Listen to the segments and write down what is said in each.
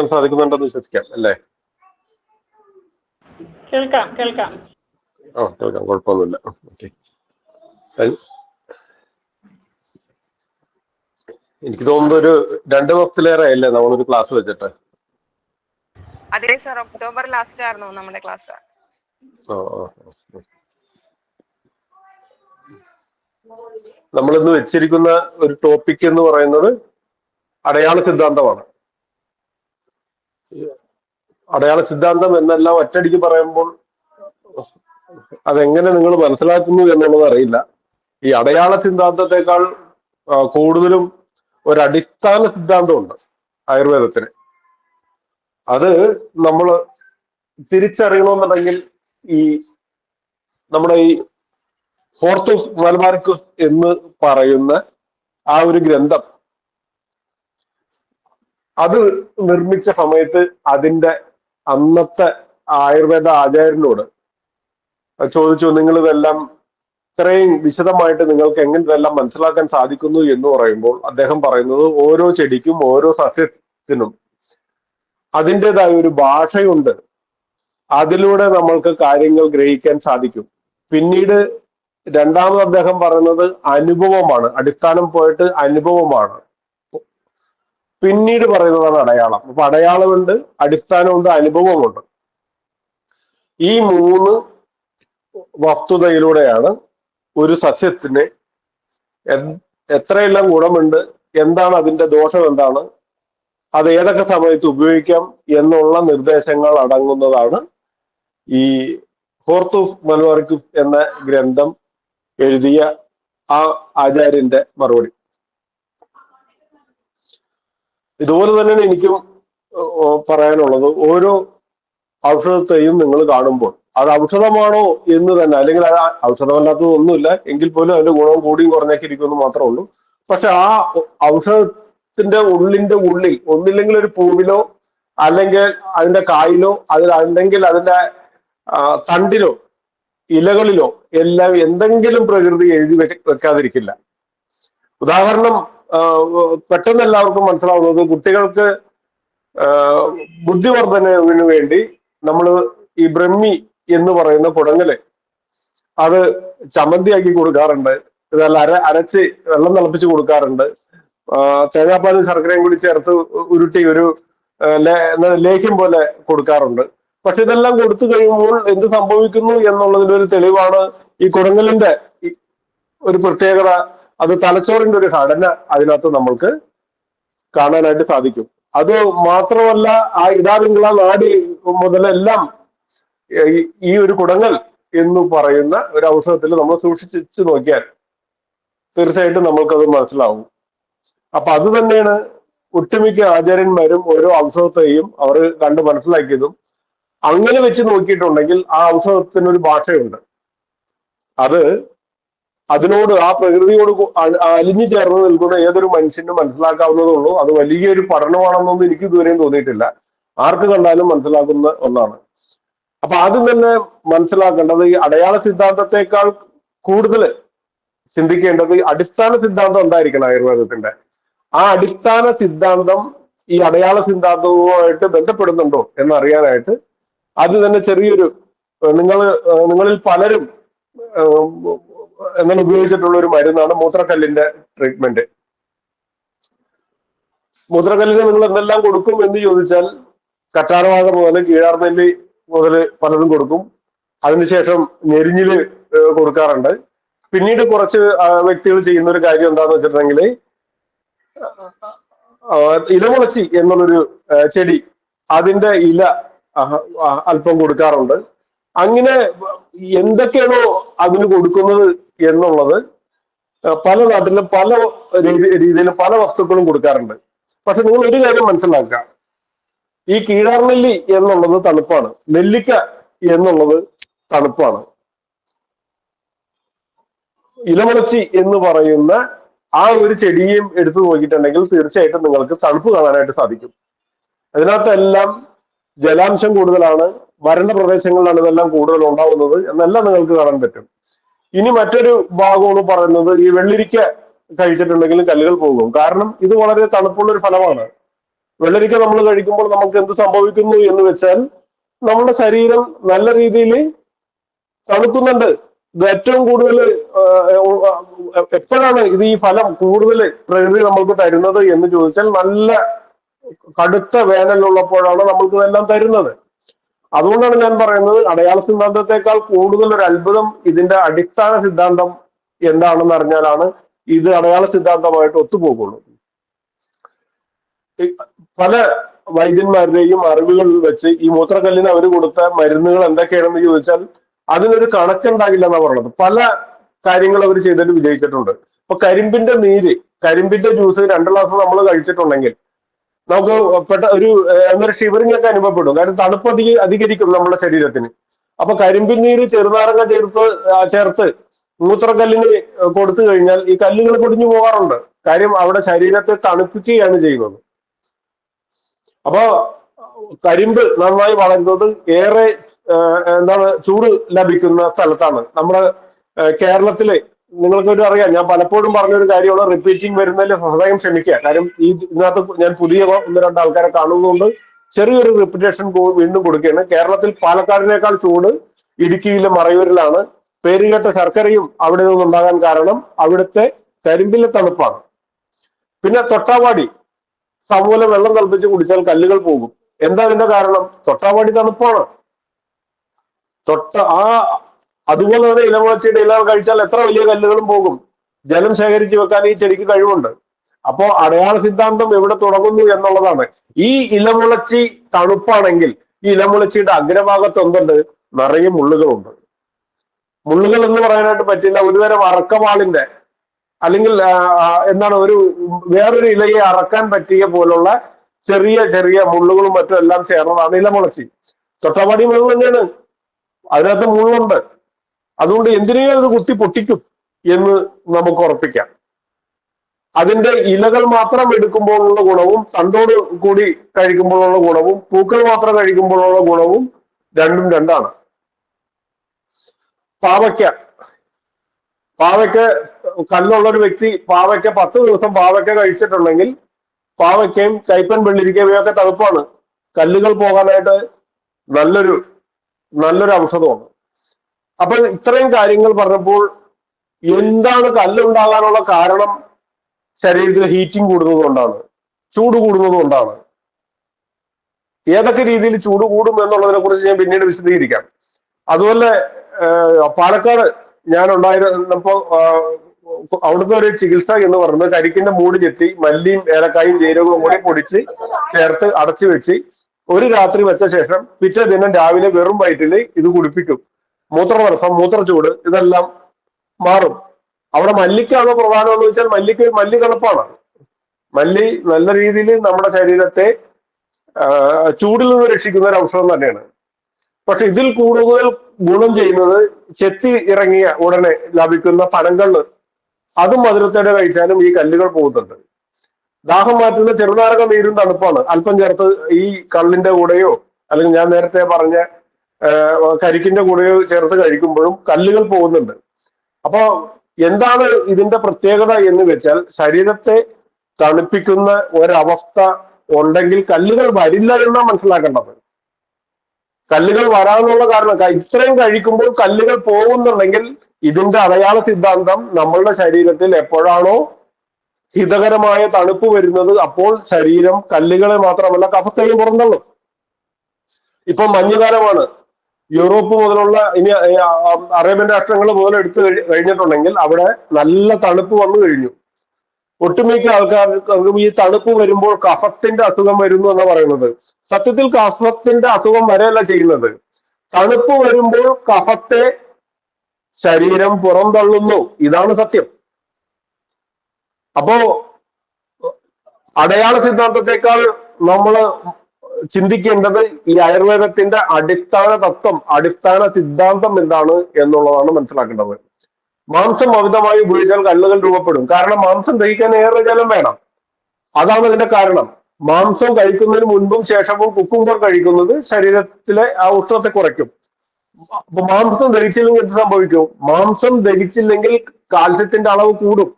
കേൾക്കാൻ സാധിക്കുന്നുണ്ടെന്ന് വിശ്വസിക്കാം അല്ലേ? കേൾക്കാം. കേൾക്കാം, കുഴപ്പമൊന്നുമില്ല. ഓക്കെ. എനിക്ക് തോന്നുന്നു ഒരു 2 മാസത്തിലേറെ അല്ലേ നമ്മളൊരു ക്ലാസ് വെച്ചിട്ട്? അതെ സർ, ഒക്ടോബർ ലാസ്റ്റ് ആയിരുന്നു നമ്മുടെ ക്ലാസ്. നമ്മളിന്ന് വെച്ചിരിക്കുന്ന ഒരു ടോപ്പിക് എന്ന് പറയുന്നത് അടയാള സിദ്ധാന്തമാണ്. അടയാള സിദ്ധാന്തം എന്നെല്ലാം ഒറ്റയടിക്ക് പറയുമ്പോൾ അതെങ്ങനെ നിങ്ങൾ മനസ്സിലാക്കുന്നു എന്നുള്ളത് അറിയില്ല. ഈ അടയാള സിദ്ധാന്തത്തെക്കാൾ കൂടുതലും ഒരടിസ്ഥാന സിദ്ധാന്തമുണ്ട് ആയുർവേദത്തിന്. അത് നമ്മൾ തിരിച്ചറിയണമെന്നുണ്ടെങ്കിൽ ഈ നമ്മുടെ ഈ ഹോർത്തൂസ് മലബാറിക്കസ് എന്ന് പറയുന്ന ആ ഒരു ഗ്രന്ഥം അത് നിർമ്മിച്ച സമയത്ത് അതിന്റെ അന്നത്തെ ആയുർവേദ ആചാര്യനോട് ചോദിച്ചു, നിങ്ങൾ ഇതെല്ലാം ഇത്രയും വിശദമായിട്ട് നിങ്ങൾക്ക് എങ്ങനെ ഇതെല്ലാം മനസ്സിലാക്കാൻ സാധിക്കുന്നു എന്ന് പറയുമ്പോൾ അദ്ദേഹം പറയുന്നത് ഓരോ ചെടിക്കും ഓരോ സസ്യത്തിനും അതിൻ്റെതായ ഒരു ഭാഷയുണ്ട്, അതിലൂടെ നമ്മൾക്ക് കാര്യങ്ങൾ ഗ്രഹിക്കാൻ സാധിക്കും. പിന്നീട് രണ്ടാമത് അദ്ദേഹം പറയുന്നത് അനുഭവമാണ്, അടിസ്ഥാനം പോയിട്ട് അനുഭവമാണ്. പിന്നീട് പറയുന്നതാണ് അടയാളം. അപ്പൊ അടയാളമുണ്ട്, അടിസ്ഥാനമുണ്ട്, അനുഭവമുണ്ട്. ഈ 3 വസ്തുതയിലൂടെയാണ് ഒരു സസ്യത്തിന് എത്രയെല്ലാം ഗുണമുണ്ട്, എന്താണ് അതിന്റെ ദോഷം, എന്താണ് അത് ഏതൊക്കെ സമയത്ത് ഉപയോഗിക്കാം എന്നുള്ള നിർദ്ദേശങ്ങൾ അടങ്ങുന്നതാണ് ഈ ഹോർത്തൂസ് മലബാറിക്കസ് എന്ന ഗ്രന്ഥം എഴുതിയ ആ ആചാര്യന്റെ മറുപടി. ഇതുപോലെ തന്നെയാണ് എനിക്കും പറയാനുള്ളത്. ഓരോ ഔഷധത്തെയും നിങ്ങൾ കാണുമ്പോൾ അത് ഔഷധമാണോ എന്ന് തന്നെ, അല്ലെങ്കിൽ അത് ഔഷധമല്ലാത്തത് ഒന്നുമില്ല എങ്കിൽ പോലും അതിന്റെ ഗുണവും കൂടിയും കുറഞ്ഞൊക്കെ ഇരിക്കുമെന്ന് മാത്രമേ ഉള്ളൂ. പക്ഷെ ആ ഔഷധത്തിന്റെ ഉള്ളിൽ ഒന്നില്ലെങ്കിൽ ഒരു പൂവിലോ അല്ലെങ്കിൽ അതിന്റെ കായിലോ അല്ലെങ്കിൽ അതിന്റെ തണ്ടിലോ ഇലകളിലോ എല്ലാം എന്തെങ്കിലും പ്രകൃതി എഴുതി വെക്കാതിരിക്കില്ല. ഉദാഹരണം പെട്ടെന്ന് എല്ലാവർക്കും മനസ്സിലാവുന്നത്, കുട്ടികൾക്ക് ബുദ്ധിവർദ്ധനവിന് വേണ്ടി നമ്മൾ ഈ ബ്രഹ്മി എന്ന് പറയുന്ന കുടങ്ങല് അത് ചമ്മന്തിയാക്കി കൊടുക്കാറുണ്ട്, ഇതെല്ലാം അരച്ച് വെള്ളം തിളപ്പിച്ച് കൊടുക്കാറുണ്ട്, തേങ്ങാപ്പാലും ശർക്കരയും കൂടി ചേർത്ത് ഉരുട്ടി ഒരു ലേഹ്യം പോലെ കൊടുക്കാറുണ്ട്. പക്ഷെ ഇതെല്ലാം കൊടുത്തു കഴിയുമ്പോൾ എന്ത് സംഭവിക്കുന്നു എന്നുള്ളതിന്റെ ഒരു തെളിവാണ് ഈ കുടങ്ങലിന്റെ ഒരു പ്രത്യേകത. അത് തലച്ചോറിന്റെ ഒരു ഘടന അതിനകത്ത് നമ്മൾക്ക് കാണാനായിട്ട് സാധിക്കും. അത് മാത്രമല്ല, ആ ഇടാപിംഗള നാടി മുതലെല്ലാം ഈ ഒരു കുടങ്ങൽ എന്ന് പറയുന്ന ഒരു ഔഷധത്തിൽ നമ്മൾ സൂക്ഷിച്ചു നോക്കിയാൽ തീർച്ചയായിട്ടും നമ്മൾക്കത് മനസ്സിലാവും. അപ്പൊ അത് തന്നെയാണ് ഒട്ടുമിക്ക ആചാര്യന്മാരും ഓരോ ഔഷധത്തെയും അവർ കണ്ട് മനസ്സിലാക്കിയതും. അങ്ങനെ വെച്ച് നോക്കിയിട്ടുണ്ടെങ്കിൽ ആ ഔഷധത്തിനൊരു ഭാഷയുണ്ട്, അത് അതിനോട് ആ പ്രകൃതിയോട് അലിഞ്ഞു ചേർന്ന് നിൽക്കുന്ന ഏതൊരു മനുഷ്യനും മനസ്സിലാക്കാവുന്നതേ ഉള്ളൂ. അത് വലിയൊരു പഠനമാണെന്നൊന്നും എനിക്ക് ഇതുവരെയും തോന്നിയിട്ടില്ല. ആർക്ക് കണ്ടാലും മനസ്സിലാക്കുന്ന ഒന്നാണ്. അപ്പൊ ആദ്യം തന്നെ മനസ്സിലാക്കേണ്ടത് ഈ അടയാള സിദ്ധാന്തത്തെക്കാൾ കൂടുതൽ ചിന്തിക്കേണ്ടത് അടിസ്ഥാന സിദ്ധാന്തം എന്തായിരിക്കണം ആയുർവേദത്തിന്റെ. ആ അടിസ്ഥാന സിദ്ധാന്തം ഈ അടയാള സിദ്ധാന്തവുമായിട്ട് ബന്ധപ്പെടുന്നുണ്ടോ എന്നറിയാനായിട്ട് അത് തന്നെ ചെറിയൊരു നിങ്ങളിൽ പലരും എന്നാൽ ഉപയോഗിച്ചിട്ടുള്ള ഒരു മരുന്നാണ് മൂത്രക്കല്ലിന്റെ ട്രീറ്റ്മെന്റ്. മൂത്രക്കല്ലിന് നിങ്ങൾ എന്തെല്ലാം കൊടുക്കും എന്ന് ചോദിച്ചാൽ കറ്റാർവാഴ മുതൽ കീഴാർനെല്ലി മുതൽ പലതും കൊടുക്കും. അതിനുശേഷം ഞെരിഞ്ഞില് കൊടുക്കാറുണ്ട്. പിന്നീട് കുറച്ച് വ്യക്തികൾ ചെയ്യുന്ന ഒരു കാര്യം എന്താന്ന് വെച്ചിട്ടുണ്ടെങ്കിൽ ഇലമുളച്ചി എന്നുള്ളൊരു ചെടി, അതിന്റെ ഇല അല്പം കൊടുക്കാറുണ്ട്. അങ്ങനെ എന്തൊക്കെയാണോ അതിന് കൊടുക്കുന്നത് എന്നുള്ളത് പല നാട്ടിലും പല രീതിയിലും പല വസ്തുക്കളും കൊടുക്കാറുണ്ട്. പക്ഷെ നിങ്ങൾ ഒരു കാര്യം മനസ്സിലാക്കുക, ഈ കീഴാർനെല്ലി എന്നുള്ളത് തണുപ്പാണ്, നെല്ലിക്ക എന്നുള്ളത് തണുപ്പാണ്, ഇലമുളച്ചി എന്ന് പറയുന്ന ആ ഒരു ചെടിയും എടുത്തു നോക്കിയിട്ടുണ്ടെങ്കിൽ തീർച്ചയായിട്ടും നിങ്ങൾക്ക് തണുപ്പ് കാണാനായിട്ട് സാധിക്കും. അതിനകത്തെല്ലാം ജലാംശം കൂടുതലാണ്, വരണ്ട പ്രദേശങ്ങളിലാണ് ഇതെല്ലാം കൂടുതൽ ഉണ്ടാവുന്നത് എന്നെല്ലാം നിങ്ങൾക്ക് കാണാൻ പറ്റും. ഇനി മറ്റൊരു ഭാഗമാണ് പറയുന്നത്, ഈ വെള്ളിരിക്ക കഴിച്ചിട്ടുണ്ടെങ്കിൽ കല്ലുകൾ പോകും. കാരണം ഇത് വളരെ തണുപ്പുള്ള ഒരു ഫലമാണ്. വെള്ളരിക്ക നമ്മൾ കഴിക്കുമ്പോൾ നമുക്ക് എന്ത് സംഭവിക്കുന്നു എന്ന് വെച്ചാൽ നമ്മുടെ ശരീരം നല്ല രീതിയിൽ തണുക്കുന്നുണ്ട്. ഇത് ഏറ്റവും കൂടുതൽ എപ്പോഴാണ് ഇത് ഈ ഫലം കൂടുതൽ പ്രകൃതി നമ്മൾക്ക് തരുന്നത് എന്ന് ചോദിച്ചാൽ നല്ല കടുത്ത വേനലുള്ളപ്പോഴാണ് നമ്മൾക്ക് ഇതെല്ലാം തരുന്നത്. അതുകൊണ്ടാണ് ഞാൻ പറയുന്നത് അടയാള സിദ്ധാന്തത്തെക്കാൾ കൂടുതൽ ഒരു അത്ഭുതം ഇതിന്റെ അടിസ്ഥാന സിദ്ധാന്തം എന്താണെന്ന് അറിഞ്ഞാലാണ് ഇത് അടയാള സിദ്ധാന്തമായിട്ട് ഒത്തുപോകുള്ളൂ. പല വൈദ്യന്മാരുടെയും അറിവുകൾ വെച്ച് ഈ മൂത്രക്കല്ലിന് അവർ കൊടുത്ത മരുന്നുകൾ എന്തൊക്കെയാണെന്ന് ചോദിച്ചാൽ അതിനൊരു കണക്കുണ്ടാകില്ല എന്നാണ് പറയുന്നത്. പല കാര്യങ്ങൾ അവർ ചെയ്തിട്ട് വിജയിച്ചിട്ടുണ്ട്. ഇപ്പൊ കരിമ്പിന്റെ നീര്, കരിമ്പിന്റെ ജ്യൂസ് 2 ഗ്ലാസ് നമ്മൾ കഴിച്ചിട്ടുണ്ടെങ്കിൽ നമുക്ക് ഒരു എന്നൊരു ഷിവറിംഗ് ഒക്കെ അനുഭവപ്പെടും. കാരണം തണുപ്പ് അധികരിക്കും നമ്മുടെ ശരീരത്തിന്. അപ്പൊ കരിമ്പിൻ നീര് ചെറുനാരങ്ങ ചേർത്ത് മൂത്രക്കല്ലിന് കൊടുത്തു കഴിഞ്ഞാൽ ഈ കല്ലുകൾ പൊടിഞ്ഞു പോകാറുണ്ട്. കാര്യം അവിടെ ശരീരത്തെ തണുപ്പിക്കുകയാണ് ചെയ്യുന്നത്. അപ്പൊ കരിമ്പ് നന്നായി വളരുന്നത് ഏറെ ചൂട് ലഭിക്കുന്ന സ്ഥലത്താണ്. നമ്മുടെ കേരളത്തില് നിങ്ങൾക്കൊരു അറിയാം, ഞാൻ പലപ്പോഴും പറഞ്ഞൊരു കാര്യമാണ്, റിപ്പീറ്റിംഗ് വരുന്നതിൽ ഹൃദയം ക്ഷമിക്കുക. കാര്യം ഇതിനകത്ത് ഞാൻ പുതിയ 1-2 ആൾക്കാരെ കാണുന്നതുകൊണ്ട് ചെറിയൊരു റിപ്പീറ്റേഷൻ വീണ്ടും കൊടുക്കുകയാണ്. കേരളത്തിൽ പാലക്കാടിനേക്കാൾ ചൂട് ഇടുക്കിയിലെ മറയൂരിലാണ്. പേരുകേട്ട ശർക്കരയും അവിടെ നിന്നുണ്ടാകാൻ കാരണം അവിടുത്തെ കരിമ്പിലെ തണുപ്പാണ്. പിന്നെ തൊട്ടാവാടി സമൂലം വെള്ളം തിളപ്പിച്ച് കുടിച്ചാൽ കല്ലുകൾ പോകും. എന്താ അതിന്റെ കാരണം? തൊട്ടാവാടി തണുപ്പാണ്. അതുപോലെ തന്നെ ഇലമുളച്ചിയുടെ ഇല കഴിച്ചാൽ എത്ര വലിയ കല്ലുകളും പോകും. ജലം ശേഖരിച്ചു വെക്കാൻ ഈ ചെടിക്ക് കഴിവുണ്ട്. അപ്പോ അടയാള സിദ്ധാന്തം എവിടെ തുടങ്ങുന്നു എന്നുള്ളതാണ്. ഈ ഇലമുളച്ചി തണുപ്പാണെങ്കിൽ ഈ ഇലമുളച്ചിയുടെ അഗ്രഭാഗത്ത് എന്തുണ്ട്? നിറയെ മുള്ളുകളുണ്ട്. മുള്ളുകൾ എന്ന് പറയാനായിട്ട് പറ്റില്ല, ഒരുതരം അറക്കവാളിന്റെ അല്ലെങ്കിൽ ഒരു വേറൊരു ഇലയെ അറക്കാൻ പറ്റിയ പോലുള്ള ചെറിയ ചെറിയ മുള്ളുകളും മറ്റും എല്ലാം ചേർന്നതാണ് ഇലമുളച്ചി. തൊട്ടാവാടി മുളക് തന്നെയാണ്, അതിനകത്ത് മുള്ളുണ്ട്. അതുകൊണ്ട് എന്തിനേയും അത് കുത്തി പൊട്ടിക്കും എന്ന് നമുക്ക് ഉറപ്പിക്കാം. അതിന്റെ ഇലകൾ മാത്രം എടുക്കുമ്പോഴുള്ള ഗുണവും തണ്ടോട് കൂടി കഴിക്കുമ്പോഴുള്ള ഗുണവും പൂക്കൾ മാത്രം കഴിക്കുമ്പോഴുള്ള ഗുണവും രണ്ടും രണ്ടാണ്. പാവയ്ക്ക കല്ലുള്ള ഒരു വ്യക്തി പാവയ്ക്ക 10 ദിവസം പാവയ്ക്ക കഴിച്ചിട്ടുണ്ടെങ്കിൽ പാവയ്ക്കയും കൈപ്പൻ വെള്ളിരിക്കയും ഇവയൊക്കെ തണുപ്പാണ്. കല്ലുകൾ പോകാനായിട്ട് നല്ലൊരു ഔഷധമാണ്. അപ്പൊ ഇത്രയും കാര്യങ്ങൾ പറഞ്ഞപ്പോൾ എന്താണ് കല്ലുണ്ടാകാനുള്ള കാരണം? ശരീരത്തിൽ ഹീറ്റിംഗ് കൂടുന്നത് കൊണ്ടാണ്, ചൂട് കൂടുന്നത് കൊണ്ടാണ്. ഏതൊക്കെ രീതിയിൽ ചൂട് കൂടും എന്നുള്ളതിനെ കുറിച്ച് ഞാൻ പിന്നീട് വിശദീകരിക്കാം. അതുപോലെ പാലക്കാട് ഞാൻ ഉണ്ടായിരുന്നപ്പോ അവിടുത്തെ ഒരു ചികിത്സ എന്ന് പറയുന്നത് കരിക്കിന്റെ മൂട് ചെത്തി മല്ലിയും ഏലക്കായും ജീരകവും കൂടി പൊടിച്ച് ചേർത്ത് അടച്ചു വെച്ച് ഒരു രാത്രി വെച്ച ശേഷം പിറ്റേ ദിനം രാവിലെ വെറും വയറ്റിൽ ഇത് കുടിപ്പിക്കും. മൂത്രതടസ്സം, മൂത്രച്ചൂട് ഇതെല്ലാം മാറും. അവിടെ മല്ലിക്കാണോ പ്രധാനം എന്ന് വെച്ചാൽ മല്ലി തണുപ്പാണ്. മല്ലി നല്ല രീതിയിൽ നമ്മുടെ ശരീരത്തെ ചൂടിൽ നിന്ന് രക്ഷിക്കുന്ന ഒരു ഔഷധം തന്നെയാണ്. പക്ഷെ ഇതിൽ കൂടുതൽ ഗുണം ചെയ്യുന്നത് ചെത്തി ഇറങ്ങിയ ഉടനെ ലഭിക്കുന്ന പനങ്കള്ള്, അതും മധുരത്തോടെ കഴിച്ചാലും ഈ കല്ലുകൾ പോകുന്നുണ്ട്. ദാഹം മാറ്റുന്ന ചെറുനാരക നീരും തണുപ്പാണ്. അല്പം ചേർത്ത് ഈ കള്ളിന്റെ കൂടെയോ അല്ലെങ്കിൽ ഞാൻ നേരത്തെ പറഞ്ഞ കരിക്കിന്റെ കൂടെയോ ചേർത്ത് കഴിക്കുമ്പോഴും കല്ലുകൾ പോകുന്നുണ്ട്. അപ്പൊ എന്താണ് ഇതിന്റെ പ്രത്യേകത എന്ന് വെച്ചാൽ ശരീരത്തെ തണുപ്പിക്കുന്ന ഒരവസ്ഥ ഉണ്ടെങ്കിൽ കല്ലുകൾ വരില്ല എന്നാണ് മനസ്സിലാക്കേണ്ടത്. കല്ലുകൾ വരാനുള്ള കാരണം ഇത്രയും കഴിക്കുമ്പോൾ കല്ലുകൾ പോകുന്നുണ്ടെങ്കിൽ ഇതിന്റെ അടയാള സിദ്ധാന്തം നമ്മളുടെ ശരീരത്തിൽ എപ്പോഴാണോ ഹിതകരമായ തണുപ്പ് വരുന്നത് അപ്പോൾ ശരീരം കല്ലുകളെ മാത്രമല്ല കഫത്തെയും പുറന്തള്ളും. ഇപ്പൊ മഞ്ഞുകാലമാണ്. യൂറോപ്പ് മുതലുള്ള ഇനി അറേബ്യൻ രാഷ്ട്രങ്ങൾ മുതൽ എടുത്തു കഴിഞ്ഞിട്ടുണ്ടെങ്കിൽ അവിടെ നല്ല തണുപ്പ് വന്നു കഴിഞ്ഞു. ഒട്ടുമിക്ക ആൾക്കാർക്കും ഈ തണുപ്പ് വരുമ്പോൾ കഫത്തിന്റെ അസുഖം വരുന്നു എന്ന് പറയുന്നത് സത്യത്തിൽ കഫത്തിന്റെ അസുഖം വരെയല്ല ചെയ്യുന്നത്. തണുപ്പ് വരുമ്പോൾ കഫത്തെ ശരീരം പുറന്തള്ളുന്നു. ഇതാണ് സത്യം. അപ്പോ അടയാള സിദ്ധാന്തത്തെക്കാൾ നമ്മൾ ചിന്തിക്കേണ്ടത് ഈ ആയുർവേദത്തിന്റെ അടിസ്ഥാന തത്വം, അടിസ്ഥാന സിദ്ധാന്തം എന്താണ് എന്നുള്ളതാണ് മനസ്സിലാക്കേണ്ടത്. മാംസം അമിതമായി ഉപയോഗിച്ചാൽ കല്ലുകൾ രൂപപ്പെടും. കാരണം മാംസം ദഹിക്കാൻ ഏറെ ജലം വേണം. അതാണ് ഇതിന്റെ കാരണം. മാംസം കഴിക്കുന്നതിന് മുൻപും ശേഷവും കുക്കുംബർ കഴിക്കുന്നത് ശരീരത്തിലെ ആ ഉഷ്ണത്തെ കുറയ്ക്കും. അപ്പൊ മാംസം ദഹിച്ചില്ലെങ്കിൽ എന്ത് സംഭവിക്കും? മാംസം ദഹിച്ചില്ലെങ്കിൽ കാൽസ്യത്തിന്റെ അളവ് കൂടും.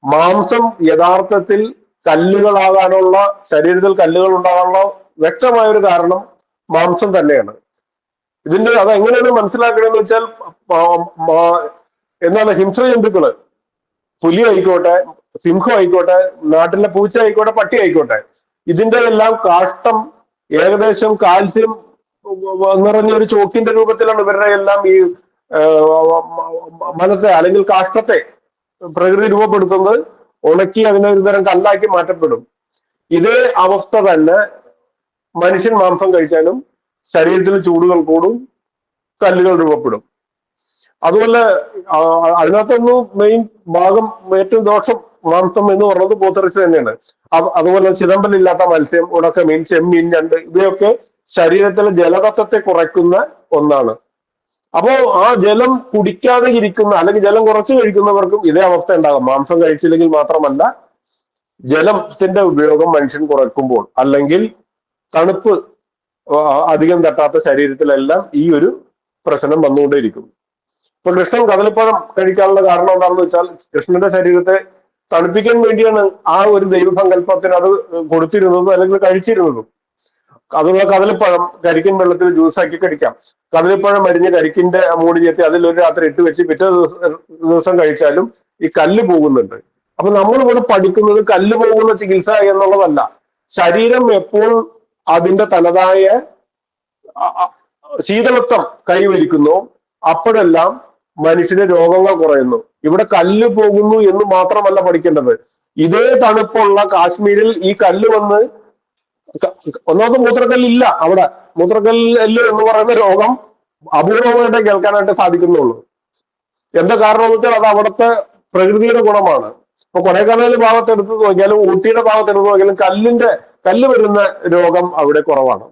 മാംസം യഥാർത്ഥത്തിൽ കല്ലുകളാകാനുള്ള, ശരീരത്തിൽ കല്ലുകൾ ഉണ്ടാകാനുള്ള വ്യക്തമായ ഒരു കാരണം മാംസം തന്നെയാണ്. ഇതിന്റെ അത് എങ്ങനെയാണ് മനസ്സിലാക്കണമെന്ന് വെച്ചാൽ, എന്താണ് ഹിംസ്ര ജന്തുക്കള്, പുലി ആയിക്കോട്ടെ, സിംഹം ആയിക്കോട്ടെ, നാട്ടിലെ പൂച്ച ആയിക്കോട്ടെ, പട്ടി ആയിക്കോട്ടെ, ഇതിന്റെ എല്ലാം കാഷ്ടം ഏകദേശം കാൽസ്യം നിറഞ്ഞ ഒരു ചോക്കിന്റെ രൂപത്തിലാണ് ഇവരുടെ എല്ലാം ഈ മലത്തെ അല്ലെങ്കിൽ കാഷ്ടത്തെ പ്രകൃതി രൂപപ്പെടുത്തുന്നത്. ഉണക്കി അതിനെ ഒരു തരം കല്ലാക്കി മാറ്റപ്പെടും. ഇതേ അവസ്ഥ തന്നെ മനുഷ്യൻ മാംസം കഴിച്ചാലും ശരീരത്തിൽ ചൂടുകൾ കൂടും, കല്ലുകൾ രൂപപ്പെടും. അതുപോലെ അതിനകത്തൊന്നും മെയിൻ ഭാഗം, ഏറ്റവും ദോഷം മാംസം എന്ന് പറയുന്നത് പോത്തിറച്ചി തന്നെയാണ്. അതുപോലെ ചിതമ്പലില്ലാത്ത മത്സ്യം, ഉണക്കമീൻ, ചെമ്മീൻ, ഞണ്ട്, ഇവയൊക്കെ ശരീരത്തിലെ ജലതത്വത്തെ കുറയ്ക്കുന്ന ഒന്നാണ്. അപ്പോ ആ ജലം കുടിക്കാതെ ഇരിക്കുന്ന അല്ലെങ്കിൽ ജലം കുറച്ച് കഴിക്കുന്നവർക്കും ഇതേ അവസ്ഥ ഉണ്ടാകും. മാംസം കഴിച്ചില്ലെങ്കിൽ മാത്രമല്ല, ജലത്തിന്റെ ഉപയോഗം മനുഷ്യൻ കുറയ്ക്കുമ്പോൾ അല്ലെങ്കിൽ തണുപ്പ് അധികം തട്ടാത്ത ശരീരത്തിലെല്ലാം ഈ ഒരു പ്രശ്നം വന്നുകൊണ്ടേയിരിക്കും. ഇപ്പൊ കൃഷ്ണൻ കദളിപ്പഴം കഴിക്കാനുള്ള കാരണം എന്താണെന്ന് വെച്ചാൽ, കൃഷ്ണന്റെ ശരീരത്തെ തണുപ്പിക്കാൻ വേണ്ടിയാണ് ആ ഒരു ദൈവസങ്കല്പത്തിന് അത് കൊടുത്തിരുന്നതും അല്ലെങ്കിൽ കഴിച്ചിരുന്നതും. അതുപോലെ കദളിപ്പഴം കരിക്കിൻ വെള്ളത്തിൽ ജ്യൂസാക്കി കഴിക്കാം. കദളിപ്പഴം അരിഞ്ഞ് കരിക്കിന്റെ മൂടി ചെത്തി അതിലൊരു രാത്രി ഇട്ട് വെച്ച് പിറ്റേ ദിവസം കഴിച്ചാലും ഈ കല്ല് പോകുന്നുണ്ട്. അപ്പൊ നമ്മളിവിടെ പഠിക്കുന്നത് കല്ല് പോകുന്ന ചികിത്സ എന്നുള്ളതല്ല. ശരീരം എപ്പോൾ അതിന്റെ തനതായ ശീതളത്വം കൈവരിക്കുന്നു അപ്പോഴെല്ലാം മനുഷ്യന് രോഗങ്ങൾ കുറയുന്നു. ഇവിടെ കല്ല് പോകുന്നു എന്ന് മാത്രമല്ല പഠിക്കേണ്ടത്. ഇതേ തണുപ്പുള്ള കാശ്മീരിൽ ഈ കല്ല് വന്ന്, ഒന്നാമത് മൂത്രക്കല്ലില്ല അവിടെ. മൂത്രക്കല്ല് എന്ന് പറയുന്ന രോഗം അപൂർവമായിട്ട് കേൾക്കാനായിട്ട് സാധിക്കുന്നുള്ളൂ. എന്താ കാരണം എന്ന് വെച്ചാൽ അത് അവിടുത്തെ പ്രകൃതിയുടെ ഗുണമാണ്. ഇപ്പൊ കൊടൈക്കനാൽ ഭാഗത്ത് എടുത്ത് നോക്കിയാലും ഊട്ടിയുടെ ഭാഗത്ത് എടുത്ത് നോക്കിയാലും കല്ല് വരുന്ന രോഗം അവിടെ കുറവാണ്.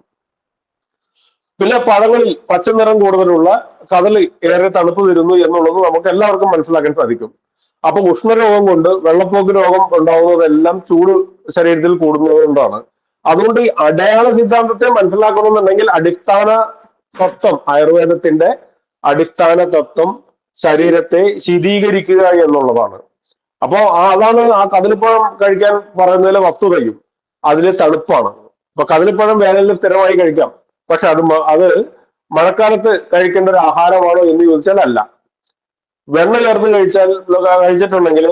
പിന്നെ പഴങ്ങളിൽ പച്ചനിറം കൂടുതലുള്ള കദളി ഏറെ തണുപ്പ് തരുന്നു എന്നുള്ളത് നമുക്ക് എല്ലാവർക്കും മനസ്സിലാക്കാൻ സാധിക്കും. അപ്പൊ ഉഷ്ണരോഗം കൊണ്ട് വെള്ളപ്പോക്ക് രോഗം ഉണ്ടാവുന്നതെല്ലാം ചൂട് ശരീരത്തിൽ കൂടുന്നത് കൊണ്ടാണ്. അതുകൊണ്ട് ഈ അടയാള സിദ്ധാന്തത്തെ മനസ്സിലാക്കണമെന്നുണ്ടെങ്കിൽ അടിസ്ഥാന തത്വം, ആയുർവേദത്തിന്റെ അടിസ്ഥാന തത്വം ശരീരത്തെ ശീതീകരിക്കുക എന്നുള്ളതാണ്. അപ്പോ അതാണ് ആ കദളിപ്പഴം കഴിക്കാൻ പറയുന്നതിലെ വസ്തുതയും. അതില് തണുപ്പാണ്. അപ്പൊ കദളിപ്പഴം വേനലിൽ സ്ഥിരമായി കഴിക്കാം. പക്ഷെ അത് മഴക്കാലത്ത് കഴിക്കേണ്ട ഒരു ആഹാരമാണോ എന്ന് ചോദിച്ചാൽ അല്ല. വെണ്ണ ചേർത്ത് കഴിച്ചിട്ടുണ്ടെങ്കിൽ,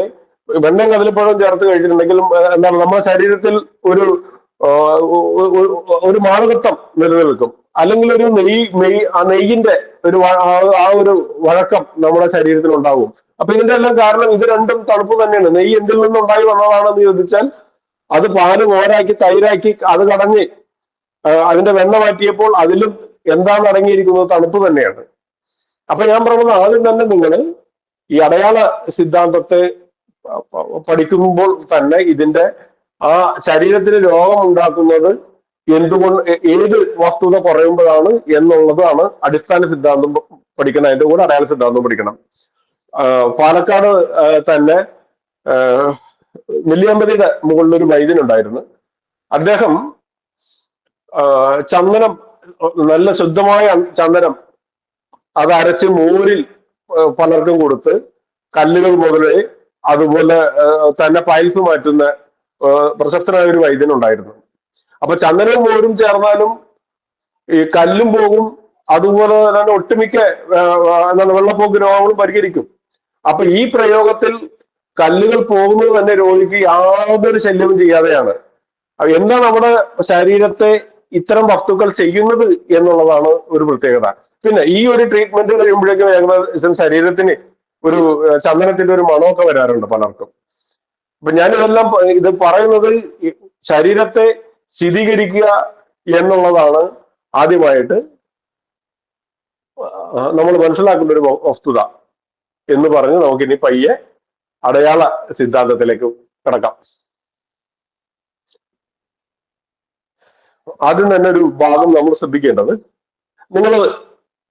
വെണ്ണയും കദളിപ്പഴവും ചേർത്ത് കഴിച്ചിട്ടുണ്ടെങ്കിലും എന്താണ് നമ്മുടെ ശരീരത്തിൽ ഒരു മാനകത്വം നിലനിൽക്കും. അല്ലെങ്കിൽ ഒരു നെയ്യിന്റെ ഒരു വഴക്കം നമ്മുടെ ശരീരത്തിൽ ഉണ്ടാവും. അപ്പൊ ഇതിന്റെ എല്ലാം കാരണം ഇത് രണ്ടും തണുപ്പ് തന്നെയാണ്. നെയ്യ് എന്തിൽ നിന്നുണ്ടായി വന്നതാണെന്ന് ചോദിച്ചാൽ അത് പാല് മോരാക്കി തൈരാക്കി അത് കടഞ്ഞ് അതിന്റെ വെണ്ണ മാറ്റിയപ്പോൾ അതിലും എന്താണ് അടങ്ങിയിരിക്കുന്നത്? തണുപ്പ് തന്നെയാണ്. അപ്പൊ ഞാൻ പറഞ്ഞത് ആദ്യം തന്നെ നിങ്ങൾ ഈ അടയാള സിദ്ധാന്തത്തെ പഠിക്കുമ്പോൾ തന്നെ ഇതിന്റെ ആ ശരീരത്തിന് രോഗം ഉണ്ടാക്കുന്നത് എന്തുകൊണ്ട്, ഏത് വസ്തുത കുറയുമ്പോഴാണ് എന്നുള്ളതാണ് അടിസ്ഥാന സിദ്ധാന്തം പഠിക്കണം. അതിന്റെ കൂടെ അടയാള സിദ്ധാന്തം പഠിക്കണം. പാലക്കാട് തന്നെ നെല്ലിയാമ്പതിയുടെ മുകളിൽ ഒരു വൈദ്യനുണ്ടായിരുന്നു. അദ്ദേഹം ചന്ദനം, നല്ല ശുദ്ധമായ ചന്ദനം അത് അരച്ച് മോരിൽ പലർക്കും കൊടുത്ത്, കല്ലുകൾ മുതലേ അതുപോലെ തന്നെ പൈൽസ് മാറ്റുന്ന പ്രശസ്തനായ ഒരു വൈദ്യനുണ്ടായിരുന്നു. അപ്പൊ ചന്ദനവും മോരും ചേർന്നാലും ഈ കല്ലും പോകും, അതുപോലെ തന്നെ ഒട്ടുമിക്ക എന്താണ് വെള്ളപ്പോക്ക് രോഗങ്ങളും പരിഹരിക്കും. അപ്പൊ ഈ പ്രയോഗത്തിൽ കല്ലുകൾ പോകുന്നത് തന്നെ രോഗിക്ക് യാതൊരു ശല്യവും ചെയ്യാതെയാണ്. എന്താണ് നമ്മുടെ ശരീരത്തെ ഇത്തരം വസ്തുക്കൾ ചെയ്യുന്നത് എന്നുള്ളതാണ് ഒരു പ്രത്യേകത. പിന്നെ ഈ ഒരു ട്രീറ്റ്മെന്റ് കഴിയുമ്പോഴേക്കും ഏകദേശം ശരീരത്തിന് ഒരു ചന്ദനത്തിന്റെ ഒരു മണമൊക്കെ വരാറുണ്ട് പലർക്കും. അപ്പൊ ഞാനിതെല്ലാം ഇത് പറയുന്നത് ശരീരത്തെ ശീതീകരിക്കുക എന്നുള്ളതാണ് ആദ്യമായിട്ട് നമ്മൾ മനസ്സിലാക്കേണ്ട ഒരു വസ്തുത എന്ന് പറഞ്ഞ് നമുക്കിനി പയ്യെ അടയാള സിദ്ധാന്തത്തിലേക്ക് കിടക്കാം. ആദ്യം തന്നെ ഒരു ഭാഗം നമ്മൾ ശ്രദ്ധിക്കേണ്ടത്, നിങ്ങൾ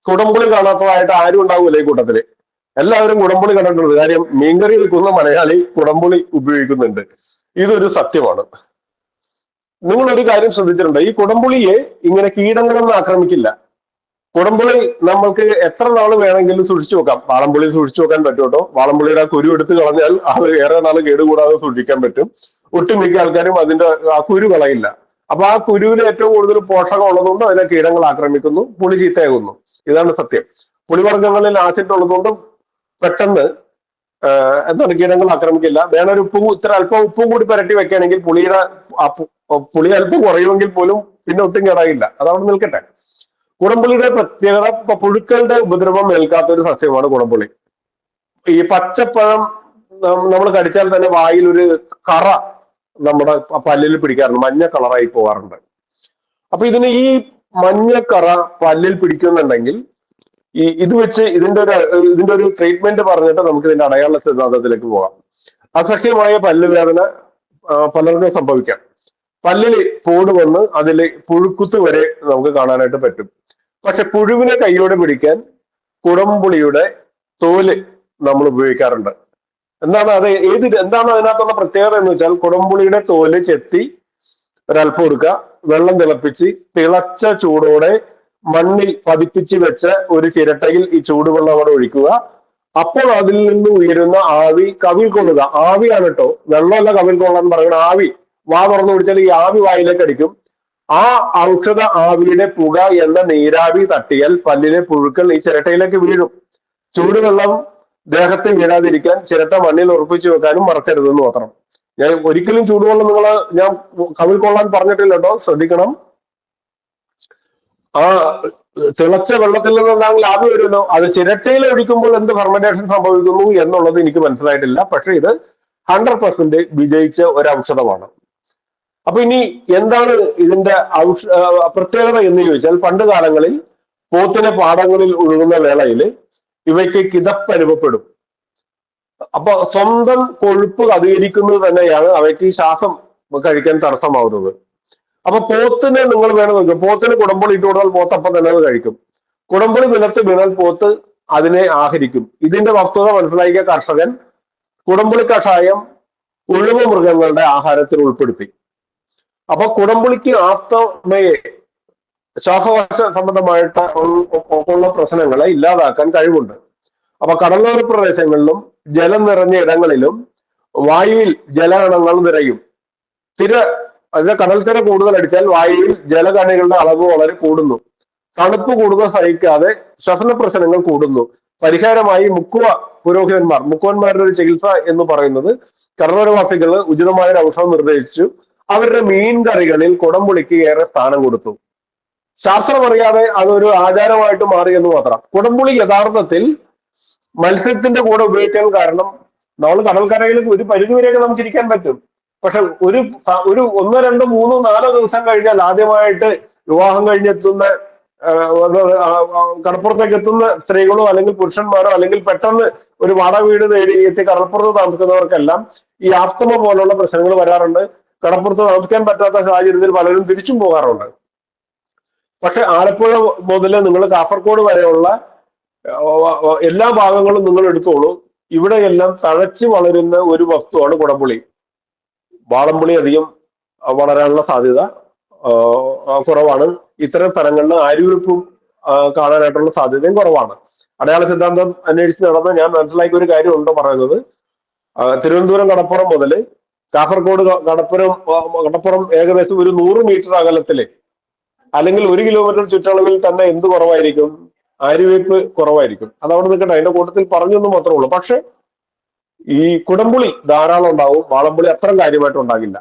കുടംപുളി കാണാത്തതായിട്ട് ആരും ഉണ്ടാവില്ല ഈ കൂട്ടത്തില്. എല്ലാവരും കുടംപുളി കണ്ടിട്ടുണ്ട്. കാര്യം മീൻകറി വെക്കുന്ന മലയാളി കുടംപുളി ഉപയോഗിക്കുന്നുണ്ട്. ഇതൊരു സത്യമാണ്. നിങ്ങളൊരു കാര്യം ശ്രദ്ധിച്ചിട്ടുണ്ട്, ഈ കുടംപുളിയെ ഇങ്ങനെ കീടങ്ങളൊന്നും ആക്രമിക്കില്ല. കുടംപുളി നമ്മൾക്ക് എത്ര നാൾ വേണമെങ്കിലും സൂക്ഷിച്ചു വെക്കാം. വാളംപുളി സൂക്ഷിച്ചു വെക്കാൻ പറ്റും കേട്ടോ. വാളംപുളിയുടെ കുരു എടുത്ത് കളഞ്ഞാൽ അത് ഏറെ നാൾ കേടുകൂടാതെ സൂക്ഷിക്കാൻ പറ്റും. ഒട്ടുമിക്ക ആൾക്കാരും അതിന്റെ ആ കുരു കളയില്ല. അപ്പൊ ആ കുരുവിന് ഏറ്റവും കൂടുതൽ പോഷകം ഉള്ളതുകൊണ്ട് അതിനെ കീടങ്ങൾ ആക്രമിക്കുന്നു, പുളി ചീത്തയാകുന്നു. ഇതാണ് സത്യം. പുളിവർഗ്ഗങ്ങളിൽ ആസിഡ് ഉള്ളതുകൊണ്ട് പെട്ടെന്ന് എന്താണ് കീടങ്ങൾ ആക്രമിക്കില്ല. വേണൊരു ഉപ്പും ഇത്ര അല്പം ഉപ്പും കൂടി പുരട്ടി വെക്കുകയാണെങ്കിൽ പുളിയുടെ പുളി അല്പം കുറയുമെങ്കിൽ പോലും പിന്നെ ഒട്ടും കേടായില്ല. അതവിടെ നിൽക്കട്ടെ. കുടംപുളിയുടെ പ്രത്യേകത, ഇപ്പൊ പുഴുക്കളുടെ ഉപദ്രവം ഏൽക്കാത്ത ഒരു സസ്യമാണ് കുടംപുളി. ഈ പച്ചപ്പഴം നമ്മൾ കടിച്ചാൽ തന്നെ വായിൽ ഒരു കറ നമ്മുടെ പല്ലിൽ പിടിക്കാറുണ്ട്, മഞ്ഞ കളറായി പോകാറുണ്ട്. അപ്പൊ ഈ മഞ്ഞക്കറ പല്ലിൽ പിടിക്കുന്നുണ്ടെങ്കിൽ ഇത് വെച്ച് ഇതിന്റെ ഒരു ട്രീറ്റ്മെന്റ് പറഞ്ഞിട്ട് നമുക്ക് ഇതിന്റെ അടയാള സിദ്ധാന്തത്തിലേക്ക് പോകാം. അസഹ്യമായ പല്ലുവേദന പലർക്കും സംഭവിക്കാം. പല്ലില് പോട് വന്ന് അതിൽ പുഴുക്കുത്ത് വരെ നമുക്ക് കാണാനായിട്ട് പറ്റും. പക്ഷെ പുഴുവിനെ കൈയോടെ പിടിക്കാൻ കുടംപുളിയുടെ തോല് നമ്മൾ ഉപയോഗിക്കാറുണ്ട്. എന്താണ് അതിനകത്തുള്ള പ്രത്യേകത എന്ന് വെച്ചാൽ, കുടംപുളിയുടെ തോല് ചെത്തി ഒരൽപ്പം എടുക്കുക, വെള്ളം തിളപ്പിച്ച് തിളച്ച ചൂടോടെ മണ്ണിൽ പതിപ്പിച്ച് വെച്ച ഒരു ചിരട്ടയിൽ ഈ ചൂടുവെള്ളം അവിടെ ഒഴിക്കുക. അപ്പോൾ അതിൽ നിന്ന് ഉയരുന്ന ആവി കവിൾ കൊള്ളുക. ആവിയാണ് കേട്ടോ, വെള്ളമല്ല കവിൾ കൊള്ളാൻ പറയുന്നത്, ആവി. വാ തുറന്നു പിടിച്ചാൽ ഈ ആവി വായിലേക്ക് അടിക്കും. ആ ഔഷധ ആവിയുടെ പുക എന്ന നീരാവി തട്ടിയാൽ പല്ലിലെ പുഴുക്കൾ ഈ ചിരട്ടയിലേക്ക് വീഴും. ചൂടുവെള്ളം ദേഹത്തിൽ വീഴാതിരിക്കാൻ ചിരട്ട മണ്ണിൽ ഉറപ്പിച്ചു വെക്കാനും മറക്കരുതെന്ന് മാത്രം. ഞാൻ ഒരിക്കലും ചൂടുവെള്ളം ഞാൻ കവിൾ കൊള്ളാൻ പറഞ്ഞിട്ടില്ല കേട്ടോ, ശ്രദ്ധിക്കണം. ആ തിളച്ച വെള്ളത്തിൽ നിന്നുണ്ടാകുന്ന ആവി വരുമല്ലോ, അത് ചിരട്ടയിൽ ഒഴിക്കുമ്പോൾ എന്ത് ഫെർമെന്റേഷൻ സംഭവിക്കുന്നു എന്നുള്ളത് എനിക്ക് മനസ്സിലായിട്ടില്ല. പക്ഷെ ഇത് 100% വിജയിച്ച ഒരു ഔഷധമാണ്. അപ്പൊ ഇനി എന്താണ് ഇതിന്റെ പ്രത്യേകത എന്ന് ചോദിച്ചാൽ, പണ്ട് കാലങ്ങളിൽ പോത്തിനെ പാടങ്ങളിൽ ഒഴുകുന്ന വേളയിൽ ഇവയ്ക്ക് കിതപ്പ് അനുഭവപ്പെടും. അപ്പൊ സ്വന്തം കൊഴുപ്പ് അധികരിക്കുന്നത് തന്നെയാണ് അവയ്ക്ക് ശ്വാസം കഴിക്കാൻ തടസ്സമാവുന്നത്. അപ്പൊ പോത്തിനെ നിങ്ങൾ വേണം നോക്കുക, പോത്തിന് കുടംപുളി ഇട്ട് കൊടുത്താൽ പോത്ത് അപ്പം തന്നെ അത് കഴിക്കും. കുടംപുളി നിലത്ത് വീണാൽ പോത്ത് അതിനെ ആഹരിക്കും. ഇതിന്റെ വസ്തുത മനസ്സിലാക്കിയ കർഷകൻ കുടംപുളി കഷായം ഉഴുവ മൃഗങ്ങളുടെ ആഹാരത്തിൽ ഉൾപ്പെടുത്തി. അപ്പൊ കുടംപുളിക്ക് ആസ്തമയെ, ശ്വാസകോശ സംബന്ധമായിട്ട് ഉള്ള പ്രശ്നങ്ങളെ ഇല്ലാതാക്കാൻ കഴിവുണ്ട്. അപ്പൊ കടലോര പ്രദേശങ്ങളിലും ജലം നിറഞ്ഞ ഇടങ്ങളിലും വായുവിൽ ജലകണങ്ങൾ നിറയും. അതിന്റെ കടൽത്തിര കൂടുതൽ അടിച്ചാൽ വായുവിൽ ജലകണികളുടെ അളവ് വളരെ കൂടുന്നു. തണുപ്പ് കൂടുതൽ സഹിക്കാതെ ശ്വസന പ്രശ്നങ്ങൾ കൂടുന്നു. പരിഹാരമായി മുക്കുവന്മാരുടെ ഒരു ചികിത്സ എന്ന് പറയുന്നത്, കടലോരവാസികൾ ഉചിതമായ ഒരു ഔഷധം നിർദ്ദേശിച്ചു. അവരുടെ മീൻ കറികളിൽ കുടംപുളിക്ക് ഏറെ സ്ഥാനം കൊടുത്തു. ശാസ്ത്രം അറിയാതെ അതൊരു ആചാരമായിട്ട് മാറി എന്ന് മാത്രം. കുടംപുളി യഥാർത്ഥത്തിൽ മത്സ്യത്തിന്റെ കൂടെ ഉപയോഗിക്കാൻ കാരണം, നമ്മൾ കടൽക്കരയിൽ ഒരു പരിധിവരെയൊക്കെ നമുക്ക് ഇരിക്കാൻ പറ്റും. പക്ഷെ ഒരു 1, 2, 3, 4 ദിവസം കഴിഞ്ഞാൽ, ആദ്യമായിട്ട് വിവാഹം കഴിഞ്ഞെത്തുന്ന കടപ്പുറത്തേക്ക് എത്തുന്ന സ്ത്രീകളോ അല്ലെങ്കിൽ പുരുഷന്മാരോ, അല്ലെങ്കിൽ പെട്ടെന്ന് ഒരു വാടക വീട് തേടി എത്തി കടപ്പുറത്ത് താമസിക്കുന്നവർക്കെല്ലാം ഈ ആസ്തമ പോലുള്ള പ്രശ്നങ്ങൾ വരാറുണ്ട്. കടപ്പുറത്ത് താമസിക്കാൻ പറ്റാത്ത സാഹചര്യത്തിൽ പലരും തിരിച്ചും പോകാറുണ്ട്. പക്ഷെ ആലപ്പുഴ മുതൽ നിങ്ങൾ കാസർഗോഡ് വരെയുള്ള എല്ലാ ഭാഗങ്ങളും നിങ്ങൾ എടുത്തോളൂ, ഇവിടെയെല്ലാം തഴച്ചു വളരുന്ന ഒരു വസ്തുവാണ് കുടംപുളി. വാളംപുളി അധികം വളരാനുള്ള സാധ്യത കുറവാണ്. ഇത്തരം സ്ഥലങ്ങളിൽ ആര്യവെപ്പും കാണാനായിട്ടുള്ള സാധ്യതയും കുറവാണ്. അടയാള സിദ്ധാന്തം അന്വേഷിച്ച് നടന്ന ഞാൻ മനസ്സിലാക്കിയ ഒരു കാര്യം ഉണ്ടോ പറയുന്നത്, തിരുവനന്തപുരം കടപ്പുറം മുതൽ കാസർഗോഡ് കടപ്പുറം ഏകദേശം ഒരു 100 മീറ്റർ അകലത്തില്, അല്ലെങ്കിൽ 1 കിലോമീറ്റർ ചുറ്റളവിൽ തന്നെ എന്ത് കുറവായിരിക്കും, ആര്യവേപ്പ് കുറവായിരിക്കും. അതവിടെ നിൽക്കട്ടെ, അതിന്റെ കൂട്ടത്തിൽ പറഞ്ഞൊന്നും മാത്രമേ ഉള്ളൂ. പക്ഷെ ഈ കുടംപുളി ധാരാളം ഉണ്ടാവും, വാളംപുളി അത്ര കാര്യമായിട്ട് ഉണ്ടാകില്ല.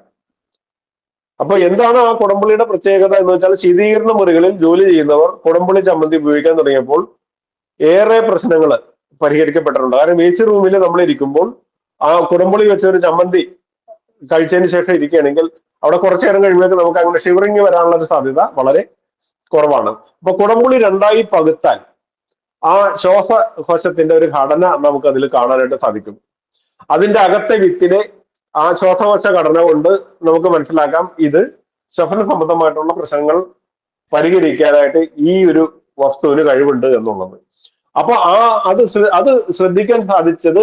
അപ്പൊ എന്താണ് ആ കുടംപുളിയുടെ പ്രത്യേകത എന്ന് വെച്ചാൽ, ശീതീകരണ മുറികളിൽ ജോലി ചെയ്യുന്നവർ കുടംപുളി ചമ്മന്തി ഉപയോഗിക്കാൻ തുടങ്ങിയപ്പോൾ ഏറെ പ്രശ്നങ്ങൾ പരിഹരിക്കപ്പെട്ടിട്ടുണ്ട്. കാരണം എ സി റൂമിൽ നമ്മൾ ഇരിക്കുമ്പോൾ ആ കുടംപുളി വെച്ച ഒരു ചമ്മന്തി കഴിച്ചതിന് ശേഷം ഇരിക്കുകയാണെങ്കിൽ അവിടെ കുറച്ചു നേരം കഴിയുമ്പോൾ നമുക്ക് അങ്ങനെ ഷിവറിങ് വരാനുള്ള ഒരു സാധ്യത വളരെ കുറവാണ്. അപ്പൊ കുടംപുളി 2ആയി പകുത്താൽ ആ ശ്വാസകോശത്തിന്റെ ഒരു ഘടന നമുക്ക് അതിൽ കാണാനായിട്ട് സാധിക്കും. അതിന്റെ അകത്തെ വിത്തിലെ ആ ശ്വാസകോശ ഘടന കൊണ്ട് നമുക്ക് മനസ്സിലാക്കാം ഇത് ശ്വസന സംബന്ധമായിട്ടുള്ള പ്രശ്നങ്ങൾ പരിഹരിക്കാനായിട്ട് ഈ ഒരു വസ്തുവിന് കഴിവുണ്ട് എന്നുള്ളത്. അപ്പൊ അത് ശ്രദ്ധിക്കാൻ സാധിച്ചത്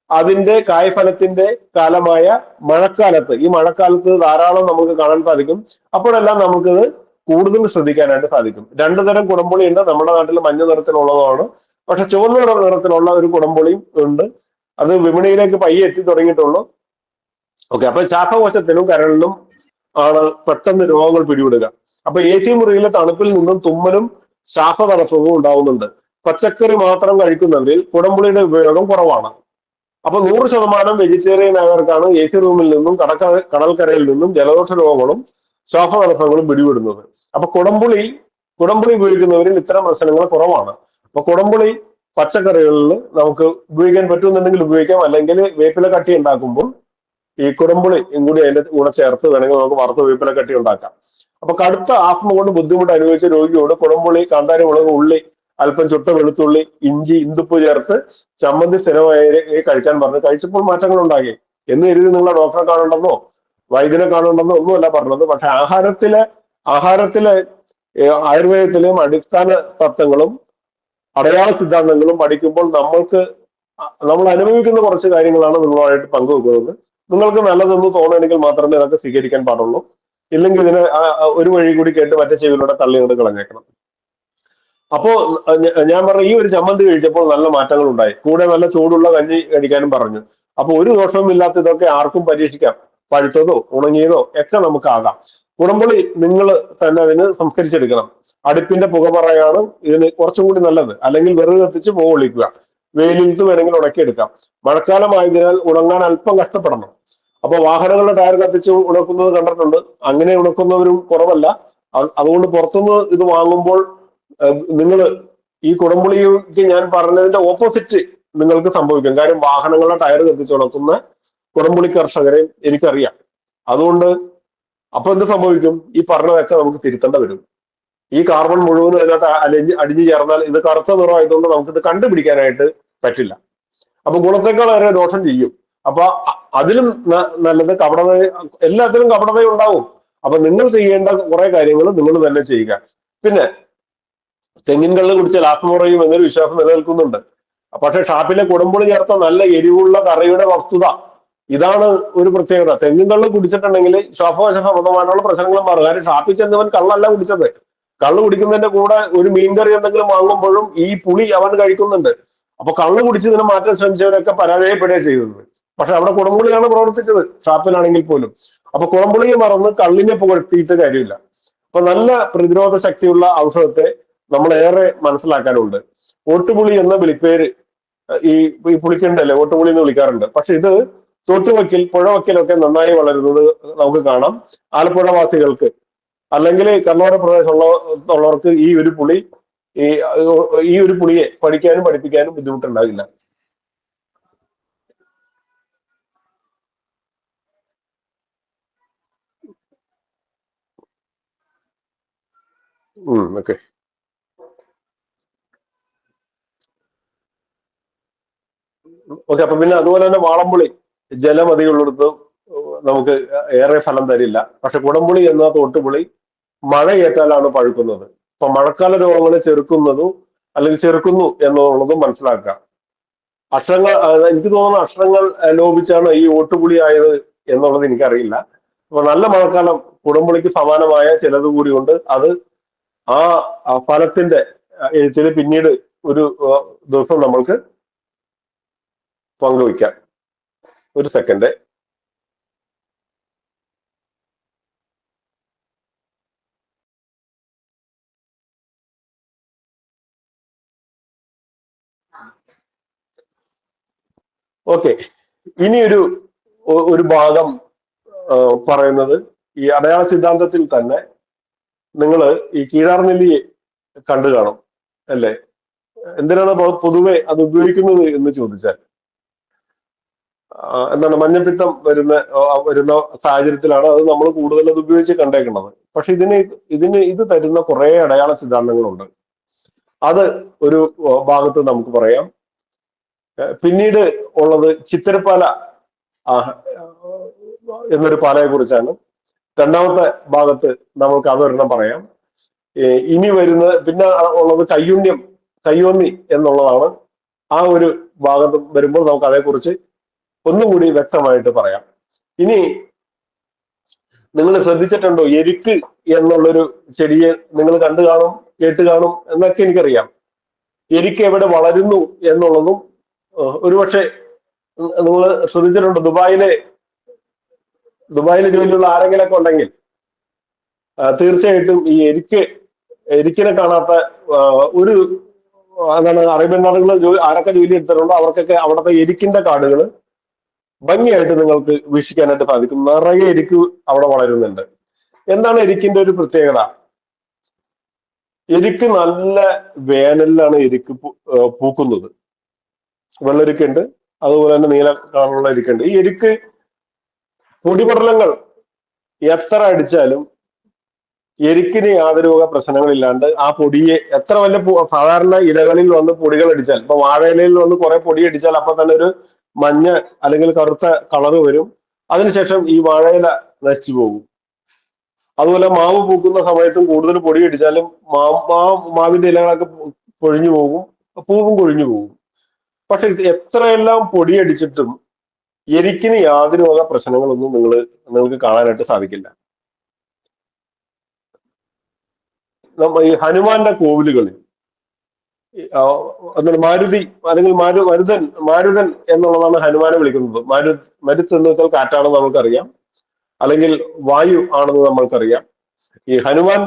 അതിന്റെ കായ്ഫലത്തിന്റെ കാലമായ മഴക്കാലത്ത്, ഈ മഴക്കാലത്ത് ധാരാളം നമുക്ക് കാണാൻ സാധിക്കും. അപ്പോഴെല്ലാം നമുക്കിത് കൂടുതൽ ശ്രദ്ധിക്കാനായിട്ട് സാധിക്കും. 2 തരം കുടംപുളി ഉണ്ട്. നമ്മുടെ നാട്ടിൽ മഞ്ഞ നിറത്തിലുള്ളതാണ്, പക്ഷെ ചുവന്ന നിറത്തിലുള്ള ഒരു കുടംപുളിയും ഉണ്ട്. അത് വിപണിയിലേക്ക് പയ്യെ എത്തി തുടങ്ങിയിട്ടുള്ളൂ. ഓക്കെ, അപ്പൊ ശ്വാസകോശത്തിനും കരളിനും ആണ് പെട്ടെന്ന് രോഗങ്ങൾ പിടിപെടുക. അപ്പൊ എ സി മുറിയിലെ തണുപ്പിൽ നിന്നും തുമ്മലും ശ്വാസതടസ്സവും ഉണ്ടാവുന്നുണ്ട്. പച്ചക്കറി മാത്രം കഴിക്കുന്നവരിൽ കുടംപുളിയുടെ ഉപയോഗം കുറവാണ്. അപ്പൊ 100% വെജിറ്റേറിയൻ ആയവർക്കാണ് എ സി റൂമിൽ നിന്നും കടൽക്കരയിൽ നിന്നും ജലദോഷ രോഗങ്ങളും ശ്വാസതടസ്സങ്ങളും പിടിപെടുന്നത്. അപ്പൊ കുടംപുളി ഉപയോഗിക്കുന്നവരിൽ ഇത്തരം പ്രശ്നങ്ങൾ കുറവാണ്. അപ്പൊ കുടംപുളി പച്ചക്കറികളിൽ നമുക്ക് ഉപയോഗിക്കാൻ പറ്റുമെന്നുണ്ടെങ്കിൽ ഉപയോഗിക്കാം, അല്ലെങ്കിൽ വേപ്പില കട്ടി ഉണ്ടാക്കുമ്പോൾ ഈ കുടംപുളി കൂടി അതിന്റെ കൂടെ ചേർത്ത് വേണമെങ്കിൽ നമുക്ക് വറുത്ത് വേപ്പില കട്ടി ഉണ്ടാക്കാം. അപ്പൊ കടുത്ത ആസ്മ കൊണ്ട് ബുദ്ധിമുട്ട് അനുഭവിച്ച രോഗിയോട് കുടംപുളി, കാന്താരി മുളക്, ഉള്ളി, അല്പം ചുട്ട വെളുത്തുള്ളി, ഇഞ്ചി, ഇന്ദുപ്പ് ചേർത്ത് ചമ്മന്തി സ്ഥിരമായി കഴിക്കാൻ പറഞ്ഞു. കഴിച്ചപ്പോൾ മാറ്റങ്ങൾ ഉണ്ടാക്കി എന്ന് കരുതി നിങ്ങളെ ഡോക്ടറെ കാണണ്ടെന്നോ വൈദ്യനെ കാണണ്ടെന്നോ ഒന്നുമല്ല പറഞ്ഞത്. പക്ഷെ ആഹാരത്തിലെ ആയുർവേദത്തിലെയും അടിസ്ഥാന തത്വങ്ങളും അടയാള സിദ്ധാന്തങ്ങളും പഠിക്കുമ്പോൾ നമ്മൾ അനുഭവിക്കുന്ന കുറച്ച് കാര്യങ്ങളാണ് നിങ്ങളുമായിട്ട് പങ്കുവെക്കുന്നത്. നിങ്ങൾക്ക് നല്ലതെന്ന് തോന്നുകയാണെങ്കിൽ മാത്രമേ അതൊക്കെ സ്വീകരിക്കാൻ പാടുള്ളൂ. ഇല്ലെങ്കിൽ ഇതിനെ ഒരു വഴി കൂടി കേട്ട് മറ്റേ ചെവിയിലൂടെ തള്ളിയോട് കളഞ്ഞേക്കണം. അപ്പോ ഞാൻ പറഞ്ഞ ഈ ഒരു ചമ്മന്തി കഴിച്ചപ്പോൾ നല്ല മാറ്റങ്ങൾ ഉണ്ടായി. കൂടെ നല്ല ചൂടുള്ള കഞ്ഞി കഴിക്കാനും പറഞ്ഞു. അപ്പൊ ഒരു ദോഷവും ഇല്ലാത്ത ഇതൊക്കെ ആർക്കും പരീക്ഷിക്കാം. പഴുത്തതോ ഉണങ്ങിയതോ ഒക്കെ നമുക്ക് ആകാം. കുടംപുളി നിങ്ങൾ തന്നെ അതിന് സംസ്കരിച്ചെടുക്കണം. അടുപ്പിന്റെ പുകമറയാണ് ഇതിന് കുറച്ചും കൂടി നല്ലത്. അല്ലെങ്കിൽ വിറക് കത്തിച്ച് പുക ഒളിക്കുക. വെയിലിട്ട് വേണമെങ്കിൽ ഉണക്കിയെടുക്കാം. മഴക്കാലമായതിനാൽ ഉണങ്ങാൻ അല്പം കഷ്ടപ്പെടണം. അപ്പൊ വാഹനങ്ങളുടെ ടയർ കത്തിച്ച് ഉണക്കുന്നത് കണ്ടിട്ടുണ്ട്. അങ്ങനെ ഉണക്കുന്നവരും കുറവല്ല. അതുകൊണ്ട് പുറത്തുനിന്ന് ഇത് വാങ്ങുമ്പോൾ നിങ്ങൾ ഈ കുടംപുളിക്ക് ഞാൻ പറഞ്ഞതിന്റെ ഓപ്പോസിറ്റ് നിങ്ങൾക്ക് സംഭവിക്കും. കാര്യം വാഹനങ്ങളുടെ ടയർ കത്തിച്ച് ഉണക്കുന്ന കുടംപുളി കർഷകരെ എനിക്കറിയാം. അതുകൊണ്ട് അപ്പൊ എന്ത് സംഭവിക്കും? ഈ പറഞ്ഞതൊക്കെ നമുക്ക് തിരുത്തേണ്ട വരും. ഈ കാർബൺ മുഴുവനും അതിനകത്ത് അടിഞ്ഞു ചേർന്നാൽ ഇത് കറുത്ത നിറമായതുകൊണ്ട് നമുക്കിത് കണ്ടുപിടിക്കാനായിട്ട് പറ്റില്ല. അപ്പൊ ഗുണത്തെക്കാൾ വരെ ദോഷം ചെയ്യും. അപ്പൊ അതിലും നല്ലത് കപടത, എല്ലാത്തിലും കപടത ഉണ്ടാവും. അപ്പൊ നിങ്ങൾ ചെയ്യേണ്ട കുറെ കാര്യങ്ങൾ നിങ്ങൾ തന്നെ ചെയ്യുക. പിന്നെ തെങ്ങിൻ കള്ള് കുടിച്ചാൽ ആത്മമുറയും എന്നൊരു വിശ്വാസം നിലനിൽക്കുന്നുണ്ട്. പക്ഷെ ഷാപ്പിലെ കുടംപുളി ചേർത്ത നല്ല എരിവുള്ള കറിയുടെ വസ്തുത ഇതാണ് ഒരു പ്രത്യേകത. തെങ്ങിൻ കള്ള് കുടിച്ചിട്ടുണ്ടെങ്കിൽ ശ്വാസകോശ സംബന്ധമായിട്ടുള്ള പ്രശ്നങ്ങളും മാറും. കാര്യം ഷാപ്പിൽ ചെന്നവൻ കള്ളല്ല കുടിച്ചത്. കള്ള് കുടിക്കുന്നതിന്റെ കൂടെ ഒരു മീൻകറി എന്തെങ്കിലും വാങ്ങുമ്പോഴും ഈ പുളി അവൻ കഴിക്കുന്നുണ്ട്. അപ്പൊ കള്ള് കുടിച്ച് ഇതിനെ മാറ്റാൻ ശ്രമിച്ചവരൊക്കെ പരാജയപ്പെടുകയാണ് ചെയ്തത്. പക്ഷെ അവിടെ കുടംപുളിയാണ് പ്രവർത്തിച്ചത്, ഷാപ്പിലാണെങ്കിൽ പോലും. അപ്പൊ കുടംപുളിയെ മറന്ന് കള്ളിനെ പുകഴ്ത്തിയിട്ട് കാര്യമില്ല. അപ്പൊ നല്ല പ്രതിരോധ ശക്തിയുള്ള ഔഷധത്തെ നമ്മൾ ഏറെ മനസ്സിലാക്കാനുണ്ട്. ഓട്ടുപുളി എന്ന വിളിപ്പേര് ഈ പുളിക്കുണ്ടല്ലേ, ഓട്ടുപുളി എന്ന് വിളിക്കാറുണ്ട്. പക്ഷെ ഇത് തോട്ടുവക്കിൽ, പുഴവക്കിലൊക്കെ നന്നായി വളരുന്നത് നമുക്ക് കാണാം. ആലപ്പുഴ വാസികൾക്ക് അല്ലെങ്കിൽ കർണാടക പ്രദേശമുള്ളവർക്ക് ഈ ഒരു പുളിയെ പഠിക്കാനും പഠിപ്പിക്കാനും ബുദ്ധിമുട്ടുണ്ടാകില്ല. ഓക്കെ. ഓക്കെ, അപ്പൊ പിന്നെ അതുപോലെ തന്നെ വാളംപുളി ജലം അധികമുള്ളിടത്ത് നമുക്ക് ഏറെ ഫലം തരില്ല. പക്ഷെ കുടംപുളി എന്ന തോട്ടുപുളി മഴയേറ്റാലാണ് പഴുക്കുന്നത്. അപ്പൊ മഴക്കാല രോഗങ്ങളെ ചെറുക്കുന്നു എന്നുള്ളതും മനസ്സിലാക്കുക. എനിക്ക് തോന്നുന്ന അക്ഷരങ്ങൾ ലോപിച്ചാണ് ഈ ഓട്ടുപുളി ആയത് എന്നുള്ളത് എനിക്കറിയില്ല. അപ്പൊ നല്ല മഴക്കാലം കുടംപുളിക്ക് സമാനമായ ചിലത് കൂടിയുണ്ട്. അത് ആ ഫലത്തിന്റെ എഴുത്തിന് പിന്നീട് ഒരു ദിവസം നമ്മൾക്ക് പങ്കുവയ്ക്കാം. ഒരു സെക്കൻഡ്. ഓക്കെ, ഇനി ഒരു ഭാഗം പറയുന്നത് ഈ അടയാള സിദ്ധാന്തത്തിൽ തന്നെ നിങ്ങൾ ഈ കീഴാർനെല്ലിയെ കണ്ടു കാണും അല്ലേ? എന്തിനാണ് പൊതുവെ അത് ഉപയോഗിക്കുന്നത് എന്ന് ചോദിച്ചാൽ, എന്താണ് മഞ്ഞപ്പിത്തം വരുന്ന സാഹചര്യത്തിലാണ് അത് നമ്മൾ കൂടുതൽ അത് ഉപയോഗിച്ച് കണ്ടേക്കുന്നത്. പക്ഷെ ഇത് തരുന്ന കുറെ അടയാള സിദ്ധാന്തങ്ങളുണ്ട്. അത് ഒരു ഭാഗത്ത് നമുക്ക് പറയാം. പിന്നീട് ഉള്ളത് ചിത്തിരപ്പാല എന്നൊരു പാലയെ കുറിച്ചാണ്. രണ്ടാമത്തെ ഭാഗത്ത് നമുക്ക് അതൊരെണ്ണം പറയാം. ഇനി പിന്നെ ഉള്ളത് കയ്യോന്നി എന്നുള്ളതാണ്. ആ ഒരു ഭാഗത്ത് വരുമ്പോൾ നമുക്ക് അതേക്കുറിച്ച് ഒന്നും കൂടി വ്യക്തമായിട്ട് പറയാം. ഇനി നിങ്ങൾ ശ്രദ്ധിച്ചിട്ടുണ്ടോ, എരിക്ക് എന്നുള്ളൊരു ചെടിയെ നിങ്ങൾ കണ്ടു കാണും, കേട്ട് കാണും എന്നൊക്കെ എനിക്കറിയാം. എരിക്ക് എവിടെ വളരുന്നു എന്നുള്ളതും ഒരുപക്ഷെ നിങ്ങൾ ശ്രദ്ധിച്ചിട്ടുണ്ടോ, ദുബായിലെ ദുബായിൽ ജോലിയുള്ള ആരെങ്കിലൊക്കെ ഉണ്ടെങ്കിൽ തീർച്ചയായിട്ടും ഈ എരിക്കിനെ കാണാത്ത ഒരു എന്താണ് അറേബ്യൻ നാടുകളിൽ ആരൊക്കെ ജോലി എടുത്തിട്ടുണ്ടോ അവർക്കൊക്കെ അവിടുത്തെ എരിക്കിന്റെ കാടുകൾ ഭംഗിയായിട്ട് നിങ്ങൾക്ക് വീക്ഷിക്കാനായിട്ട് സാധിക്കും. നിറയെ എരിക്ക് അവിടെ വളരുന്നുണ്ട്. എന്താണ് എരിക്കിന്റെ ഒരു പ്രത്യേകത? എരിക്ക് നല്ല വേനലിലാണ് എരിക്ക് പൂക്കുന്നത്. വെള്ളരിക്കുണ്ട്, അതുപോലെ തന്നെ നീല കളറുള്ള എരിക്കുണ്ട്. ഈ എരിക്ക് പൊടിപടലങ്ങൾ എത്ര അടിച്ചാലും എരിക്കിന് യാതൊരു വക പ്രശ്നങ്ങളില്ലാണ്ട് ആ പൊടിയെ എത്ര വലിയ സാധാരണ ഇലകളിൽ വന്ന് പൊടികൾ അടിച്ചാൽ, ഇപ്പൊ വാഴയിലയിൽ വന്ന് കുറെ പൊടി അടിച്ചാൽ അപ്പൊ തന്നെ ഒരു മഞ്ഞ അല്ലെങ്കിൽ കറുത്ത കളറ് വരും. അതിനുശേഷം ഈ വാഴയില നശിച്ചു പോകും. അതുപോലെ മാവ് പൂക്കുന്ന സമയത്തും കൂടുതൽ പൊടി അടിച്ചാലും മാവിന്റെ ഇലകളൊക്കെ പൊഴിഞ്ഞു പോകും, പൂവും കൊഴിഞ്ഞു പോകും. പക്ഷെ എത്രയെല്ലാം പൊടിയടിച്ചിട്ടും എരിക്കിന് യാതൊരു വക പ്രശ്നങ്ങളൊന്നും നിങ്ങൾക്ക് കാണാനായിട്ട് സാധിക്കില്ല. ഈ ഹനുമാന്റെ കോവിലുകളിൽ മാരുതി അല്ലെങ്കിൽ മാരുതൻ എന്നുള്ളതാണ് ഹനുമാനെ വിളിക്കുന്നത്. മരുത്ത് എന്ന് വെച്ചാൽ കാറ്റാണെന്ന് നമുക്കറിയാം, അല്ലെങ്കിൽ വായു ആണെന്ന് നമ്മൾക്കറിയാം. ഈ ഹനുമാൻ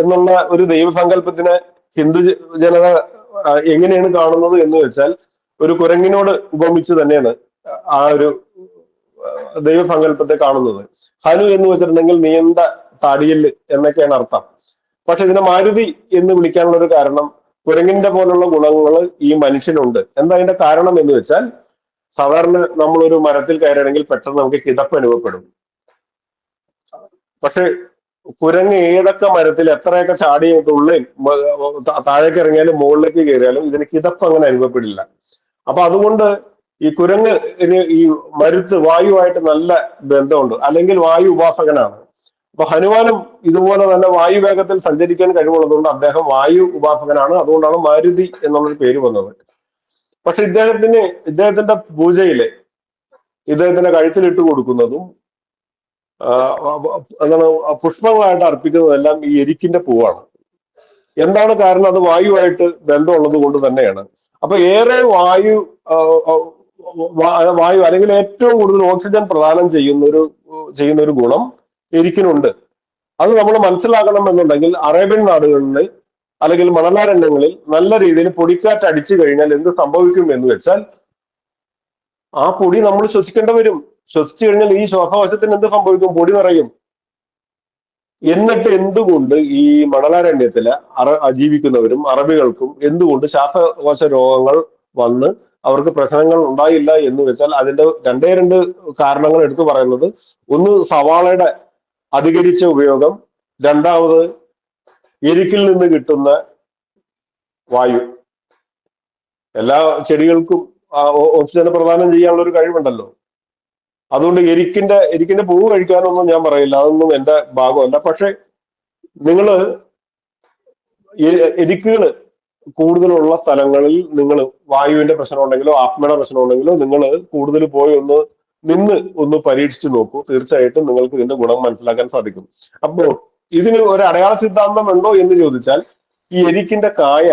എന്നുള്ള ഒരു ദൈവസങ്കല്പത്തിനെ ഹിന്ദു ജനത എങ്ങനെയാണ് കാണുന്നത് എന്ന് വെച്ചാൽ ഒരു കുരങ്ങിനോട് ഉപമിച്ച് തന്നെയാണ് ആ ഒരു ദൈവസങ്കല്പത്തെ കാണുന്നത്. ഹനു എന്ന് വെച്ചിട്ടുണ്ടെങ്കിൽ നീണ്ട താടിയല് എന്നൊക്കെയാണ് അർത്ഥം. പക്ഷെ ഇതിനെ മാരുതി എന്ന് വിളിക്കാനുള്ള ഒരു കാരണം കുരങ്ങിന്റെ പോലുള്ള ഗുണങ്ങൾ ഈ മനുഷ്യനുണ്ട്. എന്താ അതിന്റെ കാരണം എന്ന് വെച്ചാൽ സാധാരണ നമ്മളൊരു മരത്തിൽ കയറണമെങ്കിൽ പെട്ടെന്ന് നമുക്ക് കിതപ്പ് അനുഭവപ്പെടും. പക്ഷെ കുരങ്ങ് ഏതൊക്കെ മരത്തിൽ എത്രയൊക്കെ ചാടി ഉള്ളിൽ താഴേക്ക് ഇറങ്ങിയാലും മുകളിലേക്ക് കയറിയാലും ഇതിന് കിതപ്പ് അങ്ങനെ അനുഭവപ്പെടില്ല. അപ്പൊ അതുകൊണ്ട് ഈ കുരങ്ങ് ഈ മരുത്ത് വായുവായിട്ട് നല്ല ബന്ധമുണ്ട്, അല്ലെങ്കിൽ വായു ഉപാസകനാണ്. അപ്പൊ ഹനുമാനും ഇതുപോലെ തന്നെ വായു വേഗത്തിൽ സഞ്ചരിക്കാൻ കഴിവുള്ളതുകൊണ്ട് അദ്ദേഹം വായു ഉപാസകനാണ്. അതുകൊണ്ടാണ് മാരുതി എന്നുള്ളൊരു പേര് വന്നത്. പക്ഷെ ഇദ്ദേഹത്തിന്റെ പൂജയില് ഇദ്ദേഹത്തിന്റെ കഴുത്തിലിട്ട് കൊടുക്കുന്നതും എന്താണ് പുഷ്പങ്ങളായിട്ട് അർപ്പിക്കുന്നതെല്ലാം ഈ എരിക്കിന്റെ പൂവാണ്. എന്താണ് കാരണം? അത് വായുവായിട്ട് ബന്ധമുള്ളത് കൊണ്ട് തന്നെയാണ്. അപ്പൊ ഏറെ വായു അല്ലെങ്കിൽ ഏറ്റവും കൂടുതൽ ഓക്സിജൻ പ്രദാനം ചെയ്യുന്ന ഒരു ഗുണം എരിക്കിനുണ്ട്. അത് നമ്മൾ മനസ്സിലാക്കണം എന്നുണ്ടെങ്കിൽ അറേബ്യൻ നാടുകളിൽ അല്ലെങ്കിൽ മണലാരണ്യങ്ങളിൽ നല്ല രീതിയിൽ പൊടിക്കാറ്റ് അടിച്ചു കഴിഞ്ഞാൽ എന്ത് സംഭവിക്കും എന്ന് വെച്ചാൽ ആ പൊടി നമ്മൾ ശ്വസിക്കേണ്ടി വരും. ശ്വസിച്ചു കഴിഞ്ഞാൽ ഈ ശ്വാസകോശത്തിന് എന്ത് സംഭവിക്കും? പൊടി നിറയും. എന്നിട്ട് എന്തുകൊണ്ട് ഈ മണലാരണ്യത്തില് ജീവിക്കുന്നവരും അറബികൾക്കും എന്തുകൊണ്ട് ശ്വാസകോശ രോഗങ്ങൾ വന്ന് അവർക്ക് പ്രശ്നങ്ങൾ ഉണ്ടായില്ല എന്ന് വെച്ചാൽ അതിന്റെ രണ്ട് കാരണങ്ങൾ എടുത്തു പറയുന്നത്, ഒന്ന് സവാളയുടെ അധികരിച്ച ഉപയോഗം, രണ്ടാമത് എരിക്കിൽ നിന്ന് കിട്ടുന്ന വായു. എല്ലാ ചെടികൾക്കും ഓക്സിജൻ പ്രദാനം ചെയ്യാനുള്ള ഒരു കഴിവുണ്ടല്ലോ. അതുകൊണ്ട് എരിക്കിന്റെ പൂവ് കഴിക്കാനൊന്നും ഞാൻ പറയില്ല, അതൊന്നും എന്റെ ഭാഗമല്ല. പക്ഷെ നിങ്ങള് എരിക്കുകൾ കൂടുതലുള്ള സ്ഥലങ്ങളിൽ നിങ്ങൾ വായുവിന്റെ പ്രശ്നം ഉണ്ടെങ്കിലോ ആത്മയുടെ പ്രശ്നം ഉണ്ടെങ്കിലോ നിങ്ങൾ കൂടുതൽ പോയി ഒന്ന് പരീക്ഷിച്ചു നോക്കൂ. തീർച്ചയായിട്ടും നിങ്ങൾക്ക് ഇതിന്റെ ഗുണം മനസ്സിലാക്കാൻ സാധിക്കും. അപ്പോ ഇതിന് ഒരു അടയാള സിദ്ധാന്തം ഉണ്ടോ എന്ന് ചോദിച്ചാൽ ഈ എരിക്കിന്റെ കായ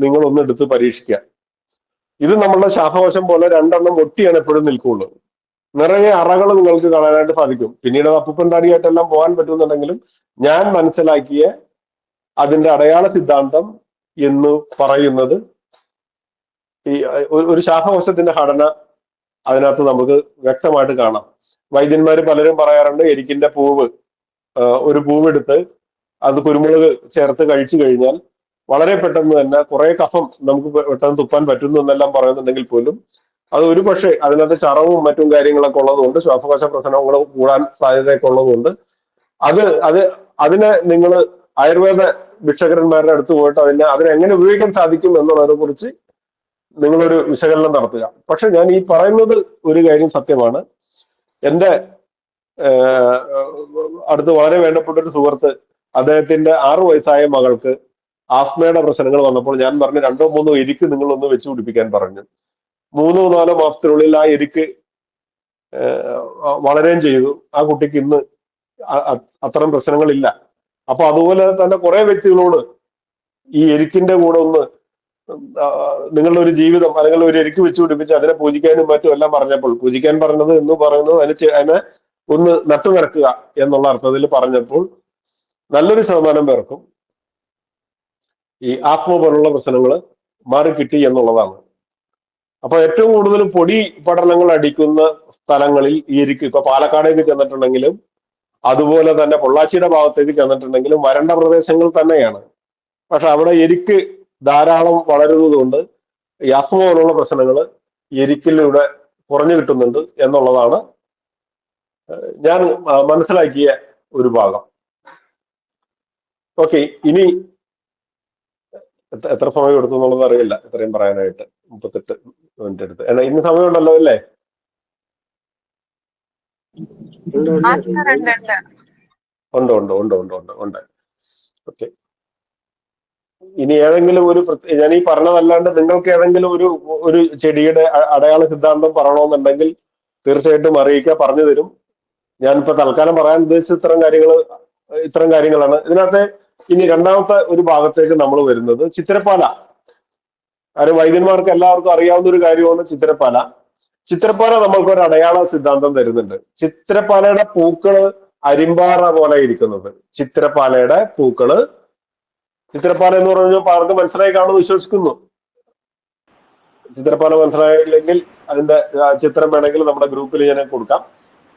നിങ്ങൾ ഒന്ന് എടുത്ത് പരീക്ഷിക്കുക. ഇത് നമ്മളുടെ ശ്വാസകോശം പോലെ രണ്ടെണ്ണം ഒട്ടിയാണ് എപ്പോഴും നിൽക്കുള്ളൂ. നിറയെ അറകൾ നിങ്ങൾക്ക് കാണാനായിട്ട് സാധിക്കും. പിന്നീട് അപ്പൂപ്പൻ താടിയായിട്ടെല്ലാം പോകാൻ പറ്റുന്നുണ്ടെങ്കിലും ഞാൻ മനസ്സിലാക്കിയ അതിന്റെ അടയാള സിദ്ധാന്തം എന്ന് പറയുന്നത് ഈ ഒരു ശ്വാസകോശത്തിന്റെ ഘടന അതിനകത്ത് നമുക്ക് വ്യക്തമായിട്ട് കാണാം. വൈദ്യന്മാര് പലരും പറയാറുണ്ട് എരിക്കിന്റെ ഒരു പൂവെടുത്ത് അത് കുരുമുളക് ചേർത്ത് കഴിച്ചു കഴിഞ്ഞാൽ വളരെ പെട്ടെന്ന് തന്നെ കുറെ കഫം നമുക്ക് പെട്ടെന്ന് തുപ്പാൻ പറ്റുന്നു എന്നെല്ലാം പറയുന്നുണ്ടെങ്കിൽ പോലും അത് ഒരു പക്ഷേ അതിനകത്ത് ചറവും മറ്റും കാര്യങ്ങളൊക്കെ ഉള്ളതുകൊണ്ട് ശ്വാസകോശ പ്രശ്നങ്ങൾ കൂടാൻ സാധ്യതയൊക്കെ ഉള്ളതുകൊണ്ട് അതിനെ നിങ്ങൾ ആയുർവേദ ഭിക്ഷകരന്മാരുടെ അടുത്ത് പോയിട്ട് അതിനെ എങ്ങനെ ഉപയോഗിക്കാൻ സാധിക്കും എന്നുള്ളതിനെ കുറിച്ച് നിങ്ങളൊരു വിശകലനം നടത്തുക. പക്ഷെ ഞാൻ ഈ പറയുന്നത് ഒരു കാര്യം സത്യമാണ്. എൻ്റെ അടുത്ത് വളരെ വേണ്ടപ്പെട്ട ഒരു സുഹൃത്ത്, അദ്ദേഹത്തിന്റെ 6 വയസ്സായ മകൾക്ക് ആസ്മയുടെ പ്രശ്നങ്ങൾ വന്നപ്പോൾ ഞാൻ പറഞ്ഞു 2 3 എരിക്ക് നിങ്ങളൊന്ന് വെച്ച് പിടിപ്പിക്കാൻ പറഞ്ഞു. 3 4 മാസത്തിനുള്ളിൽ ആ എരിക്ക് വളരുകയും ചെയ്തു. ആ കുട്ടിക്ക് ഇന്ന് അത്തരം പ്രശ്നങ്ങളില്ല. അപ്പൊ അതുപോലെ തന്നെ കുറെ വ്യക്തികളോട് ഈ എരിക്കിന്റെ കൂടെ നിങ്ങളുടെ ഒരു ജീവിതം അല്ലെങ്കിൽ ഒരു എരിക്ക് വെച്ച് പിടിപ്പിച്ച് അതിനെ പൂജിക്കാനും മറ്റും എല്ലാം പറഞ്ഞപ്പോൾ, പൂജിക്കാൻ പറഞ്ഞത് എന്ന് പറയുന്നത് അതിനെ ഒന്ന് നട്ടു നിറക്കുക എന്നുള്ള അർത്ഥത്തിൽ പറഞ്ഞപ്പോൾ നല്ലൊരു ശതമാനം പേർക്കും ഈ ആത്മ പോലുള്ള പ്രശ്നങ്ങൾ മാറിക്കിട്ടി എന്നുള്ളതാണ്. അപ്പൊ ഏറ്റവും കൂടുതൽ പൊടി പടലങ്ങൾ അടിക്കുന്ന സ്ഥലങ്ങളിൽ ഈ എരിക്ക് ഇപ്പൊ പാലക്കാടേക്ക് ചെന്നിട്ടുണ്ടെങ്കിലും അതുപോലെ തന്നെ പൊള്ളാച്ചിയുടെ ഭാഗത്തേക്ക് ചെന്നിട്ടുണ്ടെങ്കിലും വരണ്ട പ്രദേശങ്ങൾ തന്നെയാണ്. പക്ഷെ അവിടെ എരിക്ക് ധാരാളം വളരുന്നത് കൊണ്ട് ഈ ആസ്മ പോലുള്ള പ്രശ്നങ്ങൾ എരിക്കിലൂടെ കുറഞ്ഞു കിട്ടുന്നുണ്ട് എന്നുള്ളതാണ് ഞാൻ മനസ്സിലാക്കിയ ഒരു ഭാഗം. ഓക്കെ, ഇനി എത്ര സമയം എടുത്തു എന്നുള്ളത് അറിയില്ല ഇത്രയും പറയാനായിട്ട്. 38 മിനിറ്റ് എടുത്ത്. എന്നാ ഇന്ന് സമയമുണ്ടല്ലോ അല്ലേ? ഉണ്ട് ഉണ്ട് ഉണ്ട് ഉണ്ട് ഉണ്ട് ഉണ്ട്. ഓക്കെ, ഇനി ഏതെങ്കിലും ഒരു ഞാൻ ഈ പറഞ്ഞതല്ലാണ്ട് നിങ്ങൾക്ക് ഏതെങ്കിലും ഒരു ചെടിയുടെ അടയാള സിദ്ധാന്തം പറയണമെന്നുണ്ടെങ്കിൽ തീർച്ചയായിട്ടും അറിയിക്കുക, പറഞ്ഞു തരും. ഞാനിപ്പോ തൽക്കാലം പറയാൻ ഉദ്ദേശിച്ച ഇത്തരം കാര്യങ്ങളാണ്. ഇതിനകത്ത് ഇനി രണ്ടാമത്തെ ഒരു ഭാഗത്തേക്ക് നമ്മൾ വരുന്നത് ചിത്രപ്പാല. വൈദ്യന്മാർക്ക് എല്ലാവർക്കും അറിയാവുന്ന ഒരു കാര്യമാണ് ചിത്രപ്പാല. ചിത്രപ്പാല നമ്മൾക്ക് ഒരു അടയാള സിദ്ധാന്തം തരുന്നുണ്ട്. ചിത്രപ്പാലയുടെ പൂക്കള് അരിമ്പാറ പോലെ ഇരിക്കുന്നത്. ചിത്രപ്പാലയുടെ പൂക്കള്, ചിത്രപ്പാല എന്ന് പറഞ്ഞാൽ പലർക്കും മനസ്സിലായി കാണുമെന്ന് വിശ്വസിക്കുന്നു. ചിത്രപ്പാല മനസ്സിലായില്ലെങ്കിൽ അതിന്റെ ചിത്രം വേണമെങ്കിൽ നമ്മുടെ ഗ്രൂപ്പിൽ ഞാൻ കൊടുക്കാം.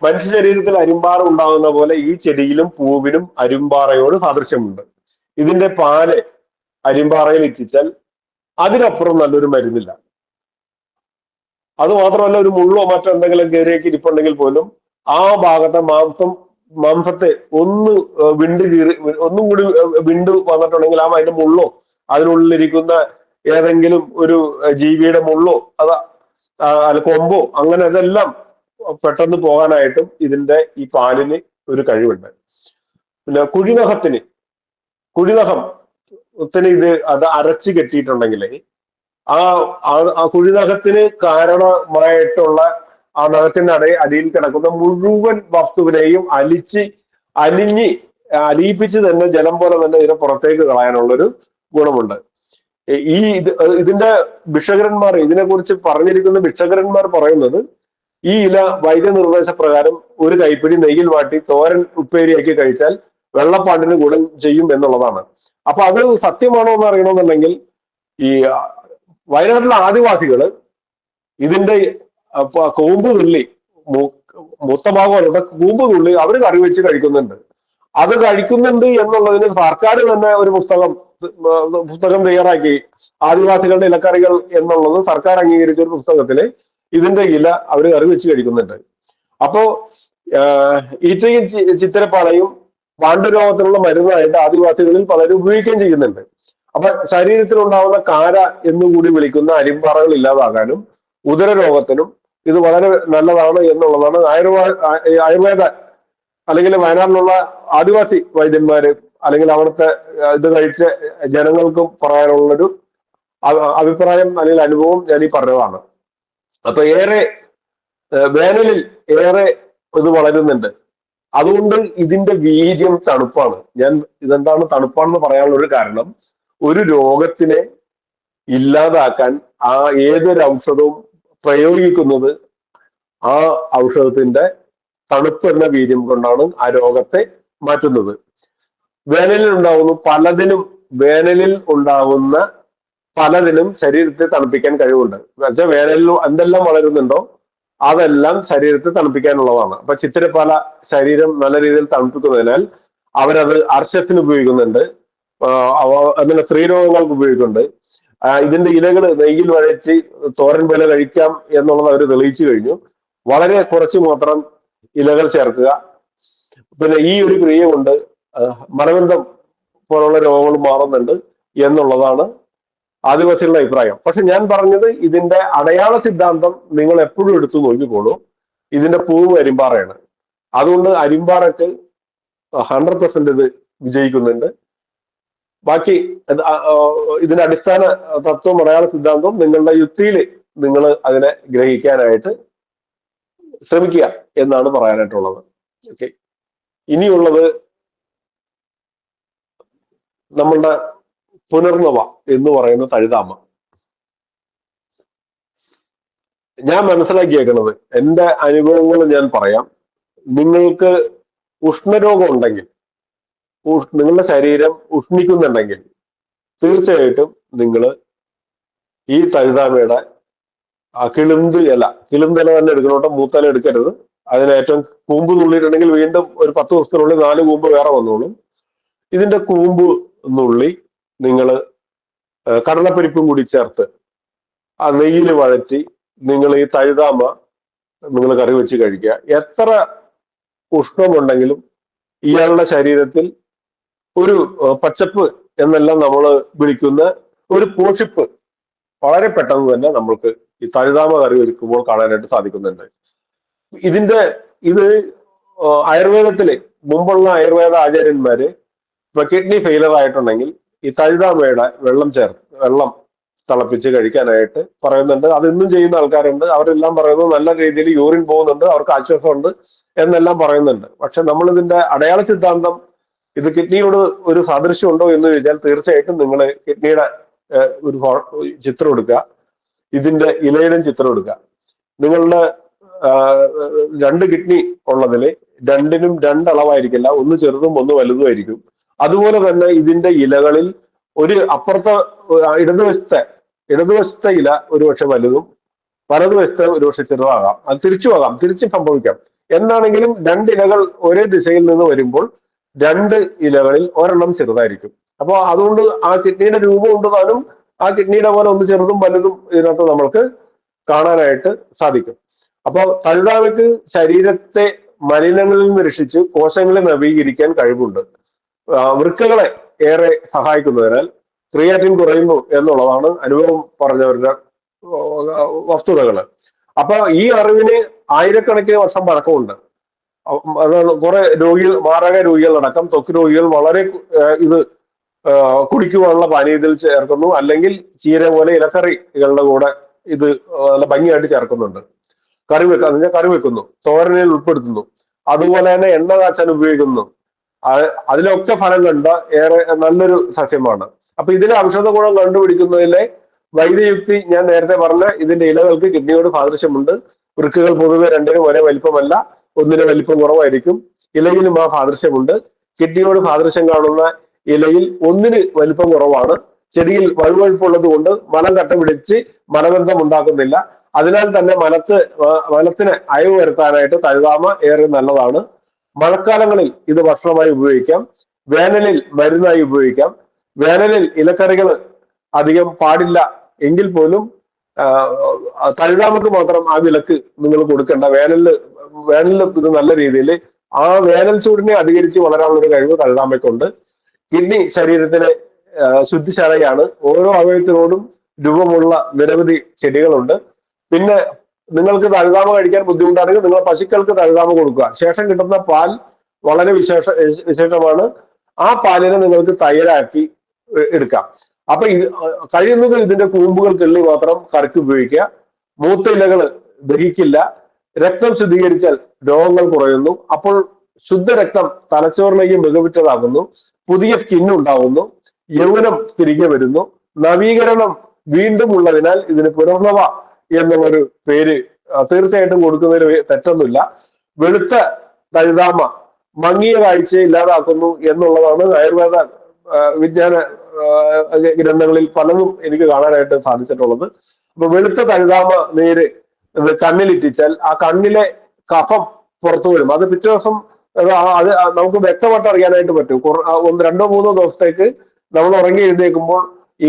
മനുഷ്യ ശരീരത്തിൽ അരിമ്പാറ ഉണ്ടാകുന്ന പോലെ ഈ ചെടിയിലും പൂവിനും അരിമ്പാറയോട് സാദൃശ്യമുണ്ട്. ഇതിന്റെ പാല് അരിമ്പാറയിൽ ഇറ്റിച്ചാൽ അതിനപ്പുറം നല്ലൊരു മരുന്നില്ല. അത് മാത്രമല്ല, ഒരു മുള്ളോ മറ്റോ എന്തെങ്കിലും കയറിയേക്ക് ഇരിപ്പുണ്ടെങ്കിൽ പോലും ആ ഭാഗത്തെ മാംസത്തെ ഒന്നും കൂടി വിണ്ടു വന്നിട്ടുണ്ടെങ്കിൽ അതിന്റെ മുള്ളോ അതിനുള്ളിലിരിക്കുന്ന ഏതെങ്കിലും ഒരു ജീവിയുടെ മുള്ളോ അല്ല കൊമ്പോ അങ്ങനെ അതെല്ലാം പെട്ടെന്ന് പോകാനായിട്ടും ഇതിന്റെ ഈ പാലിന് ഒരു കഴിവുണ്ട്. പിന്നെ കുഴിനഖത്തിന് അത് അരച്ച് കെട്ടിയിട്ടുണ്ടെങ്കിൽ ആ കുഴിനഖത്തിന് കാരണമായിട്ടുള്ള ആ നഖത്തിന്റെ അടിയിൽ കിടക്കുന്ന മുഴുവൻ വസ്തുവിനെയും അലിയിപ്പിച്ച് തന്നെ ജലം പോലെ തന്നെ ഇതിനെ പുറത്തേക്ക് കളയാനുള്ളൊരു ഗുണമുണ്ട്. ഇതിന്റെ ഭിക്ഷകരന്മാർ, ഇതിനെക്കുറിച്ച് പറഞ്ഞിരിക്കുന്ന ഭിക്ഷകരന്മാർ പറയുന്നത് ഈ ഇല വൈദ്യനിർദ്ദേശപ്രകാരം ഒരു കൈപ്പിടി നെയ്യിൽ വാട്ടി തോരൻ ഉപ്പേരിയാക്കി കഴിച്ചാൽ വെള്ളപ്പാണ്ടിന് ഗുണം ചെയ്യും എന്നുള്ളതാണ്. അപ്പൊ അത് സത്യമാണോ എന്ന് അറിയണമെന്നുണ്ടെങ്കിൽ ഈ വയനാട്ടിലെ ആദിവാസികള് ഇതിന്റെ കൂമ്പ് തുള്ളി, മൂത്ത ഭാഗമല്ല, കൂമ്പ് തുള്ളി അവർ കറി വെച്ച് കഴിക്കുന്നുണ്ട്. അത് കഴിക്കുന്നുണ്ട് എന്നുള്ളതിന് സർക്കാർ തന്നെ ഒരു പുസ്തകം തയ്യാറാക്കി. ആദിവാസികളുടെ ഇലക്കറികൾ എന്നുള്ളത് സർക്കാർ അംഗീകരിച്ച ഒരു പുസ്തകത്തില് ഇതിന്റെ ഇല അവർ കറി വെച്ച് കഴിക്കുന്നുണ്ട്. അപ്പോ ഈറ്റയും ചിത്തിരപ്പാളയും പാണ്ഡുരോഗത്തിനുള്ള മരുന്നായിട്ട് ആദിവാസികളിൽ പലരും ഉപയോഗിക്കുകയും ചെയ്യുന്നുണ്ട്. അപ്പൊ ശരീരത്തിലുണ്ടാവുന്ന കാര എന്നും കൂടി വിളിക്കുന്ന അരിമ്പാറകൾ ഇല്ലാതാകാനും ഉദരരോഗത്തിനും ഇത് വളരെ നല്ലതാണ് എന്നുള്ളതാണ് ആയുർവേദ അല്ലെങ്കിൽ വയനാട്ടിലുള്ള ആദിവാസി വൈദ്യന്മാര് അല്ലെങ്കിൽ അവിടുത്തെ ഇത് കഴിച്ച ജനങ്ങൾക്കും പറയാനുള്ളൊരു അഭിപ്രായം അല്ലെങ്കിൽ അനുഭവം ഞാൻ ഈ പറഞ്ഞതാണ്. അപ്പൊ വേനലിൽ ഏറെ ഇത് വളരുന്നുണ്ട്. അതുകൊണ്ട് ഇതിന്റെ വീര്യം തണുപ്പാണ്. ഞാൻ ഇതെന്താണ് തണുപ്പാണെന്ന് പറയാനുള്ള ഒരു കാരണം, ഒരു രോഗത്തിനെ ഇല്ലാതാക്കാൻ ഏതൊരു ഔഷധവും പ്രയോഗിക്കുന്നത് ആ ഔഷധത്തിന്റെ തണുപ്പ് എന്ന വീര്യം കൊണ്ടാണ് ആ രോഗത്തെ മാറ്റുന്നത്. വേനലിൽ ഉണ്ടാവുന്ന പലതിനും ശരീരത്തെ തണുപ്പിക്കാൻ കഴിവുണ്ട്. എന്നുവെച്ചാൽ വേനലിൽ എന്തെല്ലാം വളരുന്നുണ്ടോ അതെല്ലാം ശരീരത്തെ തണുപ്പിക്കാനുള്ളതാണ്. അപ്പൊ ചിത്തിരപ്പാല ശരീരം നല്ല രീതിയിൽ തണുപ്പിക്കുന്നതിനാൽ അവരത് അർശത്തിന് ഉപയോഗിക്കുന്നുണ്ട്, അങ്ങനെ സ്ത്രീരോഗങ്ങൾക്ക് ഉപയോഗിക്കുന്നുണ്ട്. ഇതിന്റെ ഇലകൾ നെയ്യിൽ വഴറ്റി തോരൻ പോലെ കഴിക്കാം എന്നുള്ളത് അവർ തെളിയിച്ചു കഴിഞ്ഞു. വളരെ കുറച്ച് മാത്രം ഇലകൾ ചേർക്കുക. പിന്നെ ഈ ഒരു ക്രിയ കൊണ്ട് മലബന്ധം പോലുള്ള രോഗങ്ങൾ മാറുന്നുണ്ട് എന്നുള്ളതാണ് ആദിവാസികളുടെ അഭിപ്രായം. പക്ഷെ ഞാൻ പറഞ്ഞത് ഇതിന്റെ അടയാള സിദ്ധാന്തം നിങ്ങൾ എപ്പോഴും എടുത്തു നോക്കിക്കോളൂ. ഇതിന്റെ പൂവ് അരിമ്പാറയാണ്. അതുകൊണ്ട് അരിമ്പാറക്ക് 100% ഇത് വിജയിക്കുന്നുണ്ട്. ബാക്കി ഇതിന്റെ അടിസ്ഥാന തത്വം അടയാള സിദ്ധാന്തം നിങ്ങളുടെ യുക്തിയിൽ നിങ്ങൾ അതിനെ ഗ്രഹിക്കാനായിട്ട് ശ്രമിക്കുക എന്നാണ് പറയാനായിട്ടുള്ളത്. ഓക്കെ, ഇനിയുള്ളത് നമ്മളുടെ പുനർനവ എന്ന് പറയുന്ന തഴുതാമ. ഞാൻ മനസ്സിലാക്കിയേക്കുന്നത്, എന്റെ അനുഭവങ്ങൾ ഞാൻ പറയാം. നിങ്ങൾക്ക് ഉഷ്ണരോഗം ഉണ്ടെങ്കിൽ, നിങ്ങളുടെ ശരീരം ഉഷ്ണിക്കുന്നുണ്ടെങ്കിൽ തീർച്ചയായിട്ടും നിങ്ങൾ ഈ തഴുതാമയുടെ കിളിന്ത് ഇല തന്നെ എടുക്കണോട്ടോ, മൂത്തല എടുക്കരുത്. അതിന് ഏറ്റവും കൂമ്പ് നുള്ളിയിട്ടുണ്ടെങ്കിൽ വീണ്ടും ഒരു 10 ദിവസത്തിനുള്ളിൽ 4 കൂമ്പ് വേറെ വന്നോളും. ഇതിന്റെ കൂമ്പ് നുള്ളി നിങ്ങൾ കടലപ്പരിപ്പും കൂടി ചേർത്ത് ആ നെയ്യിൽ വഴറ്റി നിങ്ങൾ ഈ തഴുതാമ നിങ്ങൾ കറി വെച്ച് കഴിക്കുക. എത്ര ഉഷ്ണമുണ്ടെങ്കിലും ഇയാളുടെ ശരീരത്തിൽ ഒരു പച്ചപ്പ് എന്നെല്ലാം നമ്മൾ വിളിക്കുന്ന ഒരു പോഷിപ്പ് വളരെ പെട്ടെന്ന് തന്നെ നമ്മൾക്ക് ഈ തഴുതാമ കറി വെക്കുമ്പോൾ കാണാനായിട്ട് സാധിക്കുന്നുണ്ട്. ഇത് ആയുർവേദത്തില് മുമ്പുള്ള ആയുർവേദ ആചാര്യന്മാര് ഇപ്പൊ കിഡ്നി ഫെയിലർ ആയിട്ടുണ്ടെങ്കിൽ ഈ തഴുതാമയുടെ വെള്ളം തിളപ്പിച്ച് കഴിക്കാനായിട്ട് പറയുന്നുണ്ട്. അത് ഇന്നും ചെയ്യുന്ന ആൾക്കാരുണ്ട്. അവരെല്ലാം പറയുന്നത് നല്ല രീതിയിൽ യൂറിൻ പോകുന്നുണ്ട്, അവർക്ക് ആശ്വാസമുണ്ട് എന്നെല്ലാം പറയുന്നുണ്ട്. പക്ഷെ നമ്മൾ ഇതിന്റെ അടയാള സിദ്ധാന്തം, ഇത് കിഡ്നിയോട് ഒരു സാദൃശ്യം ഉണ്ടോ എന്ന് ചോദിച്ചാൽ തീർച്ചയായിട്ടും നിങ്ങൾ കിഡ്നിയുടെ ഒരു ചിത്രം എടുക്കുക, ഇതിന്റെ ഇലയുടെ ചിത്രം എടുക്കുക. നിങ്ങളുടെ 2 കിഡ്നി ഉള്ളതില് രണ്ടിനും 2 അളവായിരിക്കില്ല, ഒന്ന് ചെറുതും ഒന്ന് വലുതുമായിരിക്കും. അതുപോലെ തന്നെ ഇതിന്റെ ഇലകളിൽ ഒരു അപ്പുറത്തെ ഇടതുവശത്തെ ഇല ഒരുപക്ഷെ വലുതും വലതുവശത്തെ ഒരുപക്ഷെ ചെറുതാകാം. അത് തിരിച്ചും സംഭവിക്കാം. എന്താണെങ്കിലും 2 ഇലകൾ ഒരേ ദിശയിൽ നിന്ന് വരുമ്പോൾ 2 ഇലകളിൽ ഒരെണ്ണം ചെറുതായിരിക്കും. അപ്പൊ അതുകൊണ്ട് ആ കിഡ്നിയുടെ രൂപം കൊണ്ട് താനും ആ കിഡ്നിയുടെ പോലെ ഒന്ന് ചെറുതും വലുതും ഇതിനകത്ത് നമ്മൾക്ക് കാണാനായിട്ട് സാധിക്കും. അപ്പോൾ തഴുതാമയ്ക്ക് ശരീരത്തെ മലിനങ്ങളിൽ നിന്ന് രക്ഷിച്ച് കോശങ്ങളെ നവീകരിക്കാൻ കഴിവുണ്ട്. വൃക്കകളെ ഏറെ സഹായിക്കുന്നതിനാൽ ക്രിയാറ്റിൻ കുറയുന്നു എന്നുള്ളതാണ് അനുഭവം പറഞ്ഞവരുടെ വസ്തുതകള്. അപ്പൊ ഈ അറിവിന് ആയിരക്കണക്കിന് വർഷം പഴക്കമുണ്ട്. കുറെ മാരക രോഗികളടക്കം ത്വക്ക് രോഗികൾ വളരെ ഇത് കുടിക്കുവാനുള്ള പാനീയത്തിൽ ചേർക്കുന്നു, അല്ലെങ്കിൽ ചീര പോലെ ഇലക്കറികളുടെ കൂടെ ഇത് നല്ല ഭംഗിയായിട്ട് ചേർക്കുന്നുണ്ട്. കറി വെക്കുന്നു, തോരനിൽ ഉൾപ്പെടുത്തുന്നു, അതുപോലെ തന്നെ എണ്ണ കാച്ചാൻ ഉപയോഗിക്കുന്നു. അതിലൊക്കെ ഫലം കണ്ട ഏറെ നല്ലൊരു സസ്യമാണ്. അപ്പൊ ഇതിലെ ഔഷധ ഗുണം കണ്ടുപിടിക്കുന്നതിലെ വൈദ്യയുക്തി ഞാൻ നേരത്തെ പറഞ്ഞ ഇതിന്റെ ഇലകൾക്ക് കിഡ്നിയോട് സാദൃശ്യമുണ്ട്. വൃക്കുകൾ പൊതുവെ 2നും ഒരേ വലിപ്പമല്ല, ഒന്നിന് വലിപ്പം കുറവായിരിക്കും. ഇലയിലും ആ സാദൃശ്യമുണ്ട്. കിഡ്നിയോട് സാദൃശ്യം കാണുന്ന ഇലയിൽ ഒന്നിന് വലിപ്പം കുറവാണ്. ചെടിയിൽ വഴുവഴുപ്പുള്ളത് കൊണ്ട് മലം കട്ട പിടിച്ച് മലബന്ധം ഉണ്ടാക്കുന്നില്ല. അതിനാൽ തന്നെ മലത്തിന് അയവ് വരുത്താനായിട്ട് തഴുതാമ ഏറെ നല്ലതാണ്. മഴക്കാലങ്ങളിൽ ഇത് ഭക്ഷണമായി ഉപയോഗിക്കാം, വേനലിൽ മരുന്നായി ഉപയോഗിക്കാം. വേനലിൽ ഇലക്കറികൾ അധികം പാടില്ല എങ്കിൽ പോലും തഴുതാമക്ക് മാത്രം ആ വിലക്ക് നിങ്ങൾ കൊടുക്കേണ്ട. വേനലിൽ ഇത് നല്ല രീതിയിൽ ആ വേനൽ ചൂടിനെ അധികരിച്ച് വളരാനുള്ള ഒരു കഴിവ് തഴുതാമയ്ക്കുണ്ട്. കിഡ്നി ശരീരത്തിലെ ശുദ്ധിശാലയാണ്. ഓരോ അവയവത്തിനോടും രൂപമുള്ള നിരവധി ചെടികളുണ്ട്. പിന്നെ നിങ്ങൾക്ക് തഴുതാമ കഴിക്കാൻ ബുദ്ധിമുട്ടാണെങ്കിൽ നിങ്ങൾ പശുക്കൾക്ക് തഴുതാമ കൊടുക്കുക. ശേഷം കിട്ടുന്ന പാൽ വളരെ വിശേഷമാണ്. ആ പാലിനെ നിങ്ങൾക്ക് തൈരാക്കി എടുക്കാം. അപ്പൊ കഴിയുന്നത് ഇതിന്റെ കൂമ്പുകൾ കിള്ളി മാത്രം കറിക്ക് ഉപയോഗിക്കുക. മൂത്ത ഇലകൾ ദഹിക്കില്ല. രക്തം ശുദ്ധീകരിച്ചാൽ രോഗങ്ങൾ കുറയുന്നു. അപ്പോൾ ശുദ്ധരക്തം തലച്ചോറിലേക്ക് മികവുറ്റതാകുന്നു. പുതിയ സ്കിന്നുണ്ടാവുന്നു. യൗവനം തിരികെ വരുന്നു. നവീകരണം വീണ്ടും ഉള്ളതിനാൽ ഇതിന് പുനർനവ എന്നുള്ളൊരു പേര് തീർച്ചയായിട്ടും കൊടുക്കുന്നതിൽ തെറ്റൊന്നുമില്ല. വെളുത്ത തഴുതാമ മങ്ങിയ കാഴ്ചയെ ഇല്ലാതാക്കുന്നു എന്നുള്ളതാണ് ആയുർവേദ വിജ്ഞാന ഗ്രന്ഥങ്ങളിൽ പലതും എനിക്ക് കാണാനായിട്ട് സാധിച്ചിട്ടുള്ളത്. അപ്പൊ വെളുത്ത തഴുതാമ നീര് കണ്ണിലിറ്റിച്ചാൽ ആ കണ്ണിലെ കഫം പുറത്തു വരും. അത് പിറ്റേ ദിവസം അത് നമുക്ക് വ്യക്തമായിട്ട് അറിയാനായിട്ട് പറ്റും. 2-3 ദിവസത്തേക്ക് നമ്മൾ ഉറങ്ങി എഴുന്നേൽക്കുമ്പോൾ ഈ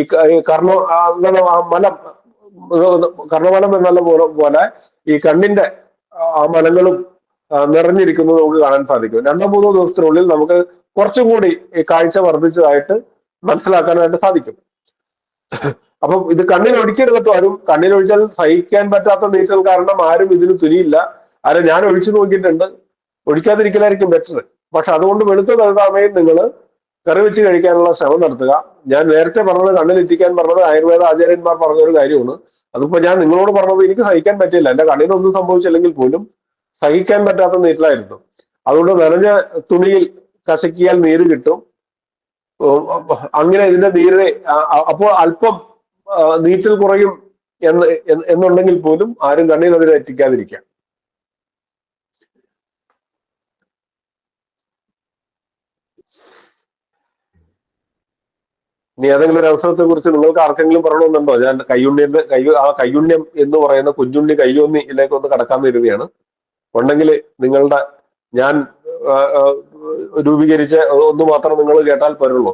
കർണമലം എന്നുള്ള പോലെ ഈ കണ്ണിന്റെ ആ മലങ്ങളും നിറഞ്ഞിരിക്കുന്നത് നമുക്ക് കാണാൻ സാധിക്കും. 2-3 ദിവസത്തിനുള്ളിൽ നമുക്ക് കുറച്ചും കൂടി ഈ കാഴ്ച വർദ്ധിച്ചതായിട്ട് മനസ്സിലാക്കാനായിട്ട് സാധിക്കും. അപ്പം ഇത് കണ്ണിൽ ഒഴിക്കരുതിട്ട് ആരും, കണ്ണിലൊഴിച്ചാൽ സഹിക്കാൻ പറ്റാത്ത നീച്ചൽ കാരണം ആരും ഇതിന് തുനിയില്ല. ഞാൻ ഒഴിച്ചു നോക്കിയിട്ടുണ്ട്, ഒഴിക്കാതിരിക്കലായിരിക്കും ബെറ്റർ. പക്ഷെ അതുകൊണ്ട് വെളുത്ത തഴുതാമയും നിങ്ങൾ കറി വെച്ച് കഴിക്കാനുള്ള ശ്രമം നടത്തുക. ഞാൻ നേരത്തെ പറഞ്ഞത് കണ്ണിലെത്തിക്കാൻ പറഞ്ഞത് ആയുർവേദ ആചാര്യന്മാർ പറഞ്ഞൊരു കാര്യമാണ്. അതിപ്പോ ഞാൻ നിങ്ങളോട് പറഞ്ഞത് എനിക്ക് സഹിക്കാൻ പറ്റില്ല. എന്റെ കണ്ണിനൊന്നും സംഭവിച്ചില്ലെങ്കിൽ പോലും സഹിക്കാൻ പറ്റാത്ത നീറ്റലായിരുന്നു. അതുകൊണ്ട് നനഞ്ഞ തുണിയിൽ കശക്കിയാൽ നീര് കിട്ടും. അങ്ങനെ ഇതിന്റെ നീര് അപ്പോൾ അല്പം നീറ്റൽ കുറയും എന്നുണ്ടെങ്കിൽ പോലും ആരും കണ്ണിനെതിരെ എത്തിക്കാതിരിക്കാം. ഇനി ഏതെങ്കിലും ഒരു അവസരത്തെ കുറിച്ച് നിങ്ങൾക്ക് ആർക്കെങ്കിലും പറയണമെന്നുണ്ടോ? ഞാൻ ആ കയ്യുണ്യം എന്ന് പറയുന്ന കുഞ്ഞുണ്ണി കയ്യൊന്നിയിലേക്ക് ഒന്ന് കടക്കാൻ വരുകയാണ്. ഉണ്ടെങ്കിൽ നിങ്ങളുടെ ഞാൻ ആ, ആ, രൂപീകരിച്ച ഒന്ന് മാത്രം നിങ്ങൾ കേട്ടാൽ പോരുള്ളൂ.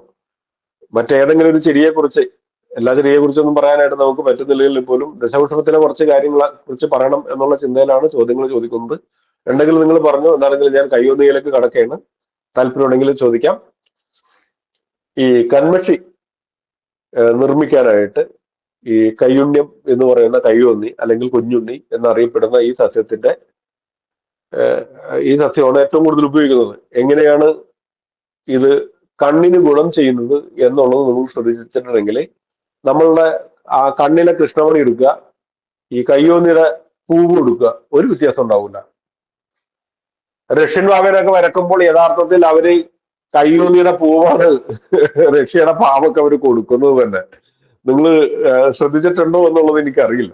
മറ്റേതെങ്കിലും ഒരു ചെടിയെ കുറിച്ച്, എല്ലാ ചെടിയെ കുറിച്ചൊന്നും പറയാനായിട്ട് നമുക്ക് പറ്റുന്നില്ലെങ്കിൽ പോലും ദശപുഷ്പത്തിലെ കുറച്ച് കാര്യങ്ങളെ കുറിച്ച് പറയണം എന്നുള്ള ചിന്തയിലാണ് ചോദ്യങ്ങൾ ചോദിക്കുന്നത്. ഉണ്ടെങ്കിൽ നിങ്ങൾ പറഞ്ഞു. എന്താണെങ്കിലും ഞാൻ കയ്യൊന്നിയിലേക്ക് കടക്കുകയാണ്. താല്പര്യമുണ്ടെങ്കിൽ ചോദിക്കാം. ഈ കൺമഷി നിർമ്മിക്കാനായിട്ട് ഈ കയ്യുണ്യം എന്ന് പറയുന്ന കയ്യൊന്നി അല്ലെങ്കിൽ കുഞ്ഞുണ്ണി എന്നറിയപ്പെടുന്ന ഈ സസ്യമാണ് ഏറ്റവും കൂടുതൽ ഉപയോഗിക്കുന്നത്. എങ്ങനെയാണ് ഇത് കണ്ണിന് ഗുണം ചെയ്യുന്നത് എന്നുള്ളത് നമ്മൾ ശ്രദ്ധിച്ചിട്ടുണ്ടെങ്കിൽ, നമ്മളുടെ ആ കണ്ണിലെ കൃഷ്ണമണി എടുക്കുക, ഈ കയ്യോന്നിയുടെ പൂവ് എടുക്കുക, ഒരു വ്യത്യാസം ഉണ്ടാവില്ല. റഷ്യൻ വാവനൊക്കെ വരക്കുമ്പോൾ യഥാർത്ഥത്തിൽ അവര് കയ്യോന്നിയുടെ പൂവാണ് റഷ്യയുടെ പാവൊക്കെ അവർ കൊടുക്കുന്നത് തന്നെ. നിങ്ങൾ ശ്രദ്ധിച്ചിട്ടുണ്ടോ എന്നുള്ളത് എനിക്കറിയില്ല.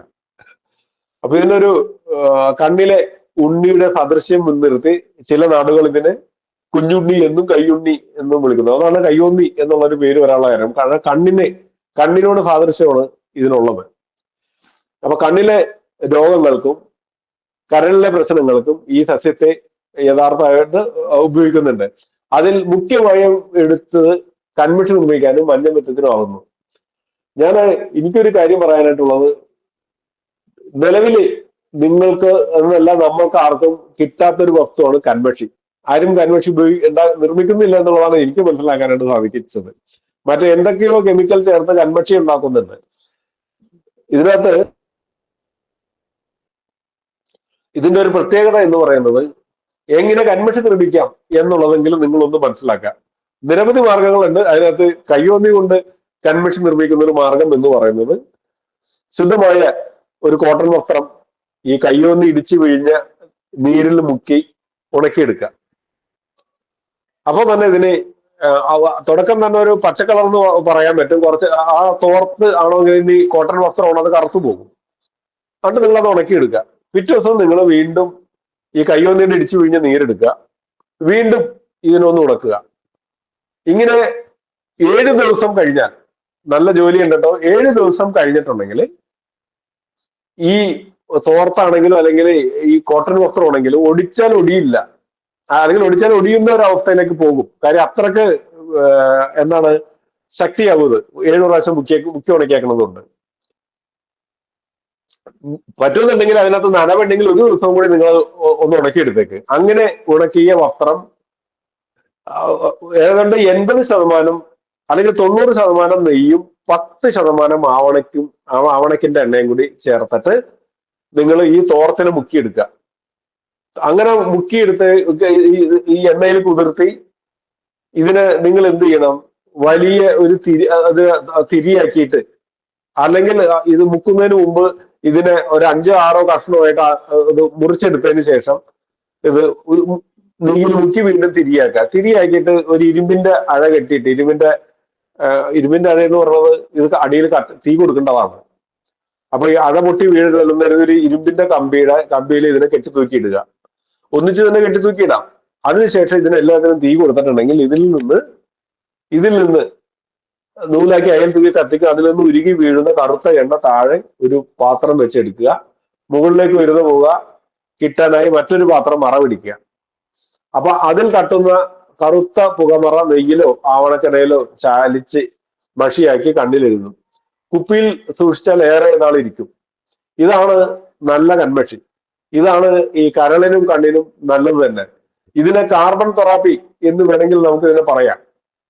അപ്പൊ ഇതിനൊരു കണ്ണിലെ ഉണ്ണിയുടെ സദൃശ്യം മുൻനിർത്തി ചില നാടുകൾ ഇതിനെ കുഞ്ഞുണ്ണി എന്നും കയ്യുണ്ണി എന്നും വിളിക്കുന്നത്. അതാണ് കയ്യോന്നി എന്നുള്ളൊരു പേര് വരാനുള്ള കാര്യം. കാരണം കണ്ണിനോട് സാദൃശ്യമാണ് ഇതിനുള്ളത്. അപ്പൊ കണ്ണിലെ രോഗങ്ങൾക്കും കരളിലെ പ്രശ്നങ്ങൾക്കും ഈ സസ്യത്തെ യഥാർത്ഥമായിട്ട് ഉപയോഗിക്കുന്നുണ്ട്. അതിൽ മുഖ്യമായും എടുത്തത് കൺമഷി നിർമ്മിക്കാനും മഞ്ഞമിത്തത്തിനും ആവുന്നു. എനിക്കൊരു കാര്യം പറയാനായിട്ടുള്ളത്, നിലവില് നിങ്ങൾക്ക് എന്നല്ല നമ്മൾക്ക് ആർക്കും കിട്ടാത്തൊരു വസ്തുവാണ് കൺമഷി. ആരും കൺമഷി നിർമ്മിക്കുന്നില്ല എന്നുള്ളതാണ് എനിക്ക് മനസ്സിലാക്കാനായിട്ട് സാധിച്ചത്. മറ്റേ എന്തൊക്കെയോ കെമിക്കൽ ചേർത്ത് കൺമഷി ഉണ്ടാക്കുന്നുണ്ട്. ഇതിനകത്ത് ഇതിന്റെ ഒരു പ്രത്യേകത എന്ന് പറയുന്നത്, എങ്ങനെ കൺമഷി നിർമ്മിക്കാം എന്നുള്ളതെങ്കിലും നിങ്ങളൊന്ന് മനസ്സിലാക്കാം. നിരവധി മാർഗങ്ങളുണ്ട്. അതിനകത്ത് കയ്യോന്നി കൊണ്ട് കൺമഷി നിർമ്മിക്കുന്ന ഒരു മാർഗം എന്ന് പറയുന്നത്, ശുദ്ധമായ ഒരു കോട്ടൺ വസ്ത്രം ഈ കയ്യോന്നി ഇടിച്ചു പിഴിഞ്ഞ നീരിൽ മുക്കി ഉണക്കിയെടുക്കുക. അപ്പോൾ തന്നെ ഇതിന് തുടക്കം തന്നെ ഒരു പച്ചക്കളർ എന്ന് പറയാൻ പറ്റും. കുറച്ച് ആ തോർത്ത് ആണോ ഇനി കോട്ടൺ വസ്ത്രമാണോ അത് കറുത്തു പോകും. എന്നിട്ട് നിങ്ങൾ അത് ഉണക്കിയെടുക്കുക. പിറ്റേ ദിവസം നിങ്ങൾ വീണ്ടും ഈ കയ്യോന്നിന്റെ ഇടിച്ചു പിഴിഞ്ഞ നീരെടുക്കുക, വീണ്ടും ഇതിനൊന്ന് ഉണക്കുക. ഇങ്ങനെ 7 ദിവസം കഴിഞ്ഞാൽ, നല്ല ജോലി ഉണ്ട് കേട്ടോ, 7 ദിവസം കഴിഞ്ഞിട്ടുണ്ടെങ്കിൽ ഈ തോർത്താണെങ്കിലും അല്ലെങ്കിൽ ഈ കോട്ടൺ വസ്ത്രമാണെങ്കിലും ഒടിച്ചാൽ ഒടിയില്ല, അല്ലെങ്കിൽ ഒടിച്ചാൽ ഒടിയുന്ന ഒരു അവസ്ഥയിലേക്ക് പോകും. കാര്യം അത്രക്ക് എന്താണ് ശക്തിയാകുന്നത്. 7 പ്രാവശ്യം മുക്കി ഉണക്കിയാക്കണതുണ്ട്. പറ്റുന്നുണ്ടെങ്കിൽ അതിനകത്ത് നനവുണ്ടെങ്കിൽ ഒരു ദിവസം കൂടി നിങ്ങൾ ഒന്ന് ഉണക്കിയെടുത്തേക്ക്. അങ്ങനെ ഉണക്കിയ വസ്ത്രം ഏതാണ്ട് 80% അല്ലെങ്കിൽ 90% നെയ്യും 10% ആവണക്കിന്റെ എണ്ണയും കൂടി ചേർത്തിട്ട് നിങ്ങൾ ഈ തോർത്തിനെ മുക്കിയെടുക്കുക. അങ്ങനെ മുക്കിയെടുത്ത് ഈ എണ്ണയിൽ കുതിർത്തി ഇതിനെ നിങ്ങൾ എന്ത് ചെയ്യണം, വലിയ ഒരു തിരിയാക്കിയിട്ട്, അല്ലെങ്കിൽ ഇത് മുക്കുന്നതിന് മുമ്പ് ഇതിനെ ഒരു 5-6 കഷ്ണമായിട്ട് ഇത് മുറിച്ചെടുത്തതിന് ശേഷം ഇത് നെയ്യിൽ മുക്കി വീണ്ടും തിരിയാക്കിയിട്ട് ഒരു ഇരുമ്പിന്റെ അഴ കെട്ടിയിട്ട്, ഇരുമ്പിന്റെ അഴ എന്ന് പറയുന്നത് ഇത് അടിയിൽ തീ കൊടുക്കേണ്ടതാണ്. അപ്പൊ ഈ അഴ പൊട്ടി വീഴുന്ന ഒരു ഇരുമ്പിന്റെ കമ്പിയിൽ ഇതിനെ കെട്ടിത്തൂക്കിയിടുക. ഒന്നിച്ച് തന്നെ കെട്ടിത്തൂക്കിയിടാം. അതിനുശേഷം ഇതിനെല്ലാത്തിനും തീ കൊടുത്തിട്ടുണ്ടെങ്കിൽ ഇതിൽ നിന്ന് നൂലാക്കി അയൽ തൂക്കി കത്തിക്കുക. അതിൽ നിന്ന് ഉരുകി വീഴുന്ന കറുത്ത എണ്ണ താഴെ ഒരു പാത്രം വെച്ചെടുക്കുക. മുകളിലേക്ക് വരുന്ന പോവുക, കിട്ടാനായി മറ്റൊരു പാത്രം മറ പിടിക്കുക. അപ്പൊ അതിൽ തട്ടുന്ന കറുത്ത പുകമറ നെയ്യിലോ ആവണക്കടയിലോ ചാലിച്ച് മഷിയാക്കി കണ്ണിലെഴുതും. കുപ്പിയിൽ സൂക്ഷിച്ചാൽ ഏറെ നാളിരിക്കും. ഇതാണ് നല്ല കൺമഷി. ഇതാണ് ഈ കരളിനും കണ്ണിനും നല്ലത് തന്നെ. ഇതിനെ കാർബൺ തെറാപ്പി എന്ന് വേണമെങ്കിൽ നമുക്ക് ഇതിനെ പറയാം.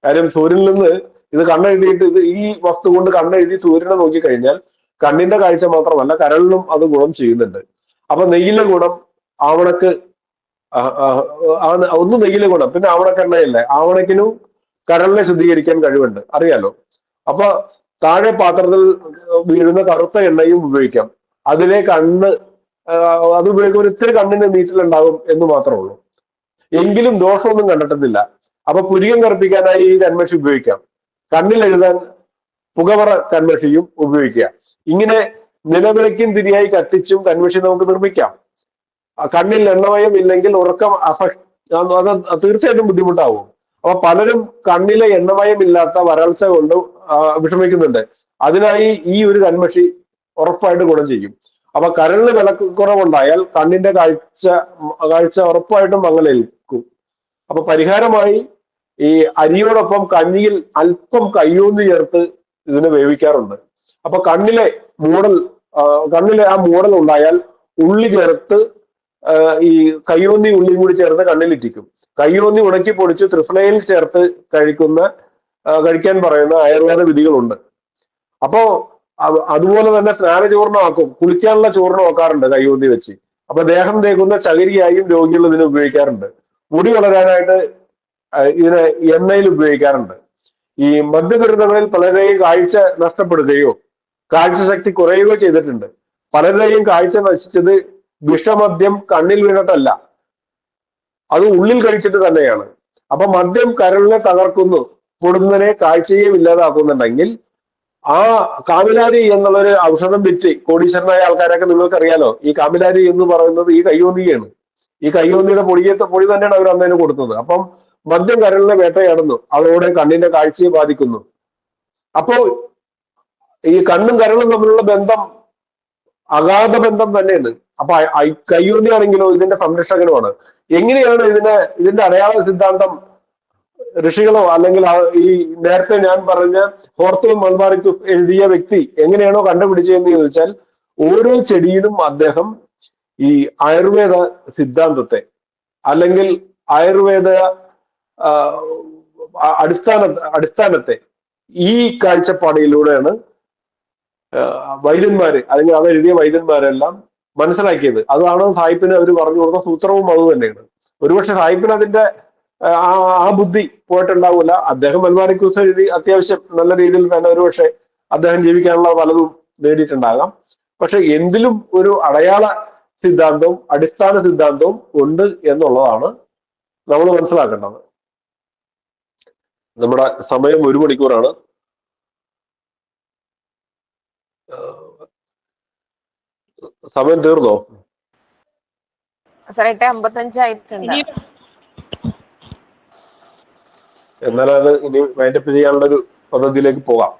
കാര്യം സൂര്യനിൽ നിന്ന് ഇത് കണ്ണെഴുതിയിട്ട് ഈ വസ്തു കൊണ്ട് കണ്ണെഴുതി സൂര്യനെ നോക്കിക്കഴിഞ്ഞാൽ കണ്ണിന്റെ കാഴ്ച മാത്രമല്ല കരളിനും അത് ഗുണം ചെയ്യുന്നുണ്ട്. അപ്പൊ നെയ്യിലെ ഗുണം ആവണക്ക് ഒന്ന് നെയ്യിലെ ഗുണം, പിന്നെ ആവണക്കെണ്ണയല്ലേ, ആവണക്കിനും കരളിനെ ശുദ്ധീകരിക്കാൻ കഴിവുണ്ട്, അറിയാലോ. അപ്പൊ താഴെ പാത്രത്തിൽ വീഴുന്ന കറുത്ത എണ്ണയും ഉപയോഗിക്കാം. അതിലെ അത് ഉപയോഗിക്കുമ്പോൾ ഇത്തിരി കണ്ണിന് നീറ്റിലുണ്ടാകും എന്ന് മാത്രമേ ഉള്ളൂ. എങ്കിലും ദോഷമൊന്നും കണ്ടിട്ടില്ല. അപ്പൊ പുരികം കറുപ്പിക്കാനായി ഈ കൺമഷി ഉപയോഗിക്കാം. കണ്ണിൽ എഴുതാൻ പുകമറ കൺമഷിയും ഉപയോഗിക്കുക. ഇങ്ങനെ നിലവിളക്കും തിരിയായി കത്തിച്ചും കൺമഷി നമുക്ക് നിർമ്മിക്കാം. കണ്ണിൽ എണ്ണമയം ഇല്ലെങ്കിൽ ഉറക്കം തീർച്ചയായിട്ടും ബുദ്ധിമുട്ടാവും. അപ്പൊ പലരും കണ്ണിലെ എണ്ണമയമില്ലാത്ത വരൾച്ച കൊണ്ട് വിഷമിക്കുന്നുണ്ട്. അതിനായി ഈ ഒരു കൺമഷി ഉറപ്പായിട്ട് ഗുണം ചെയ്യും. അപ്പൊ കരളിന് വിലക്കുറവുണ്ടായാൽ കണ്ണിന്റെ കാഴ്ച ഉറപ്പായിട്ടും മങ്ങലേൽക്കും. അപ്പൊ പരിഹാരമായി ഈ അരിയോടൊപ്പം കഞ്ഞിയിൽ അല്പം കയ്യൂന്നി ചേർത്ത് ഇതിനെ വേവിക്കാറുണ്ട്. അപ്പൊ കണ്ണിലെ ആ മൂടൽ ഉണ്ടായാൽ ഉള്ളി ചേർത്ത് ഈ കയ്യോന്നി ഉള്ളിയും കൂടി ചേർത്ത് കണ്ണിലിറ്റിക്കും. കയ്യോന്നി ഉണക്കി പൊടിച്ച് ത്രിഫലയിൽ ചേർത്ത് കഴിക്കാൻ പറയുന്ന ആയുർവേദ വിധികളുണ്ട്. അപ്പോ അതുപോലെ തന്നെ സ്നാനചൂർണ്ണമാക്കും, കുളിക്കാനുള്ള ചൂർണ്ണം ആക്കാറുണ്ട് കയ്യോന്നി വെച്ച്. അപ്പൊ ദേഹം തേക്കുന്ന ചകിരിയായും രോഗികൾ ഇതിനെ ഉപയോഗിക്കാറുണ്ട്. മുടി വളരാനായിട്ട് ഇതിനെ എണ്ണയിൽ ഉപയോഗിക്കാറുണ്ട്. ഈ മദ്യദുരിതങ്ങളിൽ പലരെയും കാഴ്ച നഷ്ടപ്പെടുകയോ കാഴ്ചശക്തി കുറയുകയോ ചെയ്തിട്ടുണ്ട്. പലരുടെയും കാഴ്ച നശിച്ചത് വിഷമദ്യം കണ്ണിൽ വീണിട്ടല്ല, അത് ഉള്ളിൽ കഴിച്ചിട്ട് തന്നെയാണ്. അപ്പൊ മദ്യം കരളിനെ തകർക്കുന്നു, പൊടുന്നതിനെ കാഴ്ചയും ഇല്ലാതാക്കുന്നുണ്ടെങ്കിൽ ആ കാമിലാരി എന്നുള്ളൊരു ഔഷധം വിറ്റ് കോടീശ്വരനായ ആൾക്കാരൊക്കെ നിങ്ങൾക്കറിയാലോ. ഈ കാമിലാരി എന്ന് പറയുന്നത് ഈ കയ്യോന്നിയാണ്. ഈ കയ്യോന്നിയുടെ പൊടി തന്നെയാണ് അവർ അന്നേരം കൊടുത്തത്. അപ്പം മദ്യം കരളിനെ വേട്ടയാടുന്നു, അതോടെ കണ്ണിന്റെ കാഴ്ചയെ ബാധിക്കുന്നു. അപ്പോ ഈ കണ്ണും കരളും തമ്മിലുള്ള ബന്ധം അഗാധ ബന്ധം തന്നെയാണ്. അപ്പൊ കയ്യോന്നിയാണെങ്കിലോ ഇതിന്റെ സംരക്ഷകനുമാണ്. എങ്ങനെയാണ് ഇതിന്റെ അടയാള സിദ്ധാന്തം ഋഷികളോ അല്ലെങ്കിൽ ഈ നേരത്തെ ഞാൻ പറഞ്ഞ ഹോർത്തൂം മൽബാറിക്കും എഴുതിയ വ്യക്തി എങ്ങനെയാണോ കണ്ടുപിടിച്ചതെന്ന് ചോദിച്ചാൽ, ഓരോ ചെടിയിലും അദ്ദേഹം ഈ ആയുർവേദ സിദ്ധാന്തത്തെ അല്ലെങ്കിൽ ആയുർവേദ അടിസ്ഥാനത്തെ ഈ കാഴ്ചപ്പാടിലൂടെയാണ് വൈദ്യന്മാര് അല്ലെങ്കിൽ അത് എഴുതിയ വൈദ്യന്മാരെല്ലാം മനസ്സിലാക്കിയത്. അതാണ് സാഹിബിന് അവർ പറഞ്ഞു കൊടുത്ത സൂത്രവും അത് തന്നെയാണ്. ഒരുപക്ഷെ സാഹിബിന് അതിന്റെ ആ ബുദ്ധി പോയിട്ടുണ്ടാവില്ല. അദ്ദേഹം മൽബാറിക്കൂസ് എഴുതി അത്യാവശ്യം നല്ല രീതിയിൽ തന്നെ ഒരുപക്ഷെ അദ്ദേഹം ജീവിക്കാനുള്ള പലതും നേടിയിട്ടുണ്ടാകാം. പക്ഷെ എന്തിലും ഒരു അടയാള സിദ്ധാന്തവും അടിസ്ഥാന സിദ്ധാന്തവും ഉണ്ട് എന്നുള്ളതാണ് നമ്മൾ മനസ്സിലാക്കേണ്ടത്. നമ്മുടെ സമയം 1 മണിക്കൂറാണ്. സമയം തീർന്നോ? സാർ 8:55 ആയിട്ടുണ്ട്. എന്നാലും അത് ഇനി വൈൻഡപ്പ് ചെയ്യാനുള്ള ഒരു പദ്ധതിയിലേക്ക് പോകാം.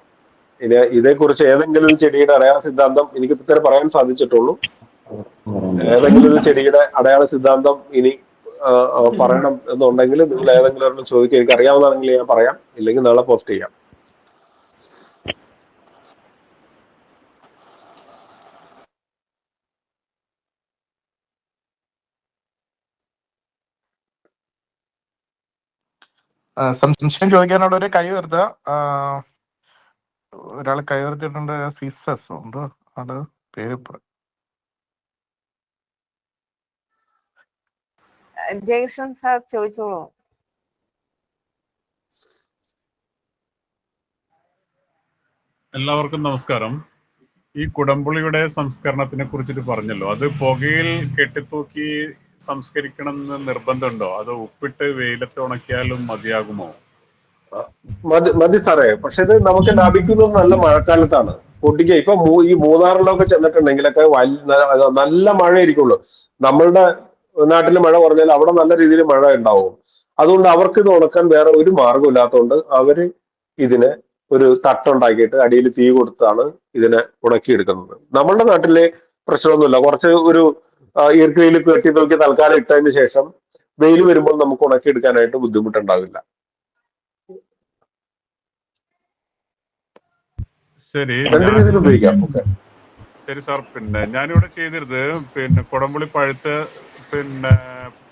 ഇതേക്കുറിച്ച് ഏതെങ്കിലും ഒരു ചെടിയുടെ അടയാള സിദ്ധാന്തം എനിക്ക് ഇത്ര പറയാൻ സാധിച്ചിട്ടുള്ളൂ. ഏതെങ്കിലും ഒരു ചെടിയുടെ അടയാള സിദ്ധാന്തം ഇനി പറയണം എന്നുണ്ടെങ്കിൽ നിങ്ങൾ ഏതെങ്കിലും ഒരെണ്ണം ചോദിക്കുക. എനിക്ക് അറിയാവുന്നതാണെങ്കിൽ ഞാൻ പറയാം, ഇല്ലെങ്കിൽ നാളെ പോസ്റ്റ് ചെയ്യാം. സംശയം ചോദിക്കാനുള്ള ഒരു കൈ ഉയർത്തുക. ഒരാൾ കൈ ഉയർത്തിയിട്ടുണ്ട്. സിസസ് എന്തോ അത് പേര്. ജയകൃഷ്ണൻ സാർ ചോദിച്ചോളൂ. എല്ലാവർക്കും നമസ്കാരം. ഈ കുടംപുളിയുടെ സംസ്കരണത്തിനെ കുറിച്ചിട്ട് പറഞ്ഞല്ലോ, അത് പുകയിൽ കെട്ടിത്തൂക്കി സംസ്കരിക്കണം എന്ന് നിർബന്ധമുണ്ടോ? അത് ഉപ്പിട്ട് വെയിലത്ത് ഉണക്കിയാലും മതിയാകുമോ? മതി സാറേ. പക്ഷെ ഇത് നമുക്ക് ലാഭിക്കുന്നത് നല്ല മഴക്കാലത്താണ്. പൊട്ടിക്കുക ഇപ്പൊ ഈ മൂന്നാറിലൊക്കെ ചെന്നിട്ടുണ്ടെങ്കിലൊക്കെ നല്ല മഴ ആയിരിക്കുള്ളൂ. നമ്മളുടെ നാട്ടിൽ മഴ കുറഞ്ഞാൽ അവിടെ നല്ല രീതിയിൽ മഴ ഉണ്ടാവും. അതുകൊണ്ട് അവർക്ക് ഇത് ഉണക്കാൻ വേറെ ഒരു മാർഗം ഇല്ലാത്തതുകൊണ്ട് അവര് ഇതിനെ ഒരു തട്ടുണ്ടാക്കിയിട്ട് അടിയിൽ തീ കൊടുത്താണ് ഇതിനെ ഉണക്കിയെടുക്കുന്നത്. നമ്മളുടെ നാട്ടിലെ പ്രശ്നമൊന്നുമില്ല. കുറച്ച് ഒരു ഈർക്കിളിയിൽ കെട്ടി നോക്കി തൽക്കാലം ഇട്ടതിന് ശേഷം വെയിൽ വരുമ്പോൾ നമുക്ക് ഉണക്കിയെടുക്കാനായിട്ട് ബുദ്ധിമുട്ടുണ്ടാവില്ല. ശരി, രണ്ട് രീതിയിൽ ഉപയോഗിക്കാം. ശരി സാർ. പിന്നെ ഞാനിവിടെ ചെയ്തിരുന്നത് കുടംപുളി പഴുത്ത്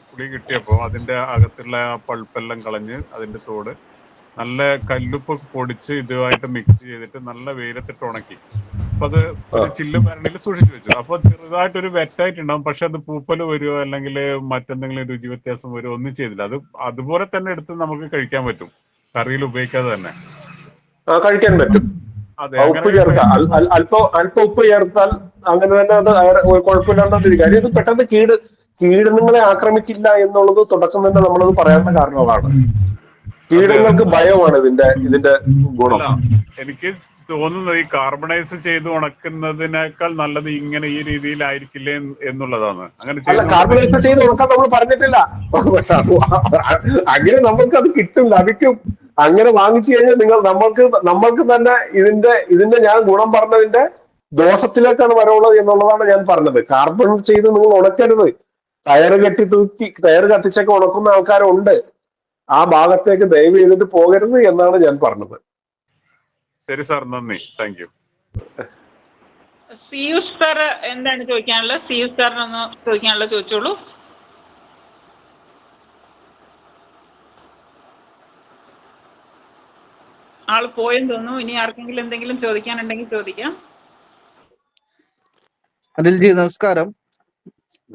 പുളി കിട്ടിയപ്പോൾ അതിന്റെ അകത്തുള്ള പൾപ്പെല്ലാം കളഞ്ഞ് അതിന്റെ തോട് നല്ല കല്ലുപ്പ് പൊടിച്ച് ഇതുമായിട്ട് മിക്സ് ചെയ്തിട്ട് നല്ല വെയിലത്തിട്ട് ഉണക്കി. അപ്പൊ അത് ഒരു ചില്ല് ഭരണിയിൽ സൂക്ഷിച്ചു വെച്ചു. അപ്പൊ ചെറുതായിട്ടൊരു വെറ്റായിട്ടുണ്ടാവും. പക്ഷെ അത് പൂപ്പല് വരുമോ അല്ലെങ്കിൽ മറ്റെന്തെങ്കിലും രുചി വ്യത്യാസം വരുമോ ഒന്നും ചെയ്തില്ല. അത് അതുപോലെ തന്നെ എടുത്ത് നമുക്ക് കഴിക്കാൻ പറ്റും, കറിയിൽ ഉപയോഗിക്കാതെ തന്നെ കഴിക്കാൻ പറ്റും. ഉപ്പ് ചേർക്കാം, അല്പം ഉപ്പ് ചേർത്താൽ അങ്ങനെ തന്നെ അത് കുഴപ്പമില്ലാണ്ടിരിക്കും. കാര്യം ഇത് പെട്ടെന്ന് കീടങ്ങളെ ആക്രമിക്കില്ല എന്നുള്ളത് തുടക്കം തന്നെ നമ്മളത് പറയാനുള്ള കാരണം അതാണ്. കീടങ്ങൾക്ക് ഭയമാണ് ഇതിന്റെ ഗുണം. എനിക്ക് തോന്നുന്നത് ഈ കാർബണൈസ് ചെയ്ത് ഉണക്കുന്നതിനേക്കാൾ നല്ലത് ഇങ്ങനെ ഈ രീതിയിലായിരിക്കില്ലേ എന്നുള്ളതാണ്. അങ്ങനെ അല്ല, കാർബണൈസ് ചെയ്ത് ഉണക്കാൻ നമ്മൾ പറഞ്ഞിട്ടില്ല. അങ്ങനെ നമുക്ക് അത് കിട്ടും, ലഭിക്കും. അങ്ങനെ വാങ്ങിച്ചു കഴിഞ്ഞാൽ നമ്മൾക്ക് തന്നെ ഇതിന്റെ ഞാൻ ഗുണം പറഞ്ഞതിന്റെ ദോഷത്തിലേക്കാണ് വരുള്ളത് എന്നുള്ളതാണ് ഞാൻ പറഞ്ഞത്. കാർബൺ ചെയ്ത് നിങ്ങൾ ഉണക്കരുത്. ടയർ കത്തിച്ചൊക്കെ ഉണക്കുന്ന ആൾക്കാരുണ്ട്. ആ ഭാഗത്തേക്ക് ദയവ് ചെയ്തിട്ട് പോകരുത് എന്നാണ് ഞാൻ പറഞ്ഞത്. ശരി സാർ, നന്ദി, താങ്ക് യു. സിയൂഷ് സാർ എന്താണ് ചോദിക്കാനുള്ളത്? സിയൂഷ് സാറിനൊന്ന് ചോദിക്കാനുള്ളത് ചോദിച്ചോളൂ. ആള് പോയെന്ന് തോന്നുന്നു. ഇനി ആർക്കെങ്കിലും എന്തെങ്കിലും ചോദിക്കാനുണ്ടെങ്കിൽ ചോദിക്കാം. അനിൽജി നമസ്കാരം.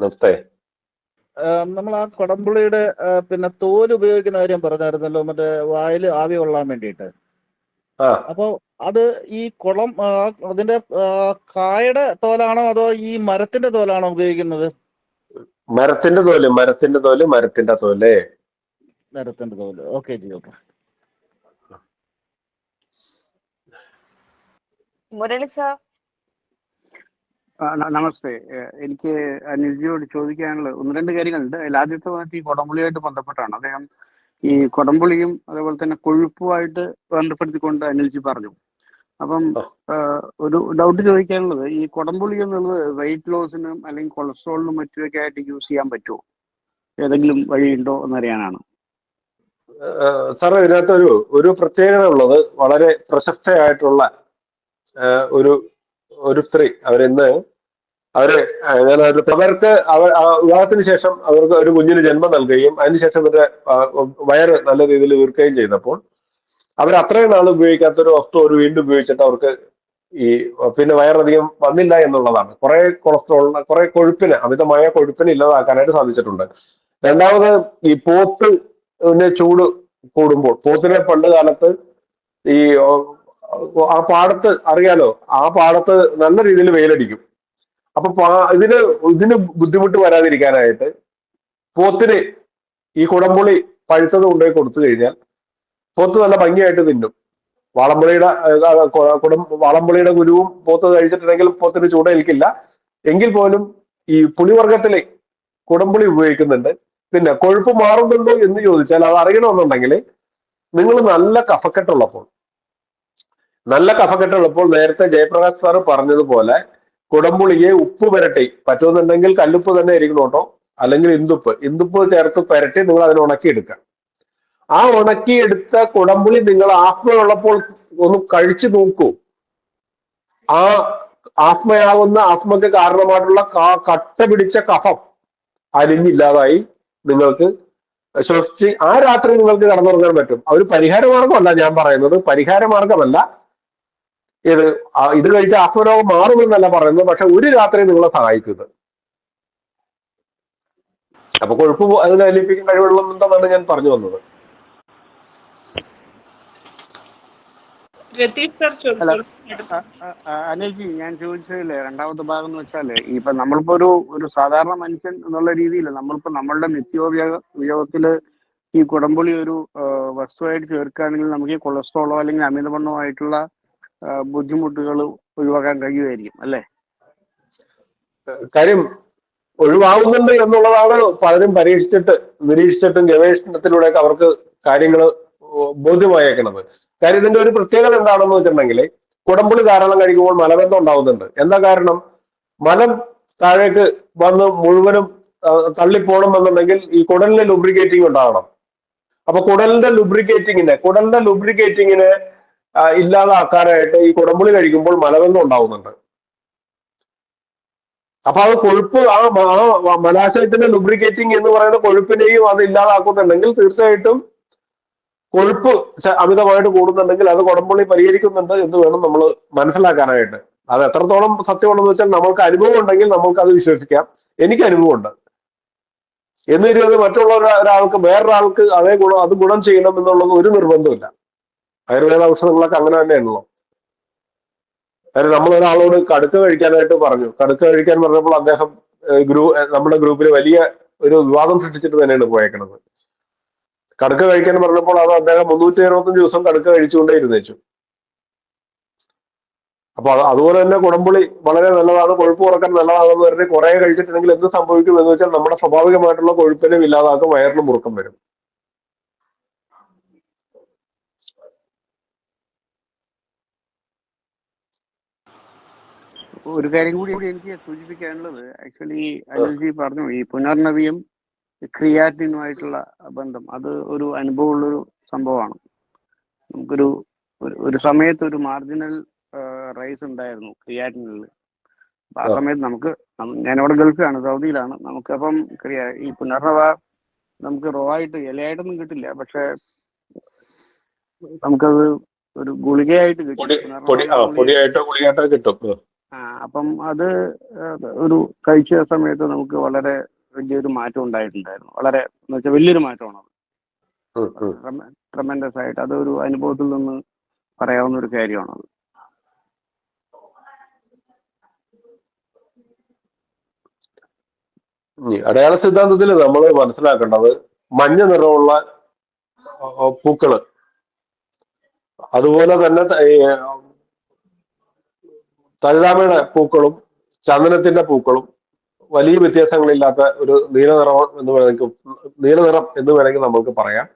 നമസ്തേ. നമ്മൾ ആ കൊടംപുളിയുടെ പിന്നെ തോല് ഉപയോഗിക്കുന്ന കാര്യം പറഞ്ഞായിരുന്നല്ലോ, മറ്റേ വായില് ആവി കൊള്ളാൻ വേണ്ടിയിട്ട്. അപ്പൊ അത് ഈ അതിന്റെ കായയുടെ തോലാണോ അതോ ഈ മരത്തിന്റെ തോലാണോ ഉപയോഗിക്കുന്നത്? മരത്തിന്റെ തോല്. Okay ji, okay. Murali sir. നമസ്തേ. എനിക്ക് അനിൽജിയോട് ചോദിക്കാനുള്ള ഒന്ന് രണ്ട് കാര്യങ്ങളുണ്ട്. അതിൽ ആദ്യത്തെ ഈ കൊടംപുളിയായിട്ട് ബന്ധപ്പെട്ടാണ്. അദ്ദേഹം ഈ കൊടംപുളിയും അതേപോലെ തന്നെ കൊഴുപ്പുമായിട്ട് ബന്ധപ്പെടുത്തിക്കൊണ്ട് അനിൽജി പറഞ്ഞു. അപ്പം ഒരു ഡൗട്ട് ചോദിക്കാനുള്ളത്, ഈ കൊടംപുളി എന്നുള്ളത് വെയിറ്റ് ലോസിനും അല്ലെങ്കിൽ കൊളസ്ട്രോളിനും മറ്റുമൊക്കെ ആയിട്ട് യൂസ് ചെയ്യാൻ പറ്റുമോ? ഏതെങ്കിലും വഴിയുണ്ടോ എന്നറിയാനാണ്. സാറേ, ഇതിനകത്ത് ഒരു പ്രത്യേകത ഉള്ളത്, വളരെ പ്രശസ്തയായിട്ടുള്ള ഒരു സ്ത്രീ, അവർക്ക് വിവാഹത്തിന് ശേഷം അവർക്ക് ഒരു കുഞ്ഞിന് ജന്മം നൽകുകയും അതിനുശേഷം അവരുടെ വയറ് നല്ല രീതിയിൽ വീർക്കുകയും ചെയ്തപ്പോൾ അവർ അത്രയും നാൾ ഉപയോഗിക്കാത്തൊരു വസ്തു അവർ വീണ്ടും ഉപയോഗിച്ചിട്ട് അവർക്ക് പിന്നെ വയറധികം വന്നില്ല എന്നുള്ളതാണ്. കുറെ കൊഴുപ്പിന്, അമിതമായ കൊഴുപ്പിന് ഇല്ലാതാക്കാനായിട്ട് സാധിച്ചിട്ടുണ്ട്. രണ്ടാമത്, ഈ പോത്തിന് ചൂട് കൂടുമ്പോൾ, പോത്തിനെ പണ്ട് കാലത്ത് ഈ ആ പാടത്ത് അറിയാലോ, ആ പാടത്ത് നല്ല രീതിയിൽ വെയിലടിക്കും. അപ്പൊ ഇതിന് ബുദ്ധിമുട്ട് വരാതിരിക്കാനായിട്ട് പോത്തിന് ഈ കുടംപുളി പഴുത്തത് കൊണ്ടുപോയി കൊടുത്തു കഴിഞ്ഞാൽ പോത്ത് നല്ല ഭംഗിയായിട്ട് തിന്നും. വാളംപുളിയുടെ ഗുരുവും പോത്ത് കഴിച്ചിട്ടുണ്ടെങ്കിൽ പോത്തിന് ചൂടേൽക്കില്ല. എങ്കിൽ പോലും ഈ പുളിവർഗത്തില് കുടംപുളി ഉപയോഗിക്കുന്നുണ്ട്. പിന്നെ കൊഴുപ്പ് മാറുന്നുണ്ടോ എന്ന് ചോദിച്ചാൽ അത് അറിയണമെന്നുണ്ടെങ്കിൽ നിങ്ങൾ നല്ല കഫക്കെട്ടുള്ളപ്പോൾ നേരത്തെ ജയപ്രകാശ് സാറ് പറഞ്ഞതുപോലെ കുടംപുളിയെ ഉപ്പ് പുരട്ടി, പറ്റുമെന്നുണ്ടെങ്കിൽ കല്ലുപ്പ് തന്നെ ഇരിക്കണം കേട്ടോ, അല്ലെങ്കിൽ ഇന്ദുപ്പ് ചേർത്ത് പുരട്ടി നിങ്ങൾ അതിനെ ഉണക്കിയെടുക്കുക. ആ ഉണക്കിയെടുത്ത കുടംപുളി നിങ്ങൾ ആസ്മയുള്ളപ്പോൾ ഒന്ന് കഴിച്ചു നോക്കൂ. ആ ആസ്മയ്ക്ക് കാരണമായിട്ടുള്ള കട്ട പിടിച്ച കഫം അലിഞ്ഞില്ലാതായി നിങ്ങൾക്ക് ശ്വസിച്ച് ആ രാത്രി നിങ്ങൾക്ക് കടന്നുറങ്ങാൻ പറ്റും. ഒരു പരിഹാരമാർഗമല്ല ഞാൻ പറയുന്നത്, പരിഹാരമാർഗമല്ല ഇത് കഴിച്ച ആത്മരോഗം മാറുമെന്നല്ല പറയുന്നത്. പക്ഷെ ഒരു രാത്രി നിങ്ങളെ സഹായിക്കുന്നത്. അപ്പൊ കൊഴുപ്പ് അതിനെ അലിയിപ്പിക്കാൻ കഴിവുള്ളതെന്നാണ് ഞാൻ പറഞ്ഞു വന്നത്. അനിൽജി, ഞാൻ ചോദിച്ചതില്ലേ രണ്ടാമത്തെ ഭാഗം എന്ന് വെച്ചാല്, ഇപ്പൊ നമ്മളിപ്പോ ഒരു സാധാരണ മനുഷ്യൻ എന്നുള്ള രീതിയിൽ നമ്മളിപ്പോ നമ്മളുടെ നിത്യോപയോഗത്തില് ഈ കുടംപുളി ഒരു വസ്തുവായിട്ട് ചേർക്കുകയാണെങ്കിൽ നമുക്ക് ഈ കൊളസ്ട്രോളോ അല്ലെങ്കിൽ അമിതവണ്ണമോ ആയിട്ടുള്ള ബുദ്ധിമുട്ടുകൾ ഒഴിവാക്കാൻ കഴിയുമായിരിക്കും അല്ലേ? കാര്യം ഒഴിവാകുന്നുണ്ട് എന്നുള്ളതാണ് പലരും നിരീക്ഷിച്ചിട്ടും ഗവേഷണത്തിലൂടെയൊക്കെ അവർക്ക് കാര്യങ്ങൾ ബോധ്യമായേക്കുന്നത്. കാര്യം ഇതിന്റെ ഒരു പ്രത്യേകത എന്താണെന്ന് വെച്ചിട്ടുണ്ടെങ്കിൽ, കുടംപുളി ധാരാളം കഴിക്കുമ്പോൾ മലബന്ധം ഉണ്ടാവുന്നുണ്ട്. എന്താ കാരണം? മലം താഴേക്ക് വന്ന് മുഴുവനും തള്ളിപ്പോണം എന്നുണ്ടെങ്കിൽ ഈ കുടലിന് ലുബ്രിക്കേറ്റിംഗ് ഉണ്ടാകണം. അപ്പൊ കുടലിന്റെ ലുബ്രിക്കേറ്റിങ്ങിനെ ഇല്ലാതാക്കാനായിട്ട് ഈ കുടംപുളി കഴിക്കുമ്പോൾ മലബന്ധം ഉണ്ടാവുന്നുണ്ട്. അപ്പൊ അത് കൊഴുപ്പ്, ആ മലാശയത്തിന്റെ ലുബ്രിക്കേറ്റിംഗ് എന്ന് പറയുന്ന കൊഴുപ്പിനെയും അത് ഇല്ലാതാക്കുന്നുണ്ടെങ്കിൽ തീർച്ചയായിട്ടും കൊഴുപ്പ് അമിതമായിട്ട് കൂടുന്നുണ്ടെങ്കിൽ അത് കുടംപുളി പരിഹരിക്കുന്നുണ്ട് എന്ന് വേണം നമ്മൾ മനസ്സിലാക്കാനായിട്ട്. അത് എത്രത്തോളം സത്യമുണ്ടെന്ന് വെച്ചാൽ നമ്മൾക്ക് അനുഭവം ഉണ്ടെങ്കിൽ നമ്മൾക്ക് അത് വിശ്വസിക്കാം. എനിക്ക് അനുഭവമുണ്ട് എന്ന് കരുതി മറ്റുള്ള വേറൊരാൾക്ക് അത് ഗുണം ചെയ്യണം എന്നുള്ളത് ഒരു നിർബന്ധമില്ല. ആയുർവേദ ഔഷധങ്ങളൊക്കെ അങ്ങനെ തന്നെയാണല്ലോ. കാര്യം നമ്മൾ ഒരാളോട് കടുക്ക കഴിക്കാനായിട്ട് പറഞ്ഞു. കടുക്ക കഴിക്കാൻ പറഞ്ഞപ്പോൾ അദ്ദേഹം നമ്മുടെ ഗ്രൂപ്പിൽ വലിയ ഒരു വിവാദം സൃഷ്ടിച്ചിട്ട് തന്നെയാണ് പോയേക്കണത്. കടുക്ക കഴിക്കാൻ പറഞ്ഞപ്പോൾ അത് അദ്ദേഹം 365 ദിവസം കടുക്ക കഴിച്ചുകൊണ്ടേ ഇരുന്നേച്ചു. അപ്പൊ അതുപോലെ തന്നെ കുടംപുളി വളരെ നല്ലതാണ്, കൊഴുപ്പ് കുറക്കാൻ നല്ലതാണെന്ന് പറഞ്ഞ് കുറെ കഴിച്ചിട്ടുണ്ടെങ്കിൽ എന്ത് സംഭവിക്കും എന്ന് വെച്ചാൽ നമ്മുടെ സ്വാഭാവികമായിട്ടുള്ള കൊഴുപ്പിനെ ഇല്ലാതാക്കും, വയറിന് മുറുക്കം വരും. ഒരു കാര്യം കൂടി എനിക്ക് സൂചിപ്പിക്കാനുള്ളത്, ആക്ച്വലി അനിൽജി പറഞ്ഞു ഈ പുനർനവിയും ക്രിയാറ്റിനുമായിട്ടുള്ള ബന്ധം, അത് ഒരു അനുഭവമുള്ളൊരു സംഭവമാണ്. നമുക്കൊരു ഒരു സമയത്ത് ഒരു മാർജിനൽ റൈസ് ഉണ്ടായിരുന്നു ക്രിയാറ്റിനിൽ. ആ സമയത്ത് നമുക്ക്, ഞാനവിടെ ഗൾഫിലാണ്, സൗദിയിലാണ്, നമുക്കപ്പം ഈ പുനർനവ നമുക്ക് റോ ആയിട്ട് ഇലയായിട്ടൊന്നും കിട്ടില്ല, പക്ഷെ നമുക്കത് ഒരു ഗുളികയായിട്ട് കിട്ടും. അപ്പം അത് ഒരു കഴിച്ച സമയത്ത് നമുക്ക് വളരെ വലിയൊരു മാറ്റം ഉണ്ടായിട്ടുണ്ടായിരുന്നു. വളരെ എന്ന് വെച്ചാൽ വലിയൊരു മാറ്റമാണ് അത്, ട്രമെൻഡസ് ആയിട്ട്. അതൊരു അനുഭവത്തിൽ നിന്ന് പറയാവുന്ന ഒരു കാര്യമാണത്. അടയാള സിദ്ധാന്തത്തിൽ നമ്മൾ മനസ്സിലാക്കേണ്ടത് മഞ്ഞ നിറമുള്ള പൂക്കള്, അതുപോലെ തന്നെ തഴുതാമയുടെ പൂക്കളും ചന്ദനത്തിന്റെ പൂക്കളും വലിയ വ്യത്യാസങ്ങളില്ലാത്ത ഒരു നീലനിറം എന്ന് വേണമെങ്കിൽ നമുക്ക് പറയാം.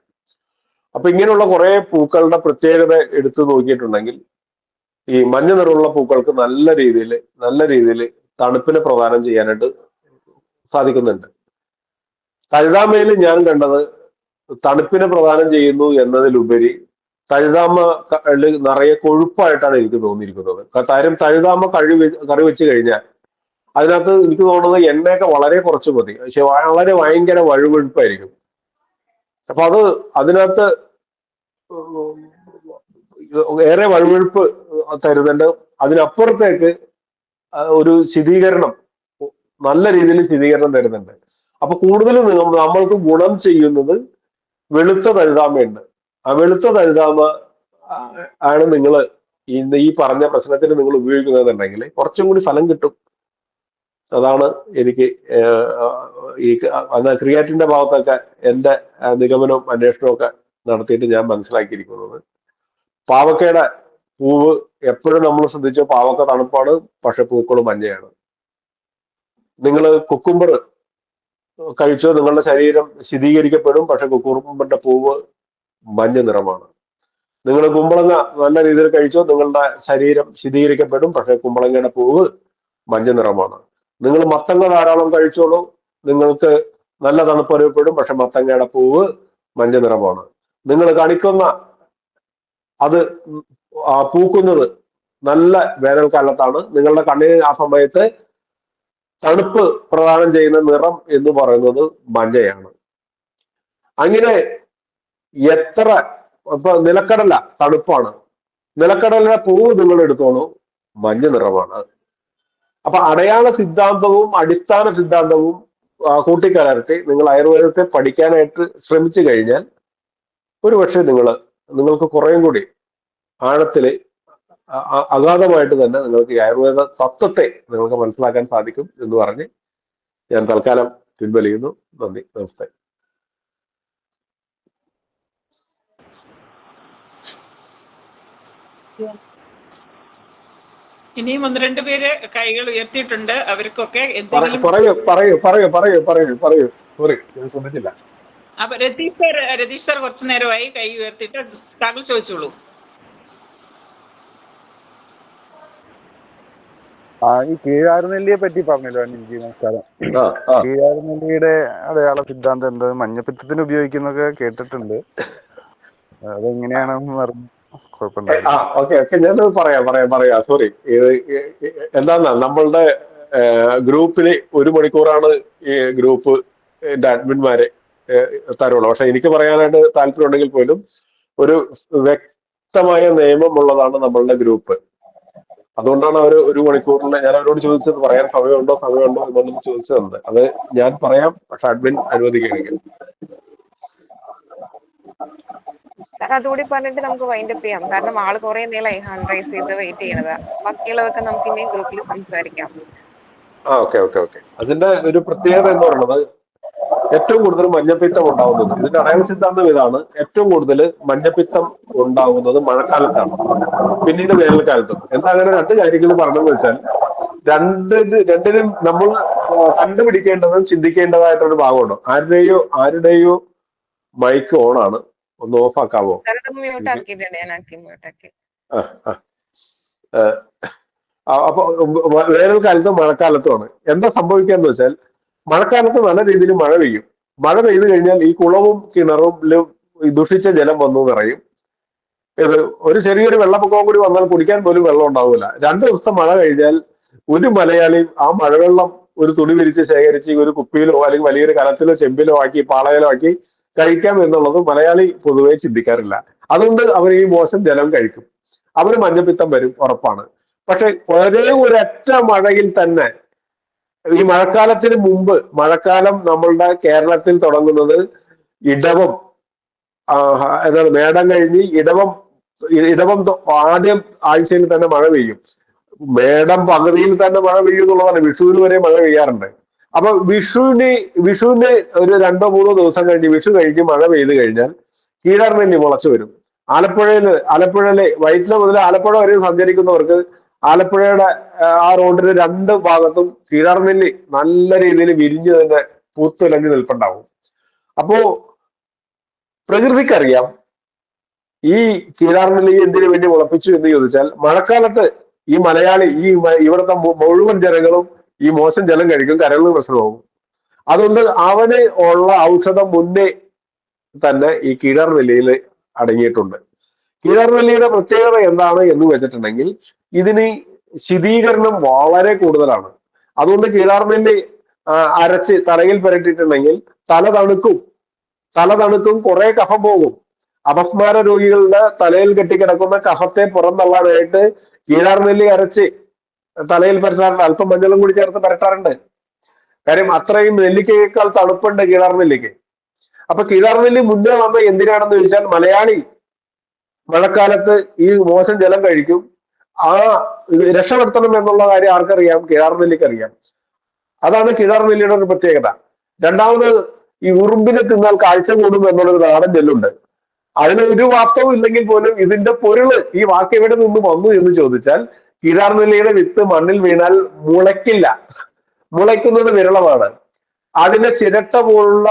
അപ്പൊ ഇങ്ങനെയുള്ള കുറെ പൂക്കളുടെ പ്രത്യേകത എടുത്തു നോക്കിയിട്ടുണ്ടെങ്കിൽ ഈ മഞ്ഞ നിറമുള്ള പൂക്കൾക്ക് നല്ല രീതിയിൽ തണുപ്പിനെ പ്രദാനം ചെയ്യാനായിട്ട് സാധിക്കുന്നുണ്ട്. തഴുതാമയിൽ ഞാൻ കണ്ടത് തണുപ്പിനെ പ്രദാനം ചെയ്യുന്നു എന്നതിലുപരി തഴുതാമ നിറയെ കൊഴുപ്പായിട്ടാണ് എനിക്ക് തോന്നിയിരിക്കുന്നത്. കാര്യം തഴുതാമ കറി വെച്ച് കഴിഞ്ഞാൽ അതിനകത്ത് എനിക്ക് തോന്നുന്നത് എണ്ണയൊക്കെ വളരെ കുറച്ച് മതി, പക്ഷെ ഭയങ്കര വഴുവഴുപ്പായിരിക്കും. അപ്പൊ അതിനകത്ത് ഏറെ വഴുവഴുപ്പ് തരുന്നുണ്ട്. അതിനപ്പുറത്തേക്ക് ഒരു ശീതീകരണം, നല്ല രീതിയിൽ ശീതീകരണം തരുന്നുണ്ട്. അപ്പൊ കൂടുതലും നമ്മൾക്ക് ഗുണം ചെയ്യുന്നത് വെളുത്ത തഴുതാമയുണ്ട്. ആ വെളുത്ത തഴുതാമ ആണ് നിങ്ങൾ ഈ പറഞ്ഞ പ്രശ്നത്തിന് നിങ്ങൾ ഉപയോഗിക്കുന്നതെന്നുണ്ടെങ്കിൽ കുറച്ചും കൂടി ഫലം കിട്ടും. അതാണ് എനിക്ക് ഈ ക്രിയാറ്റിന്റെ ഭാഗത്തൊക്കെ എന്റെ നിഗമനവും അന്വേഷണവും ഒക്കെ നടത്തിയിട്ട് ഞാൻ മനസ്സിലാക്കിയിരിക്കുന്നത്. പാവക്കയുടെ പൂവ് എപ്പോഴും നമ്മൾ ശ്രദ്ധിച്ചോ, പാവക്ക തണുപ്പാണ്, പക്ഷെ പൂക്കൾ മഞ്ഞയാണ്. നിങ്ങൾ കുക്കുംബർ കഴിച്ചോ, നിങ്ങളുടെ ശരീരം ശീതീകരിക്കപ്പെടും, പക്ഷെ കുക്കുംബറിന്റെ പൂവ് മഞ്ഞ നിറമാണ്. നിങ്ങൾ കുമ്പളങ്ങ നല്ല രീതിയിൽ കഴിച്ചോ, നിങ്ങളുടെ ശരീരം ശീതീകരിക്കപ്പെടും, പക്ഷെ കുമ്പളങ്ങയുടെ പൂവ് മഞ്ഞ നിറമാണ്. നിങ്ങൾ മത്തങ്ങ ധാരാളം കഴിച്ചോളൂ, നിങ്ങൾക്ക് നല്ല തണുപ്പ് അനുഭവപ്പെടും, പക്ഷെ മത്തങ്ങയുടെ പൂവ് മഞ്ഞ നിറമാണ്. നിങ്ങൾ കണിക്കൊന്ന അത് പൂക്കുന്നത് നല്ല വേനൽക്കാലത്താണ്, നിങ്ങളുടെ കണ്ണിന് ആ സമയത്ത് തണുപ്പ് പ്രദാനം ചെയ്യുന്ന നിറം എന്ന് പറയുന്നത് മഞ്ഞയാണ്. അങ്ങനെ എത്ര, ഇപ്പൊ നിലക്കടല തണുപ്പാണ്, നിലക്കടലിന്റെ പൂവ് നിങ്ങൾ എടുത്തോളൂ, മഞ്ഞ നിറമാണ്. അപ്പൊ അടയാള സിദ്ധാന്തവും അടിസ്ഥാന സിദ്ധാന്തവും കൂട്ടിക്കലർത്തി നിങ്ങൾ ആയുർവേദത്തെ പഠിക്കാനായിട്ട് ശ്രമിച്ചു കഴിഞ്ഞാൽ ഒരുപക്ഷെ നിങ്ങൾക്ക് കുറേയും കൂടി ആഴത്തില് അഗാധമായിട്ട് തന്നെ നിങ്ങൾക്ക് ഈ ആയുർവേദ തത്വത്തെ നിങ്ങൾക്ക് മനസ്സിലാക്കാൻ സാധിക്കും എന്ന് പറഞ്ഞ് ഞാൻ തൽക്കാലം പിൻവലിയുന്നു. നന്ദി, നമസ്തേ. ഇനിയും 1-2 പേര് കൈകൾ ഉയർത്തിയിട്ടുണ്ട്. അവർക്കൊക്കെ പറയൂ. സോറി, ഞാൻ ശ്രദ്ധിച്ചില്ല. അപ്പൊ രതീഷ് സാർ കുറച്ചു നേരമായി കൈ ഉയർത്തിയിട്ട് താങ്കൾ ചോദിച്ചോളൂ. ഈ കീഴാർനെല്ലിയെ പറ്റി പറഞ്ഞല്ലോ അനിൽജി, നമസ്കാരം. കീഴാർനെല്ലിയുടെ അടയാള സിദ്ധാന്തം എന്താ? മഞ്ഞപ്പിത്തത്തിന് ഉപയോഗിക്കുന്നൊക്കെ കേട്ടിട്ടുണ്ട്, അതെങ്ങനെയാണെന്ന് പറഞ്ഞു. ഞാനത് പറയാം. സോറി, എന്താന്നാ നമ്മളുടെ ഗ്രൂപ്പില് 1 മണിക്കൂറാണ് ഈ ഗ്രൂപ്പ് അഡ്മിന്മാരെ തരുള്ളൂ. പക്ഷെ എനിക്ക് പറയാനായിട്ട് താല്പര്യം ഉണ്ടെങ്കിൽ പോലും ഒരു വ്യക്തമായ നിയമമുള്ളതാണ് നമ്മളുടെ ഗ്രൂപ്പ്. അതുകൊണ്ടാണ് അവർ 1 മണിക്കൂറിന് ഞാൻ അവരോട് ചോദിച്ചത് പറയാൻ സമയമുണ്ടോ എന്നുള്ളത് ചോദിച്ചത്. അത് ഞാൻ പറയാം, പക്ഷെ അഡ്മിൻ അനുവദിക്കുകയാണെങ്കിൽ. അതുകൂടി പറഞ്ഞിട്ട് നമുക്ക് വൈൻഡ് അപ്പ് ചെയ്യാം. കാരണം ആള് കുറെ നേരമായി ഹാൻഡ് റൈസ് ചെയ്ത് വെയിറ്റ് ചെയ്യണത്. ബാക്കിയുള്ളതൊക്കെ നമുക്ക് ഇനി ഗ്രൂപ്പിൽ സംസാരിക്കാം. ഓക്കെ. അതിന്റെ ഒരു പ്രത്യേകത എന്ന് പറയുന്നത് ഏറ്റവും കൂടുതൽ മഞ്ഞപ്പിത്തം ഉണ്ടാവുന്നത്. ഇതിന്റെ അടയാള സിദ്ധാന്തം ഇതാണ്: ഏറ്റവും കൂടുതൽ മഞ്ഞപ്പിത്തം ഉണ്ടാവുന്നത് മഴക്കാലത്താണ്, പിന്നീട് വേനൽക്കാലത്തും. എന്താ അങ്ങനെ രണ്ട് കാര്യങ്ങൾ പറഞ്ഞെന്ന് വെച്ചാൽ, രണ്ടിനും നമ്മൾ കണ്ടുപിടിക്കേണ്ടതും ചിന്തിക്കേണ്ടതായിട്ടൊരു ഭാഗമുണ്ട്. ആരുടെയോ മൈക്ക് ഓൺ ആണ്, ഒന്ന് ഓഫ് ആക്കാവോ? അപ്പൊ വേനൽക്കാലത്തും മഴക്കാലത്തുമാണ്. എന്താ സംഭവിക്കാന്ന് വെച്ചാൽ, മഴക്കാലത്ത് നല്ല രീതിയിൽ മഴ പെയ്യും. മഴ പെയ്തു കഴിഞ്ഞാൽ ഈ കുളവും കിണറും ദുഷിച്ച ജലം വന്നു നിറയും. ഇത് ഒരു ചെറിയൊരു വെള്ളപ്പൊക്കവും കൂടി വന്നാൽ കുടിക്കാൻ പോലും വെള്ളം ഉണ്ടാവില്ല. 2 ദിവസത്തെ മഴ കഴിഞ്ഞാൽ ഒരു മലയാളിയും ആ മഴവെള്ളം ഒരു തുണി വിരിച്ച് ശേഖരിച്ച് ഒരു കുപ്പിയിലോ അല്ലെങ്കിൽ വലിയൊരു കലത്തിലോ ചെമ്പിലോ ആക്കി പാളയിലോ ആക്കി കഴിക്കാം എന്നുള്ളത് മലയാളി പൊതുവെ ചിന്തിക്കാറില്ല. അതുകൊണ്ട് അവർ ഈ മോശം ജലം കഴിക്കും. അവന് മഞ്ഞപ്പിത്തം വരും, ഉറപ്പാണ്. പക്ഷെ ഒരേ ഒരൊറ്റ മഴയിൽ തന്നെ, ഈ മഴക്കാലത്തിന് മുമ്പ്, മഴക്കാലം നമ്മളുടെ കേരളത്തിൽ തുടങ്ങുന്നത് ഇടവം, എന്താണ്, മേടം കഴിഞ്ഞ് ഇടവം ആദ്യം ആഴ്ചയിൽ തന്നെ മഴ പെയ്യും. മേടം പകുതിയിൽ തന്നെ മഴ പെയ്യും എന്നുള്ളതാണ്. വിഷുവിന് വരെ മഴ പെയ്യാറുണ്ട്. അപ്പൊ വിഷുവിന് ഒരു 2-3 ദിവസം കഴിഞ്ഞ്, വിഷു കഴിഞ്ഞ് മഴ പെയ്തു കഴിഞ്ഞാൽ കീഴാർനെല്ലി മുളച്ചു വരും. ആലപ്പുഴയിലെ വൈറ്റില മുതൽ ആലപ്പുഴ വരെ സഞ്ചരിക്കുന്നവർക്ക് ആലപ്പുഴയുടെ ആ റോഡിന് 2 ഭാഗത്തും കീഴാർനെല്ലി നല്ല രീതിയിൽ വിരിഞ്ഞ് തന്നെ പൂത്തുലഞ്ഞ് നിൽപ്പുണ്ടാവും. അപ്പോ പ്രകൃതിക്കറിയാം ഈ കീഴാർനെല്ലി എന്തിനു വേണ്ടി മുളപ്പിച്ചു എന്ന് ചോദിച്ചാൽ, മഴക്കാലത്ത് ഈ മലയാളി, ഇവിടുത്തെ മുഴുവൻ ജനങ്ങളും ഈ മോശം ജലം കഴിക്കും, കരളിന് പ്രശ്നമാകും. അതുകൊണ്ട് അവന് ഉള്ള ഔഷധം മുന്നേ തന്നെ ഈ കീഴാർനെല്ലിയിൽ അടങ്ങിയിട്ടുണ്ട്. കീഴാർനെല്ലിയുടെ പ്രത്യേകത എന്താണ് എന്ന് വെച്ചിട്ടുണ്ടെങ്കിൽ, ഇതിന് ശീതീകരണം വളരെ കൂടുതലാണ്. അതുകൊണ്ട് കീഴാർനെല്ലി അരച്ച് തലയിൽ പുരട്ടിയിട്ടുണ്ടെങ്കിൽ തല തണുക്കും, കുറെ കഫം പോകും. അപസ്മാര രോഗികളുടെ തലയിൽ കെട്ടിക്കിടക്കുന്ന കഫത്തെ പുറന്തള്ളാനായിട്ട് കീഴാർനെല്ലി അരച്ച് തലയിൽ പരട്ടാറുണ്ട്. അല്പം മഞ്ഞളും കൂടി ചേർത്ത് പരട്ടാറുണ്ട്. കാര്യം അത്രയും നെല്ലിക്കയേക്കാൾ തണുപ്പുണ്ട് കീഴാർനെല്ലിക്ക്. അപ്പൊ കീഴാർനെല്ലി മുന്നേ വന്ന എന്തിനാണെന്ന് ചോദിച്ചാൽ, മലയാളി മഴക്കാലത്ത് ഈ മോശം ജലം കഴിക്കും. ആ രക്ഷപ്പെടുത്തണം എന്നുള്ള കാര്യം ആർക്കറിയാം? കീഴാർനെല്ലിക്കറിയാം. അതാണ് കീഴാർനെല്ലിയുടെ ഒരു പ്രത്യേകത. രണ്ടാമത്, ഈ ഉറുമ്പിനെ തിന്നാൽ കാഴ്ച കൂടും എന്നുള്ളൊരു നാടൻ ചൊല്ലുണ്ട്. അതിന് ഒരു വാസ്തവം ഇല്ലെങ്കിൽ പോലും ഇതിന്റെ പൊരുള്, ഈ വാക്ക് എവിടെ നിന്ന് വന്നു എന്ന് ചോദിച്ചാൽ, കീഴാർനെല്ലിയുടെ വിത്ത് മണ്ണിൽ വീണാൽ മുളയ്ക്കില്ല, മുളയ്ക്കുന്നത് വിരളമാണ്. അതിന്റെ ചിരട്ട പോലുള്ള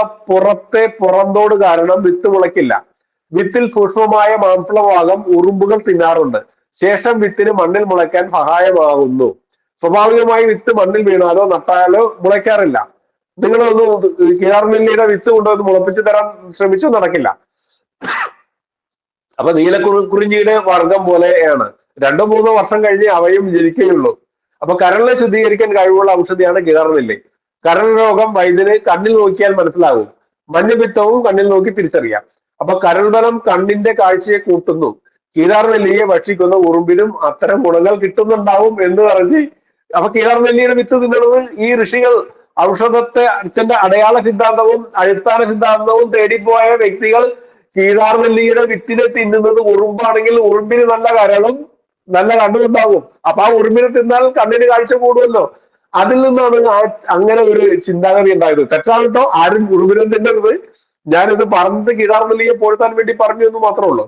പുറന്തോട് കാരണം വിത്ത് മുളയ്ക്കില്ല. വിത്തിൽ സൂക്ഷ്മമായ മാംസളഭാഗം ഉറുമ്പുകൾ തിന്നാറുണ്ട്. ശേഷം വിത്തിന് മണ്ണിൽ മുളയ്ക്കാൻ സഹായമാകുന്നു. സ്വാഭാവികമായി വിത്ത് മണ്ണിൽ വീണാലോ നട്ടാലോ മുളയ്ക്കാറില്ല. നിങ്ങളൊന്ന് കീഴാർനെല്ലിയുടെ വിത്ത് കൊണ്ടുവന്ന് മുളപ്പിച്ചു തരാൻ ശ്രമിച്ചു, നടക്കില്ല. അപ്പൊ നീലക്കുറിഞ്ഞിയുടെ വർഗം പോലെയാണ്. 2-3 വർഷം കഴിഞ്ഞ് അവയും ജനിക്കുകയുള്ളൂ. അപ്പൊ കരളിനെ ശുദ്ധീകരിക്കാൻ കഴിവുള്ള ഔഷധിയാണ് കീഴാർനെല്ലി. കരൾ രോഗം വൈദ്യന് കണ്ണിൽ നോക്കിയാൽ മനസ്സിലാകും. മഞ്ഞപ്പിത്തവും കണ്ണിൽ നോക്കി തിരിച്ചറിയാം. അപ്പൊ കരൾ ബലം കണ്ണിന്റെ കാഴ്ചയെ കൂട്ടുന്നു. കീഴാർനെല്ലിയെ ഭക്ഷിക്കുന്ന ഉറുമ്പിനും അത്തരം ഗുണങ്ങൾ കിട്ടുന്നുണ്ടാവും എന്ന് പറഞ്ഞ്, അപ്പൊ കീഴാർനെല്ലിയുടെ വിത്ത് തിന്നുന്നത് ഈ ഋഷികൾ ഔഷധത്തിന്റെ അടയാള സിദ്ധാന്തവും അടിസ്ഥാന സിദ്ധാന്തവും തേടിപ്പോയ വ്യക്തികൾ കീഴാർനെല്ലിയുടെ വിത്തിനെ തിന്നുന്നത് ഉറുമ്പാണെങ്കിൽ ഉറുമ്പിന് നല്ല കരളും നല്ല കണ്ണുണ്ടാവും. അപ്പൊ ആ ഉറുമ്പിനെ തിന്നാൽ കണ്ണിന് കാഴ്ച കൂടുമല്ലോ. അതിൽ നിന്നാണ് അങ്ങനെ ഒരു ചിന്താഗതി ഉണ്ടായത്. തെറ്റാണിട്ടോ, ആരും ഉറുമ്പിനെ തിന്നരുത്. ഞാനിത് പറഞ്ഞത് കീഴാർനെല്ലിയെ പോഴ്ത്താൻ വേണ്ടി പറഞ്ഞു എന്ന് മാത്രമേ ഉള്ളൂ.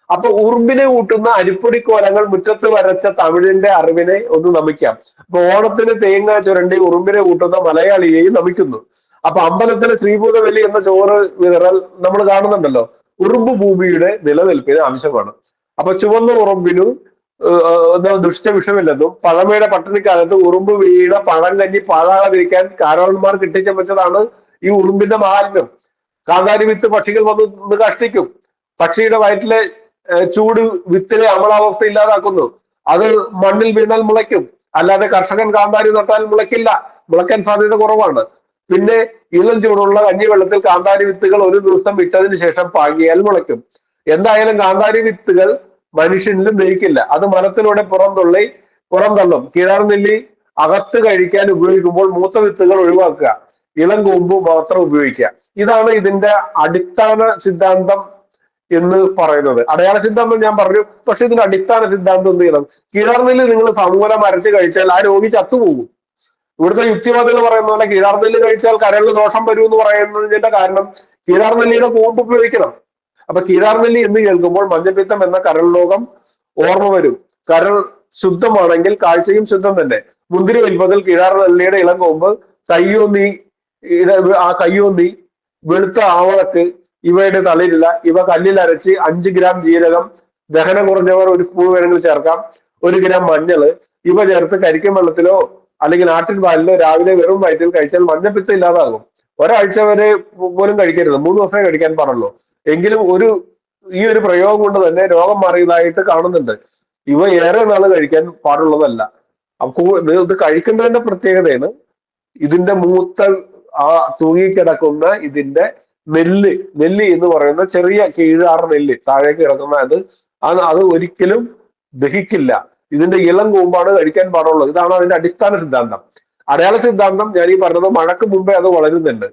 അപ്പൊ ഉറുമ്പിനെ കൂട്ടുന്ന അരിപ്പൊടി കോലങ്ങൾ മുറ്റത്ത് വരച്ച തമിഴിന്റെ അറിവിനെ ഒന്ന് നമിക്കാം. അപ്പൊ ഓണത്തിന് തേങ്ങ ചുരണ്ടി ഉറുമ്പിനെ കൂട്ടുന്ന മലയാളിയെയും നമിക്കുന്നു. അപ്പൊ അമ്പലത്തിലെ ശ്രീഭൂതബലി എന്ന ചോറ് വിതറൽ നമ്മൾ കാണുന്നുണ്ടല്ലോ. ഉറുമ്പ് ഭൂമിയുടെ നിലനിൽപ്പിന് ആവശ്യമാണ്. അപ്പൊ ചുവന്ന ഉറുമ്പിനും ദുഷ്ട വിഷമില്ലെന്നും പഴമയുടെ പട്ടിണിക്കാലത്ത് ഉറുമ്പ് വീണ പഴം കഞ്ഞി പാഴാകാതിരിക്കാൻ കാരണവന്മാർ കെട്ടിച്ചമച്ചതാണ് ഈ ഉറുമ്പിന്റെ മഹാത്മ്യം. കാന്താരി വിത്ത് പക്ഷികൾ വന്ന് കഷ്ടിക്കും. പക്ഷിയുടെ വയറ്റിലെ ചൂട് വിത്തിലെ അമലാവസ്ഥ ഇല്ലാതാക്കുന്നു. അത് മണ്ണിൽ വീണാൽ മുളയ്ക്കും. അല്ലാതെ കർഷകൻ കാന്താരി നട്ടാൽ മുളയ്ക്കില്ല, മുളയ്ക്കാൻ സാധ്യത കുറവാണ്. പിന്നെ ഇളം ചൂടുള്ള കഞ്ഞിവെള്ളത്തിൽ കാന്താരി വിത്തുകൾ 1 ദിവസം ഇട്ടതിന് ശേഷം പാകിയാൽ മുളയ്ക്കും. എന്തായാലും കാന്താരി വിത്തുകൾ മനുഷ്യനിലും ദഹിക്കില്ല, അത് മരത്തിലൂടെ പുറന്തള്ളും. കീഴാർനെല്ലി അകത്ത് കഴിക്കാൻ ഉപയോഗിക്കുമ്പോൾ മൂത്ത വിത്തുകൾ ഒഴിവാക്കുക, ഇളം കൊമ്പ് മാത്രം ഉപയോഗിക്കുക. ഇതാണ് ഇതിന്റെ അടിസ്ഥാന സിദ്ധാന്തം എന്ന് പറയുന്നത്. അടയാള സിദ്ധാന്തം ഞാൻ പറഞ്ഞു, പക്ഷെ ഇതിന്റെ അടിസ്ഥാന സിദ്ധാന്തം എന്ത് ചെയ്യണം? കീഴാർനെല്ലി നിങ്ങൾ സമൂലം അരച്ച് കഴിച്ചാൽ ആ രോഗി ചത്തുപോകും. ഇവിടുത്തെ യുക്തിവാദികൾ പറയുന്ന പോലെ കീഴാർനെല്ലി കഴിച്ചാൽ കരളിന് ദോഷം വരും എന്ന് പറയുന്നതിന്റെ കാരണം കീഴാർനെല്ലിയുടെ കൂമ്പ് ഉപയോഗിക്കണം. അപ്പൊ കീഴാർനെല്ലി എന്ന് കേൾക്കുമ്പോൾ മഞ്ഞപ്പിത്തം എന്ന കരൾ രോഗം ഓർമ്മ വരും. കരൾ ശുദ്ധമാണെങ്കിൽ കാഴ്ചയും ശുദ്ധം തന്നെ. മുന്തിരി വലിപ്പത്തിൽ കീഴാർനെല്ലിയുടെ ഇളം കൊമ്പ്, കയ്യോന്നി, ആ കയ്യോന്നി, വെളുത്ത ആവണക്ക് ഇവയുടെ തളിരില ഇവ കല്ലിൽ അരച്ച് 5 ഗ്രാം ജീരകം, ദഹനം കുറഞ്ഞവർ 1 സ്പൂൺ വേണമെങ്കിൽ ചേർക്കാം, 1 ഗ്രാം മഞ്ഞള് ഇവ ചേർത്ത് കരിക്കും വെള്ളത്തിലോ അല്ലെങ്കിൽ ആട്ടിൻ പാലിലോ രാവിലെ വെറും വയറ്റിൽ കഴിച്ചാൽ മഞ്ഞപ്പിത്തം ഇല്ലാതാകും. ഒരാഴ്ച വരെ പോലും കഴിക്കരുത്, 3 ദിവസമേ കഴിക്കാൻ പാടുള്ളൂ. എങ്കിലും ഈ ഒരു പ്രയോഗം കൊണ്ട് തന്നെ രോഗം മാറിയതായിട്ട് കാണുന്നുണ്ട്. ഇവ ഏറെ നാള് കഴിക്കാൻ പാടുള്ളതല്ല. അപ്പോൾ ഇത് കഴിക്കേണ്ടതിന്റെ പ്രത്യേകതയാണ് ഇതിന്റെ മൂത്ത ആ തൂങ്ങിക്കിടക്കുന്ന ഇതിന്റെ നെല്ല് എന്ന് പറയുന്ന ചെറിയ കീഴാറ് നെല്ല് താഴേക്ക് കിടക്കുന്ന അത് ഒരിക്കലും ദഹിക്കില്ല. ഇതിന്റെ ഇളം കൂമ്പാണ് കഴിക്കാൻ പാടുള്ളത്. ഇതാണ് അതിന്റെ അടിസ്ഥാന സിദ്ധാന്തം. അടയാള സിദ്ധാന്തം ഞാൻ ഈ പറഞ്ഞത് മഴക്ക് മുമ്പേ അത് വളരുന്നുണ്ട്.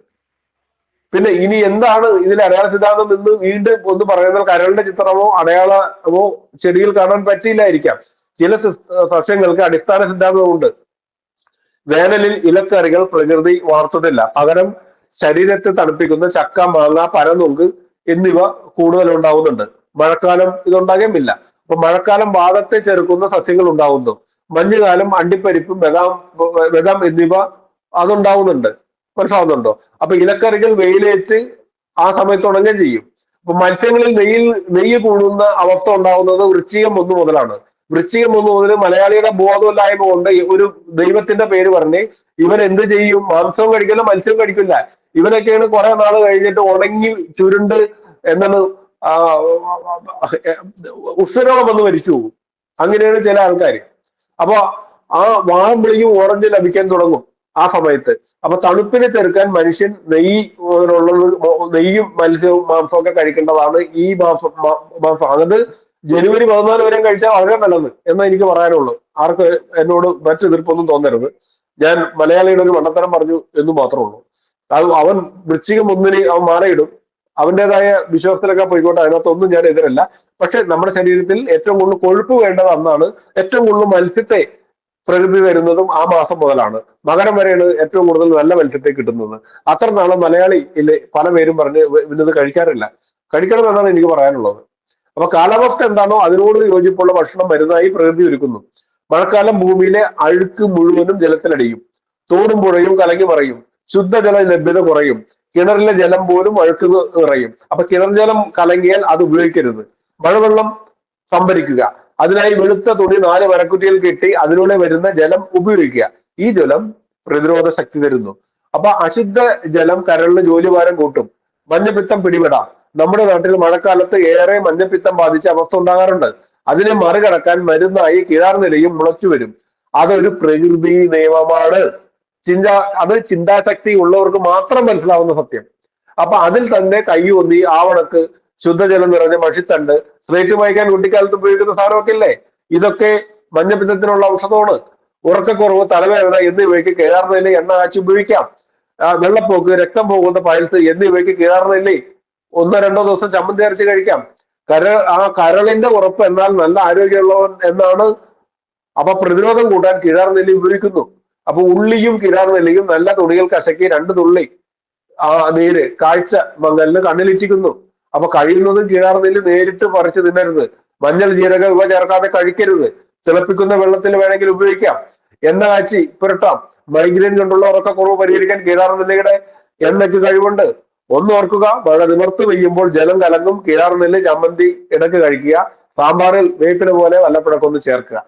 പിന്നെ ഇനി എന്താണ് ഇതിലെ അടയാള സിദ്ധാന്തം എന്ന് വീണ്ടും ഒന്ന് പറയുന്നത് കരളിന്റെ ചിത്രമോ അടയാളമോ ചെടിയിൽ കാണാൻ പറ്റിയില്ലായിരിക്കാം. ചില സസ്യങ്ങൾക്ക് അടിസ്ഥാന സിദ്ധാന്തമുണ്ട്. വേനലിൽ ഇലക്കറികൾ പ്രകൃതി വളർത്തുന്നില്ല, പകരം ശരീരത്തെ തണുപ്പിക്കുന്ന ചക്ക, മാങ്ങ, പനനൊങ്ക് എന്നിവ കൂടുതൽ ഉണ്ടാവുന്നുണ്ട്. മഴക്കാലം ഇതുണ്ടാകുമില്ല. അപ്പൊ മഴക്കാലം വാദത്തെ ചെറുക്കുന്ന സസ്യങ്ങൾ ഉണ്ടാവുന്നു. മഞ്ഞുകാലം അണ്ടിപ്പരിപ്പും ബദാം എന്നിവ അതുണ്ടാവുന്നുണ്ട്. മനസ്സിലാവുന്നുണ്ടോ? അപ്പൊ ഇലക്കറികൾ വെയിലേറ്റ് ആ സമയത്ത് ഉണങ്ങുകയും ചെയ്യും. അപ്പൊ മത്സ്യങ്ങളിൽ നെയ്യ് കൂടുന്ന അവസ്ഥ ഉണ്ടാവുന്നത് വൃശ്ചികം 1 മുതലാണ്. വൃശ്ചികം 1 മുതൽ മലയാളിയുടെ ബോധമില്ലായ്മ കൊണ്ട് ഒരു ദൈവത്തിന്റെ പേര് പറഞ്ഞ് ഇവൻ എന്ത് ചെയ്യും? മാംസവും കഴിക്കില്ല, മത്സ്യവും കഴിക്കില്ല. ഇവനൊക്കെയാണ് കുറെ നാൾ കഴിഞ്ഞിട്ട് ഉണങ്ങി ചുരുണ്ട് എന്താണ് ഉഷ്ണരോഗം വന്ന് മരിച്ചു പോകും. അങ്ങനെയാണ് ചില ആൾക്കാർ. അപ്പൊ ആ വാഴമ്പുളിയും ഓറഞ്ച് ലഭിക്കാൻ തുടങ്ങും ആ സമയത്ത്. അപ്പൊ തണുപ്പിനെ ചെറുക്കാൻ മനുഷ്യൻ നെയ്യും മത്സ്യവും മാംസവും ഒക്കെ കഴിക്കേണ്ടതാണ്. ഈ മാസം അത് ജനുവരി 14 വരെ കഴിച്ചാൽ വളരെ നല്ലത് എന്ന് എനിക്ക് പറയാനുള്ളൂ. ആർക്ക് എന്നോട് മറ്റു എതിർപ്പൊന്നും തോന്നരുത്. ഞാൻ മലയാളിയുടെ ഒരു മണ്ടത്തരം പറഞ്ഞു എന്ന് മാത്രമേ ഉള്ളൂ. അവൻ വൃശ്ചികം 1 അവൻ മാലയിടും, അവൻ്റെതായ വിശ്വാസത്തിലൊക്കെ പോയിക്കോട്ടെ, അതിനകത്തൊന്നും ഞാൻ എതിരല്ല. പക്ഷെ നമ്മുടെ ശരീരത്തിൽ ഏറ്റവും കൂടുതൽ കൊഴുപ്പ് വേണ്ടത് അന്നാണ്. ഏറ്റവും കൂടുതൽ മത്സ്യത്തെ പ്രകൃതി തരുന്നതും ആ മാസം മുതലാണ്. മകരം വരെയാണ് ഏറ്റവും കൂടുതൽ നല്ല മത്സ്യത്തെ കിട്ടുന്നത്. അത്ര നാളെ മലയാളി പല പേരും പറഞ്ഞ് ഇന്നത് കഴിക്കാറില്ല. കഴിക്കണം എന്നാണ് എനിക്ക് പറയാനുള്ളത്. അപ്പൊ കാലാവസ്ഥ എന്താണോ അതിനോട് യോജിപ്പുള്ള ഭക്ഷണം മരുന്നായി പ്രകൃതി ഒരുക്കുന്നു. മഴക്കാലം ഭൂമിയിലെ അഴുക്ക് മുഴുവനും ജലത്തിലടിയും, തോടും പുഴയും കലങ്ങി മറയും, ശുദ്ധജല ലഭ്യത കുറയും, കിണറിലെ ജലം പോലും അഴുക്ക് നിറയും. അപ്പൊ കിണർ ജലം കലങ്ങിയാൽ അത് ഉപയോഗിക്കരുത്. മഴവെള്ളം സംഭരിക്കുക, അതിനായി വെളുത്ത തുണി 4 മരക്കുറ്റിയിൽ കെട്ടി അതിലൂടെ വരുന്ന ജലം ഉപയോഗിക്കുക. ഈ ജലം പ്രതിരോധ ശക്തി തരുന്നു. അപ്പൊ അശുദ്ധ ജലം കരളിന് ജോലിഭാരം കൂട്ടും, മഞ്ഞപ്പിത്തം പിടിപെടാം. നമ്മുടെ നാട്ടിൽ മഴക്കാലത്ത് ഏറെ മഞ്ഞപ്പിത്തം ബാധിച്ച അവസ്ഥ ഉണ്ടാകാറുണ്ട്. അതിനെ മറികടക്കാൻ മരുന്നായി കീഴാർനെല്ലിയും മുളച്ചു വരും. അതൊരു പ്രകൃതി നിയമമാണ്. അത് ചിന്താശക്തി ഉള്ളവർക്ക് മാത്രം മനസ്സിലാവുന്ന സത്യം. അപ്പൊ അതിൽ തന്നെ കയ്യൊന്നി, ആവണക്ക്, ശുദ്ധജലം നിറഞ്ഞ മഷിത്തണ്ട്, സ്ലേറ്റ് വായിക്കാൻ കുട്ടിക്കാലത്ത് ഉപയോഗിക്കുന്ന സാധനമൊക്കെ ഇല്ലേ, ഇതൊക്കെ മഞ്ഞപ്പിത്തത്തിനുള്ള ഔഷധമാണ്. ഉറക്കക്കുറവ്, തലവേദന എന്നിവയ്ക്ക് കീഴാർനെല്ലി എണ്ണ കാച്ചി ഉപയോഗിക്കാം. വെള്ളപ്പോക്ക്, രക്തം പോകുന്ന പൈൽസ് എന്നിവയ്ക്ക് കീഴാർനെല്ലി 1-2 ദിവസം ചമ്മന്തി അരച്ച് കഴിക്കാം. കരളിന്റെ ഉറപ്പ് എന്നാൽ നല്ല ആരോഗ്യമുള്ളവൻ എന്നാണ്. അപ്പൊ പ്രതിരോധം കൂട്ടാൻ കീഴാർനെല്ലി ഉപയോഗിക്കുന്നു. അപ്പൊ ഉള്ളിയും കീഴാർനെല്ലിയും നല്ല തുണികൾ കശക്കി 2 തുള്ളി നീര് കാഴ്ച മങ്ങലിന് കണ്ണിലിറ്റിക്കുന്നു. അപ്പൊ കഴിയുന്നതും കീഴാർനെല്ലി നേരിട്ട് പറിച്ച് തിന്നരുത്. മഞ്ഞൾ, ജീരകം ഇവ ചേർക്കാതെ കഴിക്കരുത്. തിളപ്പിക്കുന്ന വെള്ളത്തിൽ വേണമെങ്കിൽ ഉപയോഗിക്കാം. എണ്ണ കാച്ചി പുരട്ടാം. മൈഗ്രെയിൻ കൊണ്ടുള്ള ഉറക്കക്കുറവ് പരിഹരിക്കാൻ കീഴാർനെല്ലിയുടെ എണ്ണയ്ക്ക് കഴിവുണ്ട്. ഓർക്കുക, മഴ നിവർത്ത് പെയ്യുമ്പോൾ ജലം കലങ്ങും. കീഴാർനെല്ലി ചമ്മന്തി ഇടയ്ക്ക് കഴിക്കുക. സാമ്പാറിൽ വേപ്പില പോലെ വല്ലപ്പോഴൊക്കെ ഒന്ന് ചേർക്കുക.